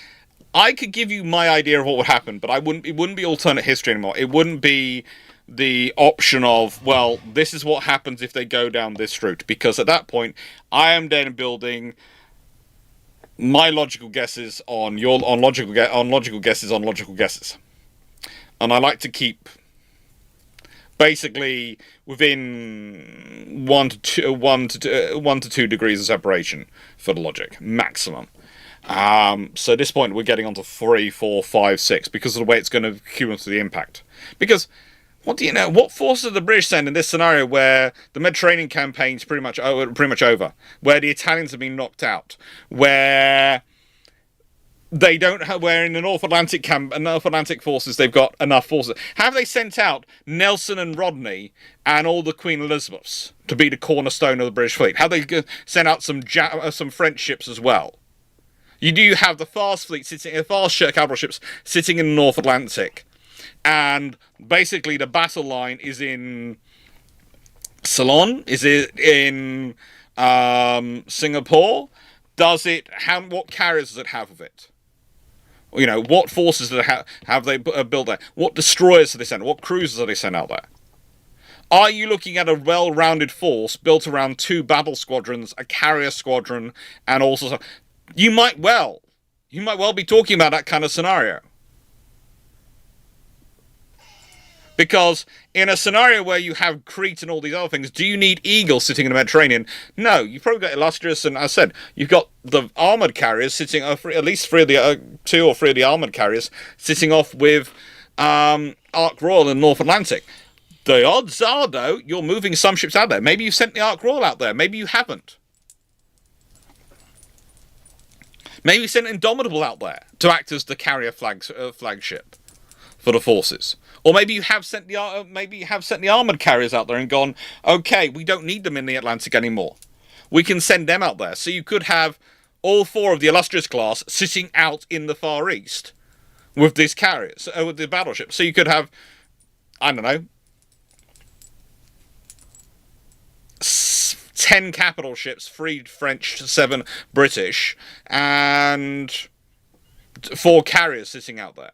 I could give you my idea of what would happen, but it wouldn't be alternate history anymore. It wouldn't be the option of, well, this is what happens if they go down this route. Because at that point, I am then building my logical guesses on logical guesses. And I like to keep basically within 1 to 2 degrees of separation for the logic maximum. So at this point we're getting onto 3, 4, 5, 6 because of the way it's going to accumulate the impact. Because what do you know? What forces the British send in this scenario where the Mediterranean campaign's pretty much over, where the Italians have been knocked out, where they don't have, where in the North Atlantic forces they've got enough forces. Have they sent out Nelson and Rodney and all the Queen Elizabeths to be the cornerstone of the British fleet? Have they sent out some French ships as well? You do have the fast cavalry ships sitting in the North Atlantic, and basically the battle line is in Ceylon. Is it in Singapore? What carriers does it have of it? You know, what forces do they have they built there? What destroyers do they send? What cruisers do they send out there? Are you looking at a well-rounded force built around 2 battle squadrons, a carrier squadron, and also you might well be talking about that kind of scenario. Because in a scenario where you have Crete and all these other things, do you need Eagles sitting in the Mediterranean? No, you've probably got Illustrious, and as I said, you've got the armoured carriers sitting, at least 2 or 3 of the armoured carriers sitting off with Ark Royal in the North Atlantic. The odds are, though, you're moving some ships out there. Maybe you've sent the Ark Royal out there. Maybe you haven't. Maybe you sent Indomitable out there to act as the carrier flagship for the forces. Or maybe you have sent the armoured carriers out there and gone, okay, we don't need them in the Atlantic anymore. We can send them out there. So you could have all 4 of the Illustrious class sitting out in the Far East with these carriers, with the battleships. So you could have, I don't know, 10 capital ships, 3 French, 7 British, and 4 carriers sitting out there.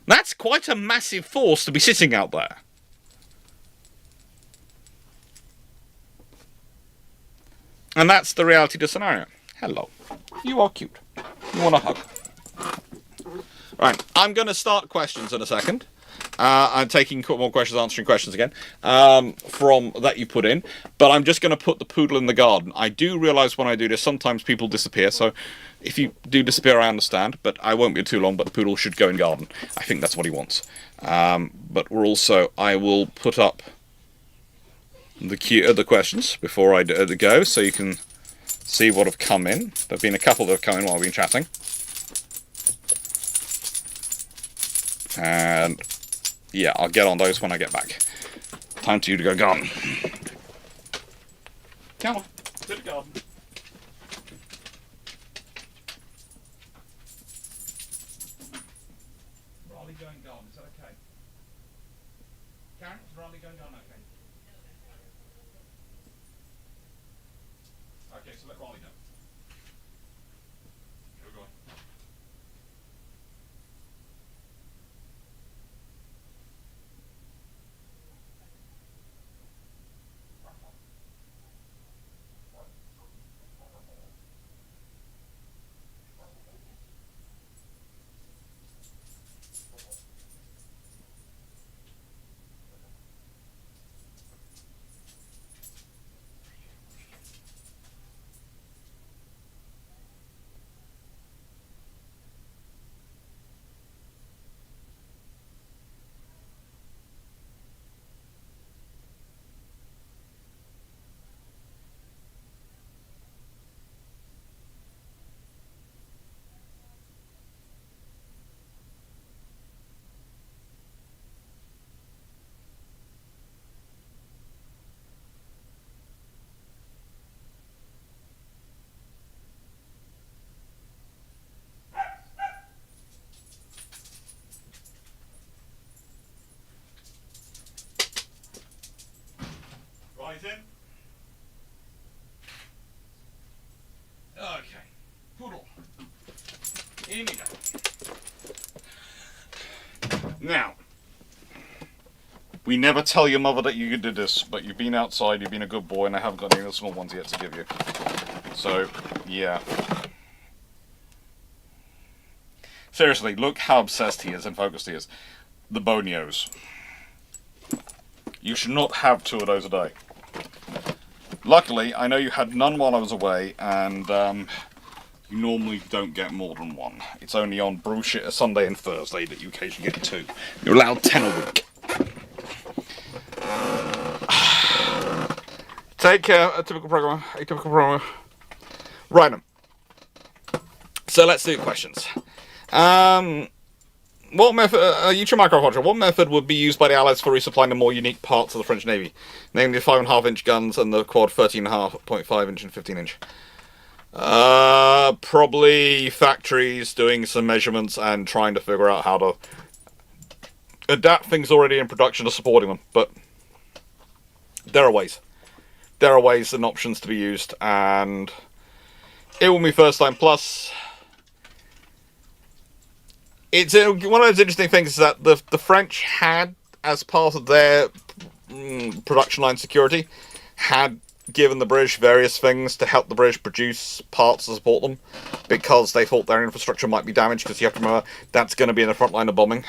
That's quite a massive force to be sitting out there. And that's the reality of the scenario. Hello. You are cute. You want a hug. Right, I'm going to start questions in a second. I'm taking more questions, answering questions again from that you put in. But I'm just going to put the poodle in the garden. I do realise when I do this, sometimes people disappear. So if you do disappear, I understand. But I won't be too long. But the poodle should go in garden. I think that's what he wants. But I will put up the questions before I go, so you can see what have come in. There have been a couple that have come in while we've been chatting. And yeah, I'll get on those when I get back. Time for you to go garden. Come on, to the garden. Raleigh going garden, is that okay? Karen, is Raleigh going garden okay? Okay, so let Raleigh know. Go on. In you go. Now, we never tell your mother that you did this, but you've been outside, you've been a good boy, and I haven't got any of the small ones yet to give you. So, yeah. Seriously, look how obsessed he is and focused he is. The bonios. You should not have 2 of those a day. Luckily, I know you had none while I was away, and you normally don't get more than 1. It's only on bullshit Sunday and Thursday that you occasionally get 2. You're allowed 10 a week. Take a typical program. Right then. So let's do questions. What method, microculture, what method would be used by the Allies for resupplying the more unique parts of the French Navy? Namely the 5.5-inch guns and the quad 13.5, 0.5-inch and 15-inch. Probably factories doing some measurements and trying to figure out how to adapt things already in production to supporting them. But there are ways. There are ways and options to be used, and it will be first time. Plus, it's one of those interesting things is that the French had, as part of their production line security, had given the British various things to help the British produce parts to support them, because they thought their infrastructure might be damaged, because you have to remember that's going to be in the front line of bombing.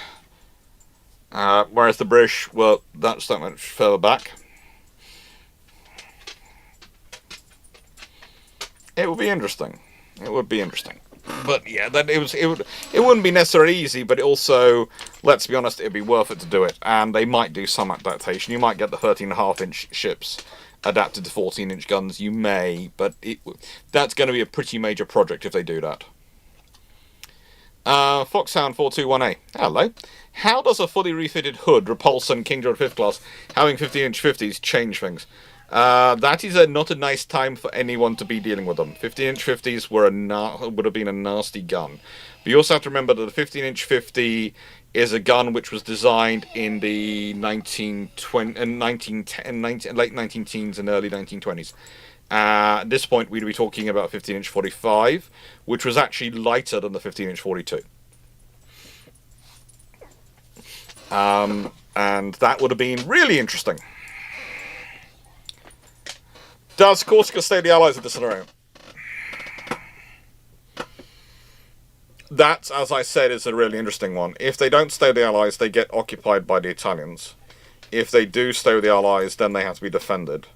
Whereas the British were that's so much further back. It would be interesting. It would be interesting. But yeah, it wouldn't be necessarily easy, but it also, let's be honest, it'd be worth it to do it. And they might do some adaptation. You might get the 13.5-inch ships adapted to 14-inch guns. You may, but that's going to be a pretty major project if they do that. Foxhound 421A. Hello. How does a fully refitted hood, Repulsor, King George V class, having 15-inch 50s change things? That is not a nice time for anyone to be dealing with them. 15-inch 50s would have been a nasty gun. But you also have to remember that the 15-inch 50 is a gun which was designed in the late 19 teens and early 1920s. At this point, we'd be talking about 15-inch 45, which was actually lighter than the 15-inch 42. And that would have been really interesting. Does Corsica stay the Allies in this scenario? That, as I said, is a really interesting one. If they don't stay with the Allies, they get occupied by the Italians. If they do stay with the Allies, then they have to be defended.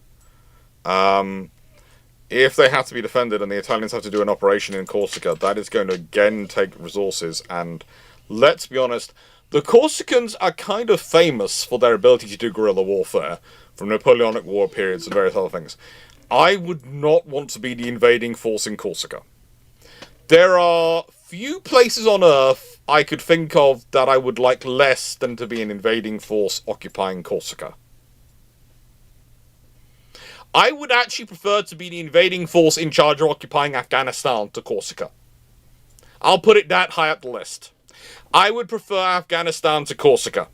If they have to be defended and the Italians have to do an operation in Corsica, that is going to again take resources. And let's be honest, the Corsicans are kind of famous for their ability to do guerrilla warfare, from Napoleonic War periods and various other things. I would not want to be the invading force in Corsica. There are few places on Earth I could think of that I would like less than to be an invading force occupying Corsica. I would actually prefer to be the invading force in charge of occupying Afghanistan to Corsica. I'll put it that high up the list. I would prefer Afghanistan to Corsica.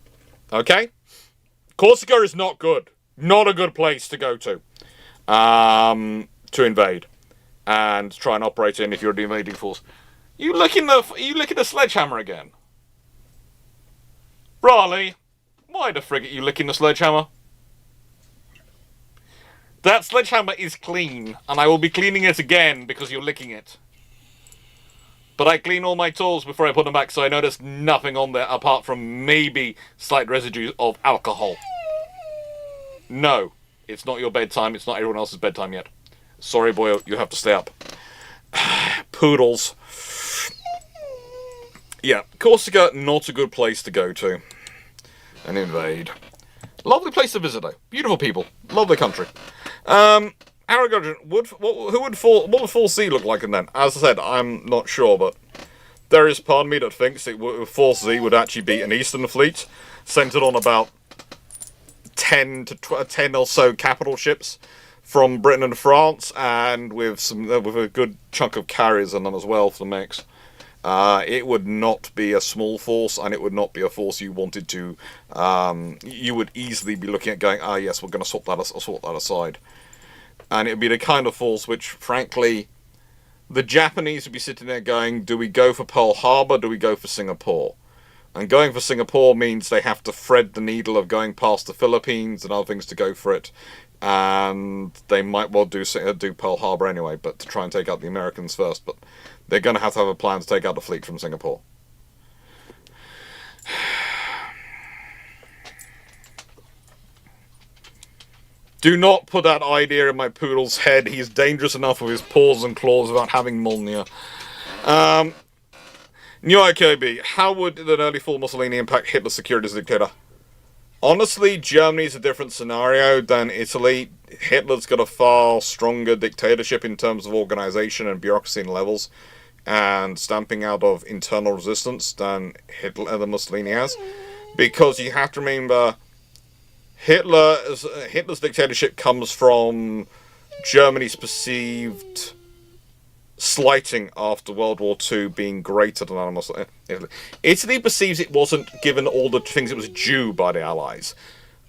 Okay? Corsica is not good. Not a good place to go to invade and try and operate in if you're the invading force. Are you licking the sledgehammer again? Raleigh, why the frig are you licking the sledgehammer? That sledgehammer is clean, and I will be cleaning it again because you're licking it. But I clean all my tools before I put them back, so I notice nothing on there apart from maybe slight residues of alcohol. No, it's not your bedtime. It's not everyone else's bedtime yet. Sorry, boy, you have to stay up. Poodles. Yeah, Corsica, not a good place to go to and invade. Lovely place to visit, though. Beautiful people. Lovely country. Arrogant, what would Full Sea look like in then? As I said, I'm not sure, but there is part of me that thinks Full Sea would actually be an Eastern fleet, centered on about 10 or so capital ships from Britain and France, and with a good chunk of carriers in them as well for the mix. It would not be a small force, and it would not be a force you wanted to. You would easily be looking at going, yes, we're going to sort that aside. And it would be the kind of force which, frankly, the Japanese would be sitting there going, do we go for Pearl Harbor, do we go for Singapore? And going for Singapore means they have to thread the needle of going past the Philippines and other things to go for it. And they might well do Pearl Harbor anyway, but to try and take out the Americans first. But they're going to have a plan to take out the fleet from Singapore. Do not put that idea in my poodle's head. He's dangerous enough with his paws and claws without having Molnir. New IKB, how would an early fall Mussolini impact Hitler's security as a dictator? Honestly, Germany's a different scenario than Italy. Hitler's got a far stronger dictatorship in terms of organization and bureaucracy and levels, and stamping out of internal resistance than Mussolini has. Because you have to remember, Hitler's dictatorship comes from Germany's perceived slighting after World War II being greater than Italy. Italy perceives it wasn't given all the things it was due by the Allies.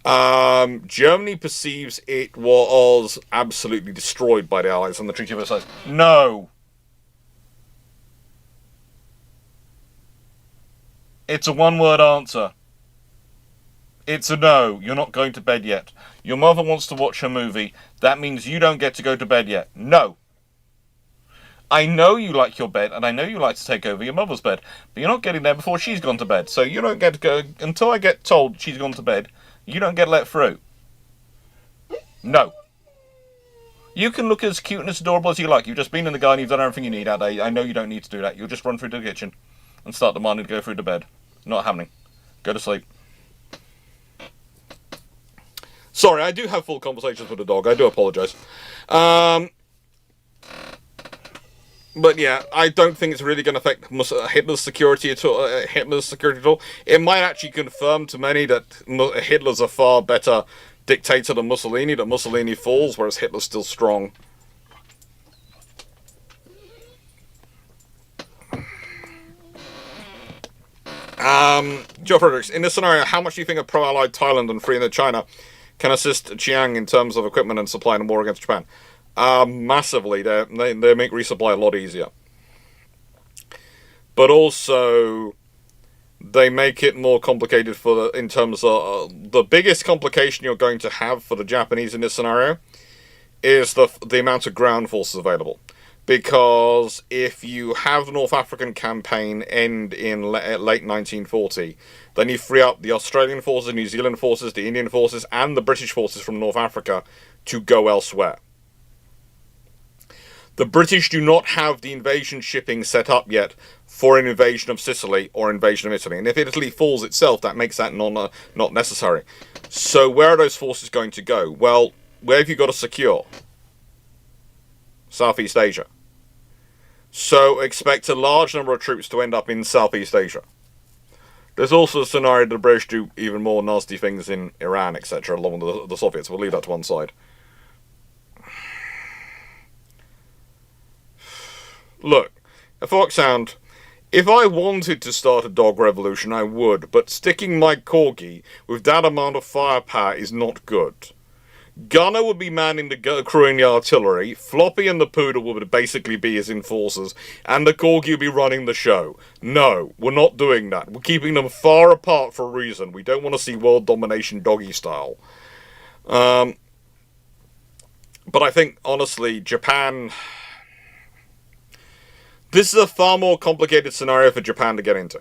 Germany perceives it was absolutely destroyed by the Allies on the Treaty of Versailles. No! It's a one-word answer. It's a no. You're not going to bed yet. Your mother wants to watch her movie. That means you don't get to go to bed yet. No! I know you like your bed, and I know you like to take over your mother's bed, but you're not getting there before she's gone to bed. So you don't get to go until I get told she's gone to bed. You don't get let through. No. You can look as cute and as adorable as you like. You've just been in the garden, you've done everything you need that day. I know you don't need to do that. You'll just run through to the kitchen and start demanding to go through to bed. Not happening. Go to sleep. Sorry, I do have full conversations with the dog. I do apologise. But yeah, I don't think it's really going to affect Hitler's security at all. It might actually confirm to many that Hitler's a far better dictator than Mussolini. That Mussolini falls, whereas Hitler's still strong. Joe Fredericks, in this scenario, how much do you think a pro-allied Thailand and free China can assist Chiang in terms of equipment and supply in a war against Japan? Massively. They make resupply a lot easier. But also, they make it more complicated in terms of the biggest complication you're going to have for the Japanese in this scenario is the amount of ground forces available. Because if you have the North African campaign end in late 1940, then you free up the Australian forces, the New Zealand forces, the Indian forces, and the British forces from North Africa to go elsewhere. The British do not have the invasion shipping set up yet for an invasion of Sicily or invasion of Italy. And if Italy falls itself, that makes that not necessary. So where are those forces going to go? Well, where have you got to secure? Southeast Asia. So expect a large number of troops to end up in Southeast Asia. There's also a scenario that the British do even more nasty things in Iran, etc., along with the Soviets. We'll leave that to one side. Look, a Foxhound, if I wanted to start a dog revolution, I would, but sticking my corgi with that amount of firepower is not good. Gunner would be manning the crew and the artillery, Floppy and the Poodle would basically be his enforcers, and the Corgi would be running the show. No, we're not doing that. We're keeping them far apart for a reason. We don't want to see world domination doggy style. But I think, honestly, Japan... This is a far more complicated scenario for Japan to get into.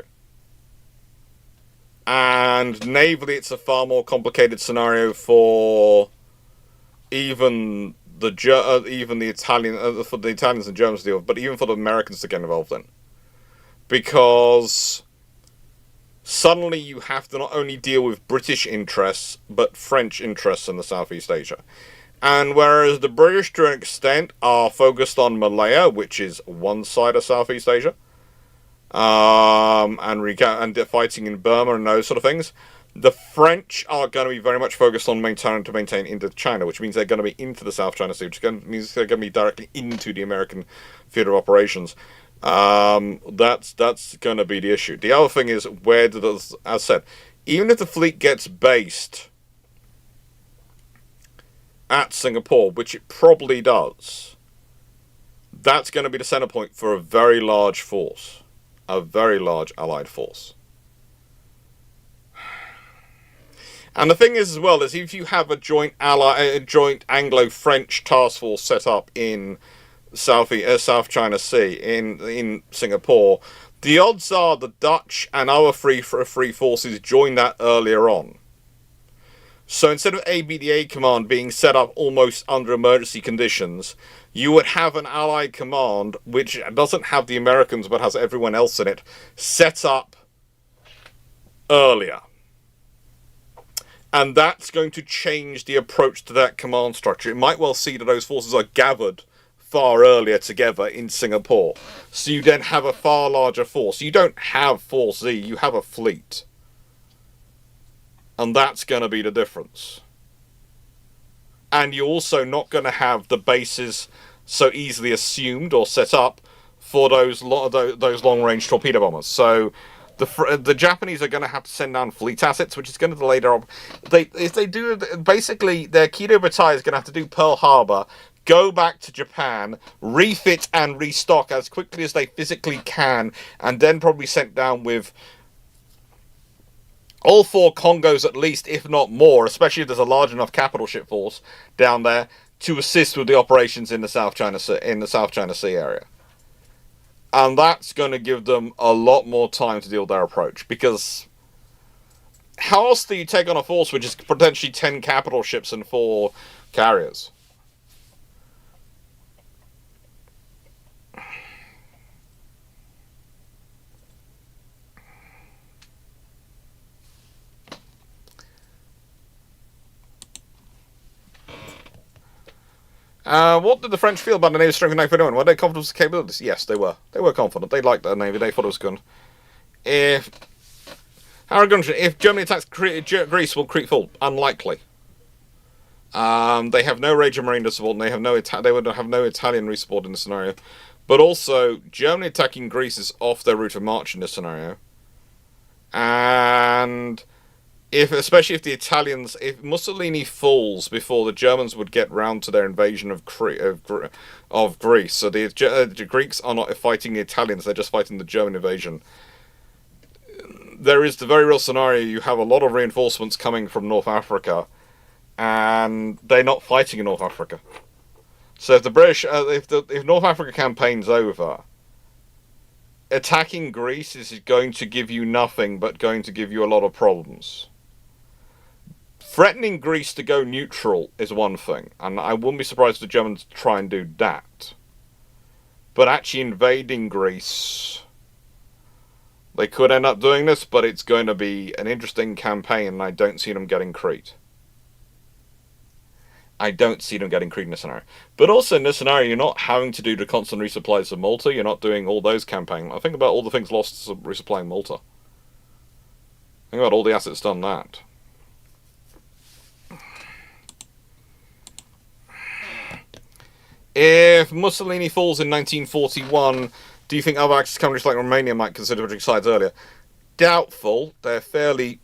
And navally, it's a far more complicated scenario for... even the Italian, for the Italians and Germans to deal with, but even for the Americans to get involved in. Because suddenly you have to not only deal with British interests, but French interests in the Southeast Asia. And whereas the British, to an extent, are focused on Malaya, which is one side of Southeast Asia, and they're fighting in Burma and those sort of things, the French are going to be very much focused on maintaining Indochina, which means they're going to be into the South China Sea, which means they're going to be directly into the American theater of operations. That's going to be the issue. The other thing is, as I said, even if the fleet gets based at Singapore, which it probably does, That's going to be the center point for a very large force. A very large Allied force. And the thing is, as well, is if you have a joint Anglo-French task force set up in South China Sea, in Singapore, the odds are the Dutch and other free forces join that earlier on. So instead of ABDA command being set up almost under emergency conditions, you would have an Allied command which doesn't have the Americans but has everyone else in it set up earlier. And that's going to change the approach to that command structure. It might well see that those forces are gathered far earlier together in Singapore. So you then have a far larger force. You don't have Force Z, you have a fleet. And that's going to be the difference. And you're also not going to have the bases so easily assumed or set up for those long-range torpedo bombers. So the Japanese are going to have to send down fleet assets, which is going to delay their... If they do... Basically, their Kido Butai is going to have to do Pearl Harbor, go back to Japan, refit and restock as quickly as they physically can, and then probably sent down with all 4 Congos at least, if not more, especially if there's a large enough capital ship force down there to assist with the operations in the South China Sea area. And that's going to give them a lot more time to deal with their approach, because how else do you take on a force which is potentially 10 capital ships and 4 carriers? What did the French feel about the Navy's strength in 1941? Were they confident of its capabilities? Yes, they were. They were confident. They liked their Navy. They thought it was good. If Germany attacks Greece, will Crete fall? Unlikely. They have no Regia Marine to support, and they would have no Italian resupport in this scenario. But also, Germany attacking Greece is off their route of march in this scenario. And especially if Mussolini falls before the Germans would get round to their invasion of Greece, so the Greeks are not fighting the Italians, they're just fighting the German invasion. There is the very real scenario, you have a lot of reinforcements coming from North Africa, and they're not fighting in North Africa. So if the British, if North Africa campaign's over, attacking Greece is going to give you nothing but going to give you a lot of problems. Threatening Greece to go neutral is one thing, and I wouldn't be surprised if the Germans try and do that. But actually invading Greece, they could end up doing this, but it's going to be an interesting campaign, and I don't see them getting Crete. I don't see them getting Crete in this scenario. But also in this scenario, you're not having to do the constant resupplies of Malta, you're not doing all those campaigns. I think about all the things lost to resupplying Malta. Think about all the assets done that. If Mussolini falls in 1941, do you think other Axis countries like Romania might consider switching sides earlier? Doubtful. They're fairly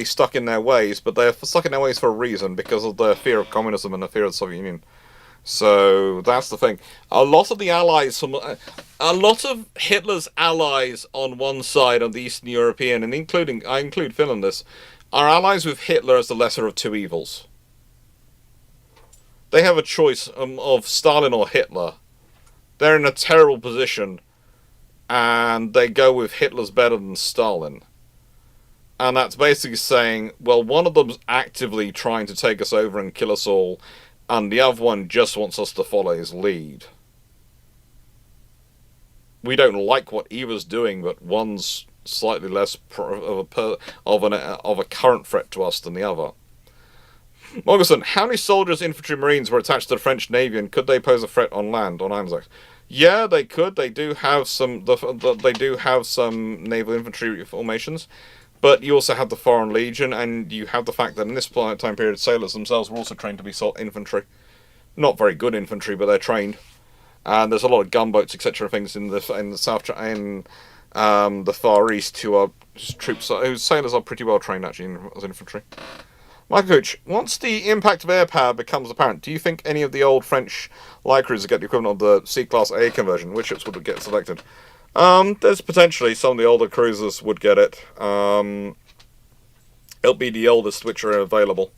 stuck in their ways, but they're stuck in their ways for a reason, because of their fear of communism and the fear of the Soviet Union. So that's the thing. A lot of the allies, a lot of Hitler's allies on one side of the Eastern European, and I include Finland in this, are allies with Hitler as the lesser of two evils. They have a choice of Stalin or Hitler. They're in a terrible position, and they go with Hitler's better than Stalin. And that's basically saying, well, one of them's actively trying to take us over and kill us all, and the other one just wants us to follow his lead. We don't like what either's doing, but one's slightly less of a current threat to us than the other. Morganson, how many soldiers, infantry, marines were attached to the French Navy, and could they pose a threat on land, on Anzac? Yeah, they could. They do have some. They do have some naval infantry formations, but you also have the Foreign Legion, and you have the fact that in this time period, sailors themselves were also trained to be infantry. Not very good infantry, but they're trained. And there's a lot of gunboats, etc., things in the Far East who are troops whose sailors are pretty well trained actually as infantry. Michael Cooch, once the impact of air power becomes apparent, do you think any of the old French light cruisers get the equivalent of the C-Class A conversion? Which ships would get selected? There's potentially some of the older cruisers would get it. It'll be the oldest which are available.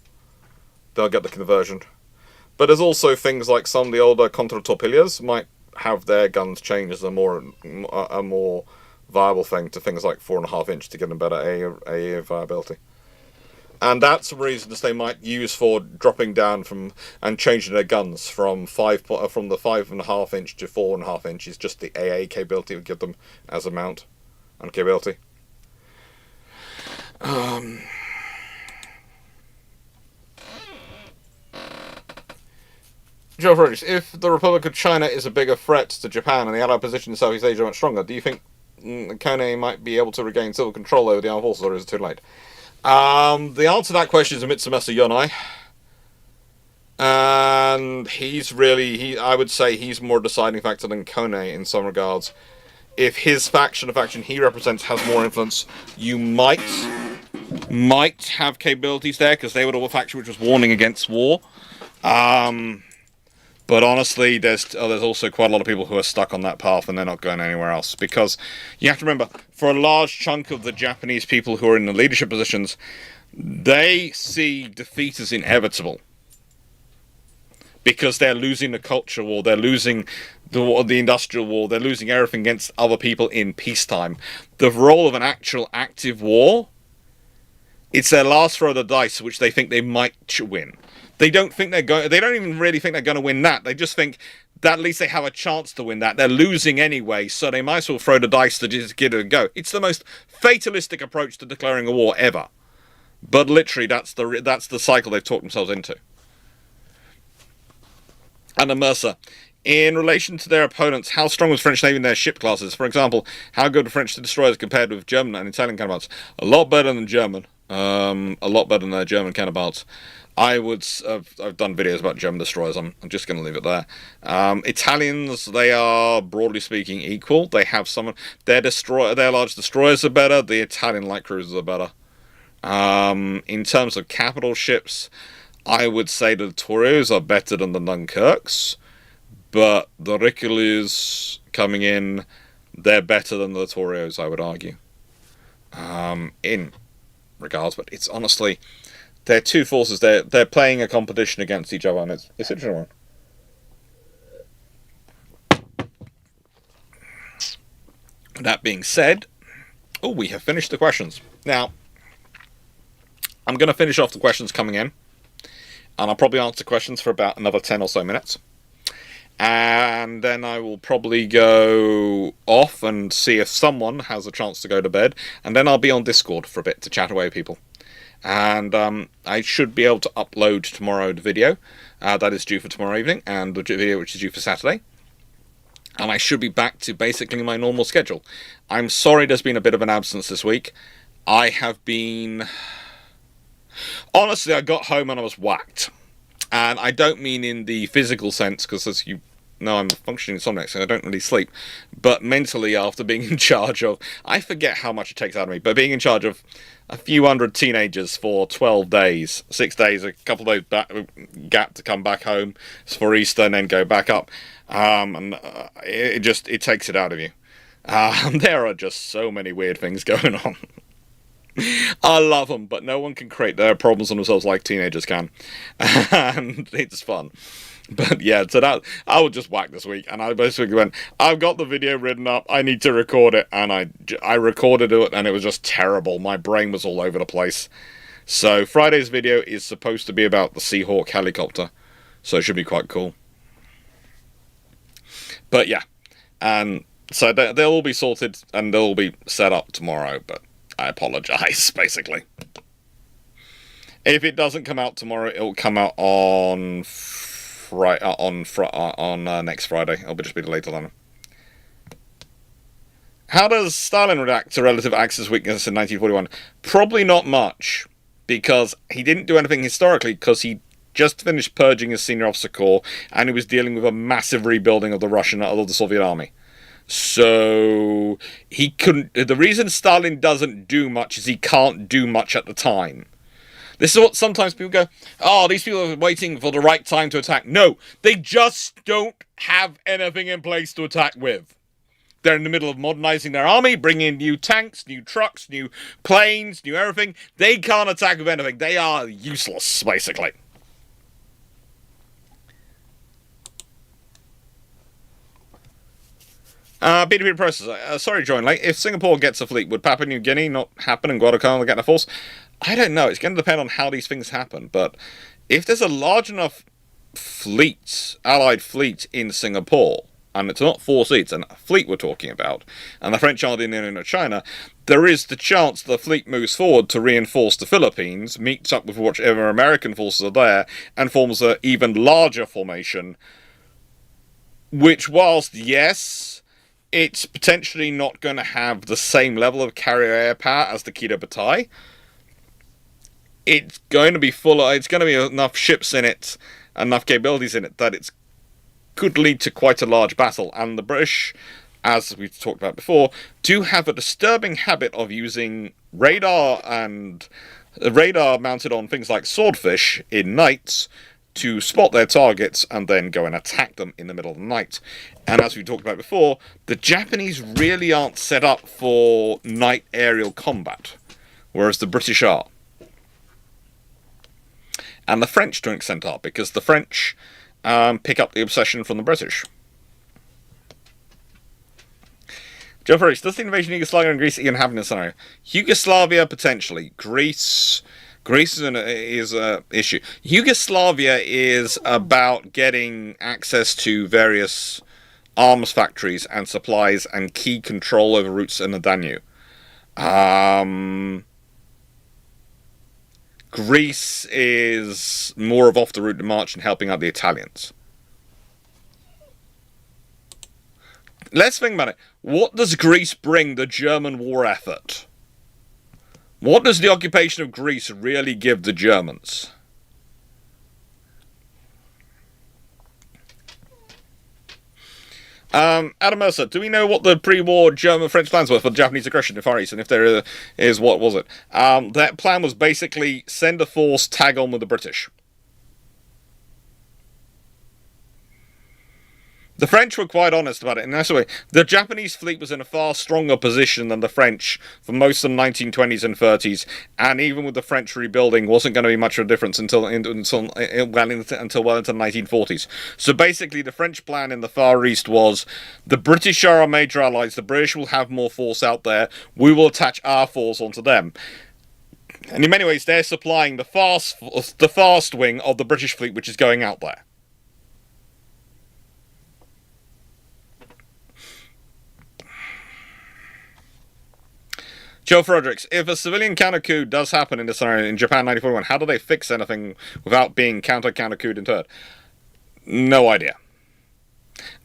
They'll get the conversion. But there's also things like some of the older contre-torpillas might have their guns changed as a more viable thing to things like 4.5 inch to get them better AA viability. And that's the reasons they might use for dropping down from and changing their guns from the 5.5 inch to 4.5 inches. Just the AA capability would give them as a mount and capability. Joe Rogers, if the Republic of China is a bigger threat to Japan and the Allied position in Southeast Asia much stronger, do you think Kone might be able to regain civil control over the armed forces, or is it too late? The answer to that question is Mitsubishi Yonai. And I would say he's more deciding factor than Kone in some regards. If his faction, the faction he represents, has more influence, you might have capabilities there, because they were the faction which was warning against war. But honestly, there's also quite a lot of people who are stuck on that path and they're not going anywhere else. Because you have to remember, for a large chunk of the Japanese people who are in the leadership positions, they see defeat as inevitable. Because they're losing the culture war, they're losing the industrial war, they're losing everything against other people in peacetime. The role of an actual active war, it's their last throw of the dice, which they think they might win. They don't even really think they're going to win that. They just think that at least they have a chance to win that. They're losing anyway, so they might as well throw the dice to just give it a go. It's the most fatalistic approach to declaring a war ever. But literally, that's the cycle they've talked themselves into. And Mercer, in relation to their opponents, how strong was French Navy in their ship classes? For example, how good were French destroyers compared with German and Italian counterparts? A lot better than German. A lot better than their German counterparts. I've done videos about German destroyers. I'm just going to leave it there. Italians, they are broadly speaking equal. They have their large destroyers are better. The Italian light cruisers are better. In terms of capital ships, I would say the Toreos are better than the Dunkirks, but the Richelieus coming in, they're better than the Toreos, I would argue. In regards, but it's honestly, they're two forces. They're playing a competition against each other, and it's interesting one. That being said, we have finished the questions. Now, I'm going to finish off the questions coming in, and I'll probably answer questions for about another 10 or so minutes. And then I will probably go off and see if someone has a chance to go to bed, and then I'll be on Discord for a bit to chat away with people. And I should be able to upload tomorrow the video that is due for tomorrow evening, and the video which is due for Saturday. And I should be back to basically my normal schedule. I'm sorry there's been a bit of an absence this week. I have been... Honestly, I got home and I was whacked. And I don't mean in the physical sense, because as you know, I'm functioning insomniac, so I don't really sleep. But mentally, after being in charge of... I forget how much it takes out of me, but being in charge of a few hundred teenagers for 12 days, 6 days, a couple of days gap to come back home for Easter and then go back up. It takes it out of you. There are just so many weird things going on. I love them, but no one can create their problems on themselves like teenagers can. And it's fun. But yeah, so that I was just whacked this week, and I basically went, I've got the video written up, I need to record it, and I recorded it, and it was just terrible. My brain was all over the place. So Friday's video is supposed to be about the Seahawk helicopter, so it should be quite cool. But yeah, and so they'll all be sorted, and they'll all be set up tomorrow, but I apologize, basically. If it doesn't come out tomorrow, it'll come out on next Friday. It'll just be later on. How does Stalin react to relative Axis weakness in 1941? Probably not much, because he didn't do anything historically, because he just finished purging his senior officer corps, and he was dealing with a massive rebuilding of the Soviet army. So he couldn't. The reason Stalin doesn't do much is he can't do much at the time. This is what sometimes people go, oh, these people are waiting for the right time to attack. No, they just don't have anything in place to attack with. They're in the middle of modernizing their army, bringing in new tanks, new trucks, new planes, new everything. They can't attack with anything. They are useless, basically. B2B processor. Sorry, join late. If Singapore gets a fleet, would Papua New Guinea not happen and Guadalcanal get a force? I don't know. It's going to depend on how these things happen. But if there's a large enough fleet, allied fleet in Singapore, and it's not 4 seats, and a fleet we're talking about, and the French aren't in Indochina, there is the chance the fleet moves forward to reinforce the Philippines, meets up with whichever American forces are there, and forms an even larger formation, which, whilst, yes, it's potentially not going to have the same level of carrier air power as the Kido Butai, it's going to be enough ships in it, enough capabilities in it, that it's could lead to quite a large battle. And the British, as we've talked about before, do have a disturbing habit of using radar mounted on things like swordfish in nights to spot their targets and then go and attack them in the middle of the night. And as we talked about before, the Japanese really aren't set up for night aerial combat, whereas the British are. And the French, to an extent, are, because the French pick up the obsession from the British. Joe Ferris, does the invasion of Yugoslavia and Greece even happen in a scenario? Yugoslavia, potentially. Greece is a issue. Yugoslavia is about getting access to various arms factories and supplies and key control over routes in the Danube. Greece is more of off the route to march and helping out the Italians. Let's think about it. What does Greece bring the German war effort? What does the occupation of Greece really give the Germans? Adam Mercer, do we know what the pre-war German-French plans were for the Japanese aggression in Far East? And if there is, what was it? That plan was basically send a force, tag on with the British. The French were quite honest about it, and that's the way. The Japanese fleet was in a far stronger position than the French for most of the 1920s and 30s, and even with the French rebuilding, wasn't going to be much of a difference until well into the 1940s. So basically, the French plan in the Far East was, the British are our major allies, the British will have more force out there, we will attach our force onto them. And in many ways, they're supplying the fast wing of the British fleet, which is going out there. Joe Fredericks, if a civilian counter-coup does happen in this scenario in Japan 1941, how do they fix anything without being counter-couped in turn? No idea.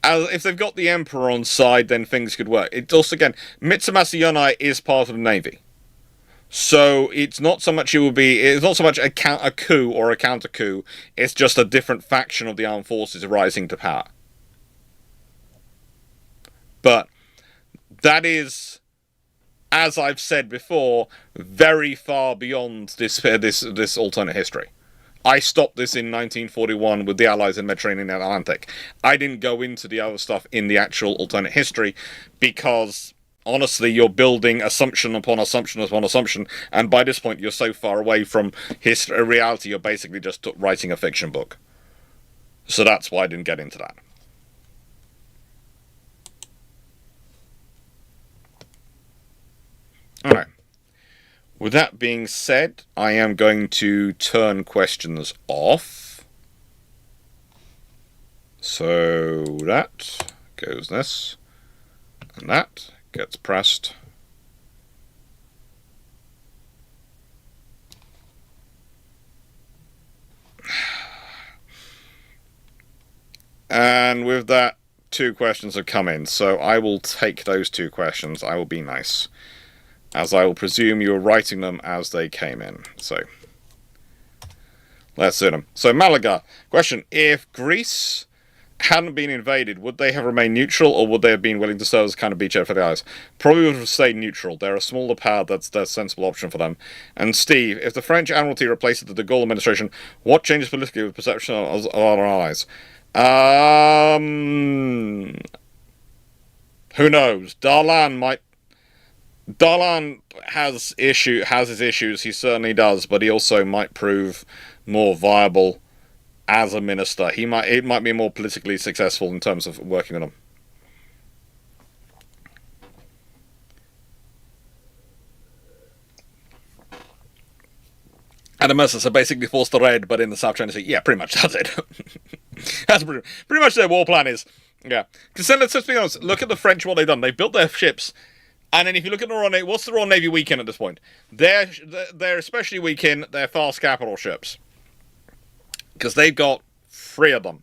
If they've got the Emperor on side, then things could work. It's also, again, Mitsumasa Yonai is part of the Navy. So it's not so much a coup or a counter-coup, it's just a different faction of the armed forces rising to power. But that is, as I've said before, very far beyond this alternate history. I stopped this in 1941 with the Allies in Mediterranean and Atlantic. I didn't go into the other stuff in the actual alternate history because, honestly, you're building assumption upon assumption upon assumption, and by this point you're so far away from reality, you're basically just writing a fiction book. So that's why I didn't get into that. Alright. With that being said, I am going to turn questions off. So that goes this, and that gets pressed. And with that, 2 questions have come in, so I will take those 2 questions. I will be nice, as I will presume you were writing them as they came in. So let's do them. So Malaga, question: if Greece hadn't been invaded, would they have remained neutral, or would they have been willing to serve as kind of beachhead for the Allies? Probably would have stayed neutral. They're a smaller power, that's a sensible option for them. And Steve, if the French Admiralty replaces the de Gaulle administration, what changes politically with perception of our allies? Who knows? Darlan has his issues, he certainly does, but he also might prove more viable as a minister. It might be more politically successful in terms of working with him. And a Mercer, so basically force the red, but in the South China Sea. Yeah, pretty much, that's it. That's pretty much their war plan is. Yeah. Because then, let's be honest, look at the French, what they've done. They've built their ships, and then if you look at the Royal Navy, what's the Royal Navy weak in at this point? They're especially weak in their fast capital ships. Because they've got 3 of them.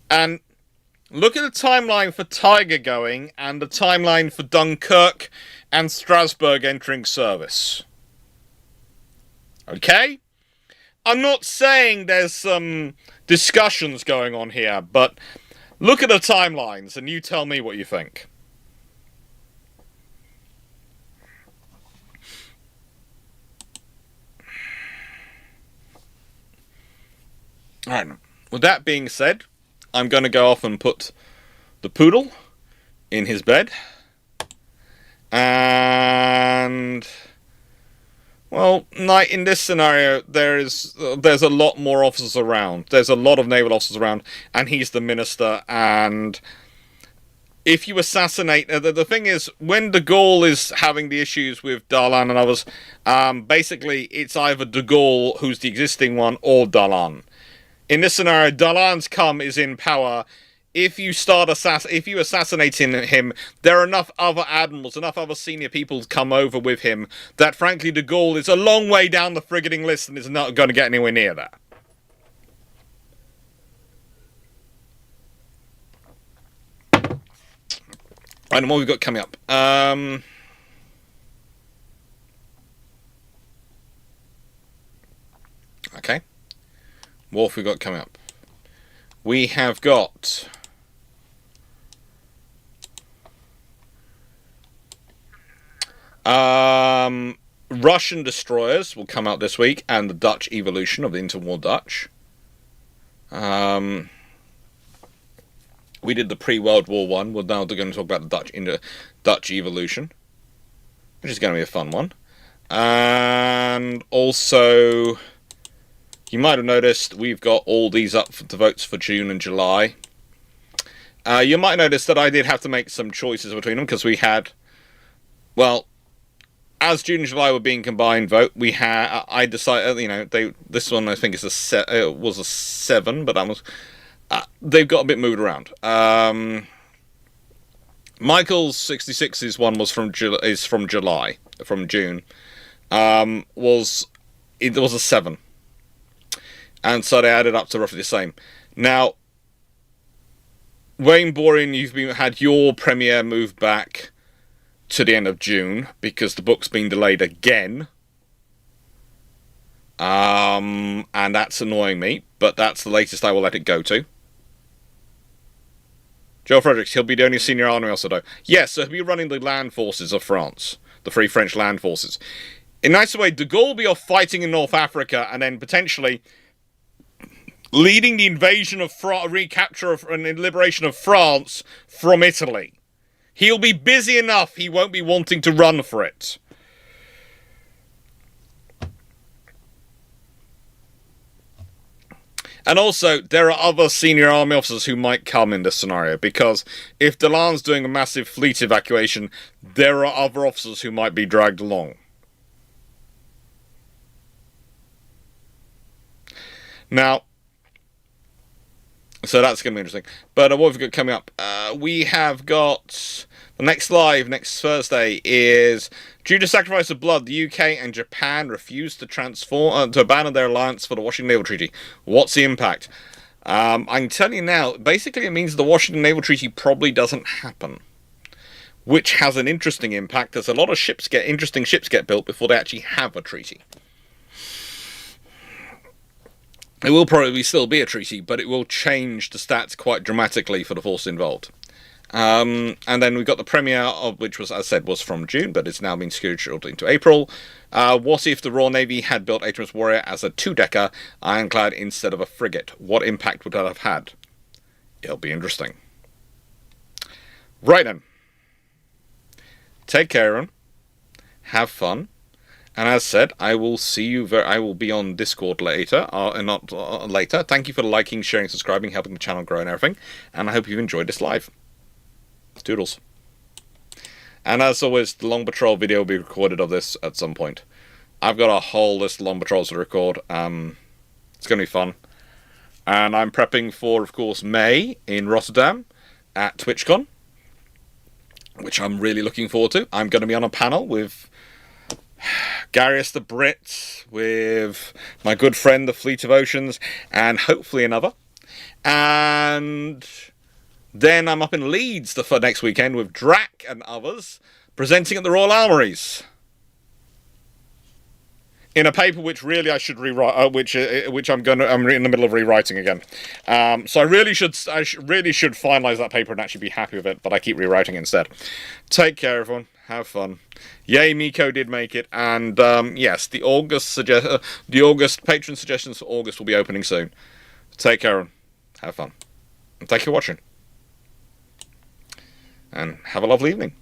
And look at the timeline for Tiger going, and the timeline for Dunkirk and Strasbourg entering service. Okay? I'm not saying there's some discussions going on here, but look at the timelines and you tell me what you think. Alright, with that being said, I'm going to go off and put the poodle in his bed. And, well, in this scenario, there's a lot more officers around. There's a lot of naval officers around, and he's the minister. And if you assassinate, the thing is, when de Gaulle is having the issues with Darlan and others, basically it's either de Gaulle, who's the existing one, or Darlan. In this scenario, Darlan's is in power. If you assassinate him, there are enough other admirals, enough other senior people to come over with him that, frankly, de Gaulle is a long way down the frigating list and is not going to get anywhere near that. And what we've got coming up. Okay. What have we got coming up? We have got Russian destroyers will come out this week, and the Dutch evolution of the interwar Dutch. We did the pre-World War I. We're now going to talk about the Dutch evolution, which is going to be a fun one. And also, you might have noticed we've got all these up to votes for June and July. You might notice that I did have to make some choices between them, because we had, well, as June and July were being combined vote, I decided, this one I think is was a 7, but that was, they've got a bit moved around. Michael's 66's one was from June. It was a 7. And so they added up to roughly the same. Now, Wayne Boring, you've had your premiere moved back to the end of June because the book's been delayed again. And that's annoying me, but that's the latest I will let it go to. Joe Fredericks, he'll be the only senior army officer though. Yes, so he'll be running the land forces of France, the Free French land forces. In a nice way, de Gaulle will be off fighting in North Africa and then potentially leading the invasion of recapture and liberation of France from Italy. He'll be busy enough, he won't be wanting to run for it. And also, there are other senior army officers who might come in this scenario, because if Delan's doing a massive fleet evacuation, there are other officers who might be dragged along. Now, so that's going to be interesting. But what have we got coming up? We have got the next live next Thursday is due to sacrifice of blood. The UK and Japan refused to to abandon their alliance for the Washington Naval Treaty. What's the impact? I can tell you now. Basically, it means the Washington Naval Treaty probably doesn't happen, which has an interesting impact, as a lot of interesting ships get built before they actually have a treaty. It will probably still be a treaty, but it will change the stats quite dramatically for the force involved. And then we've got the premiere of which was, as I said, was from June, but it's now been scheduled into April. What if the Royal Navy had built HMS Warrior as a 2-decker ironclad instead of a frigate? What impact would that have had? It'll be interesting. Right then. Take care, everyone. Have fun. And as said, I will see you. I will be on Discord later, not later. Thank you for liking, sharing, subscribing, helping the channel grow and everything. And I hope you've enjoyed this live. Toodles. And as always, the Long Patrol video will be recorded of this at some point. I've got a whole list of Long Patrols to record. It's going to be fun. And I'm prepping for, of course, May in Rotterdam at TwitchCon, which I'm really looking forward to. I'm going to be on a panel with Garius the Brit, with my good friend the Fleet of Oceans, and hopefully another. And then I'm up in Leeds for next weekend with Drac and others, presenting at the Royal Armouries in a paper which really I should rewrite, which I'm in the middle of rewriting again. So I really should finalise that paper and actually be happy with it, but I keep rewriting instead. Take care, everyone. Have fun. Yay, Miko did make it, and yes, the August patron suggestions for August will be opening soon. Take care, and have fun, and thank you for watching. And have a lovely evening.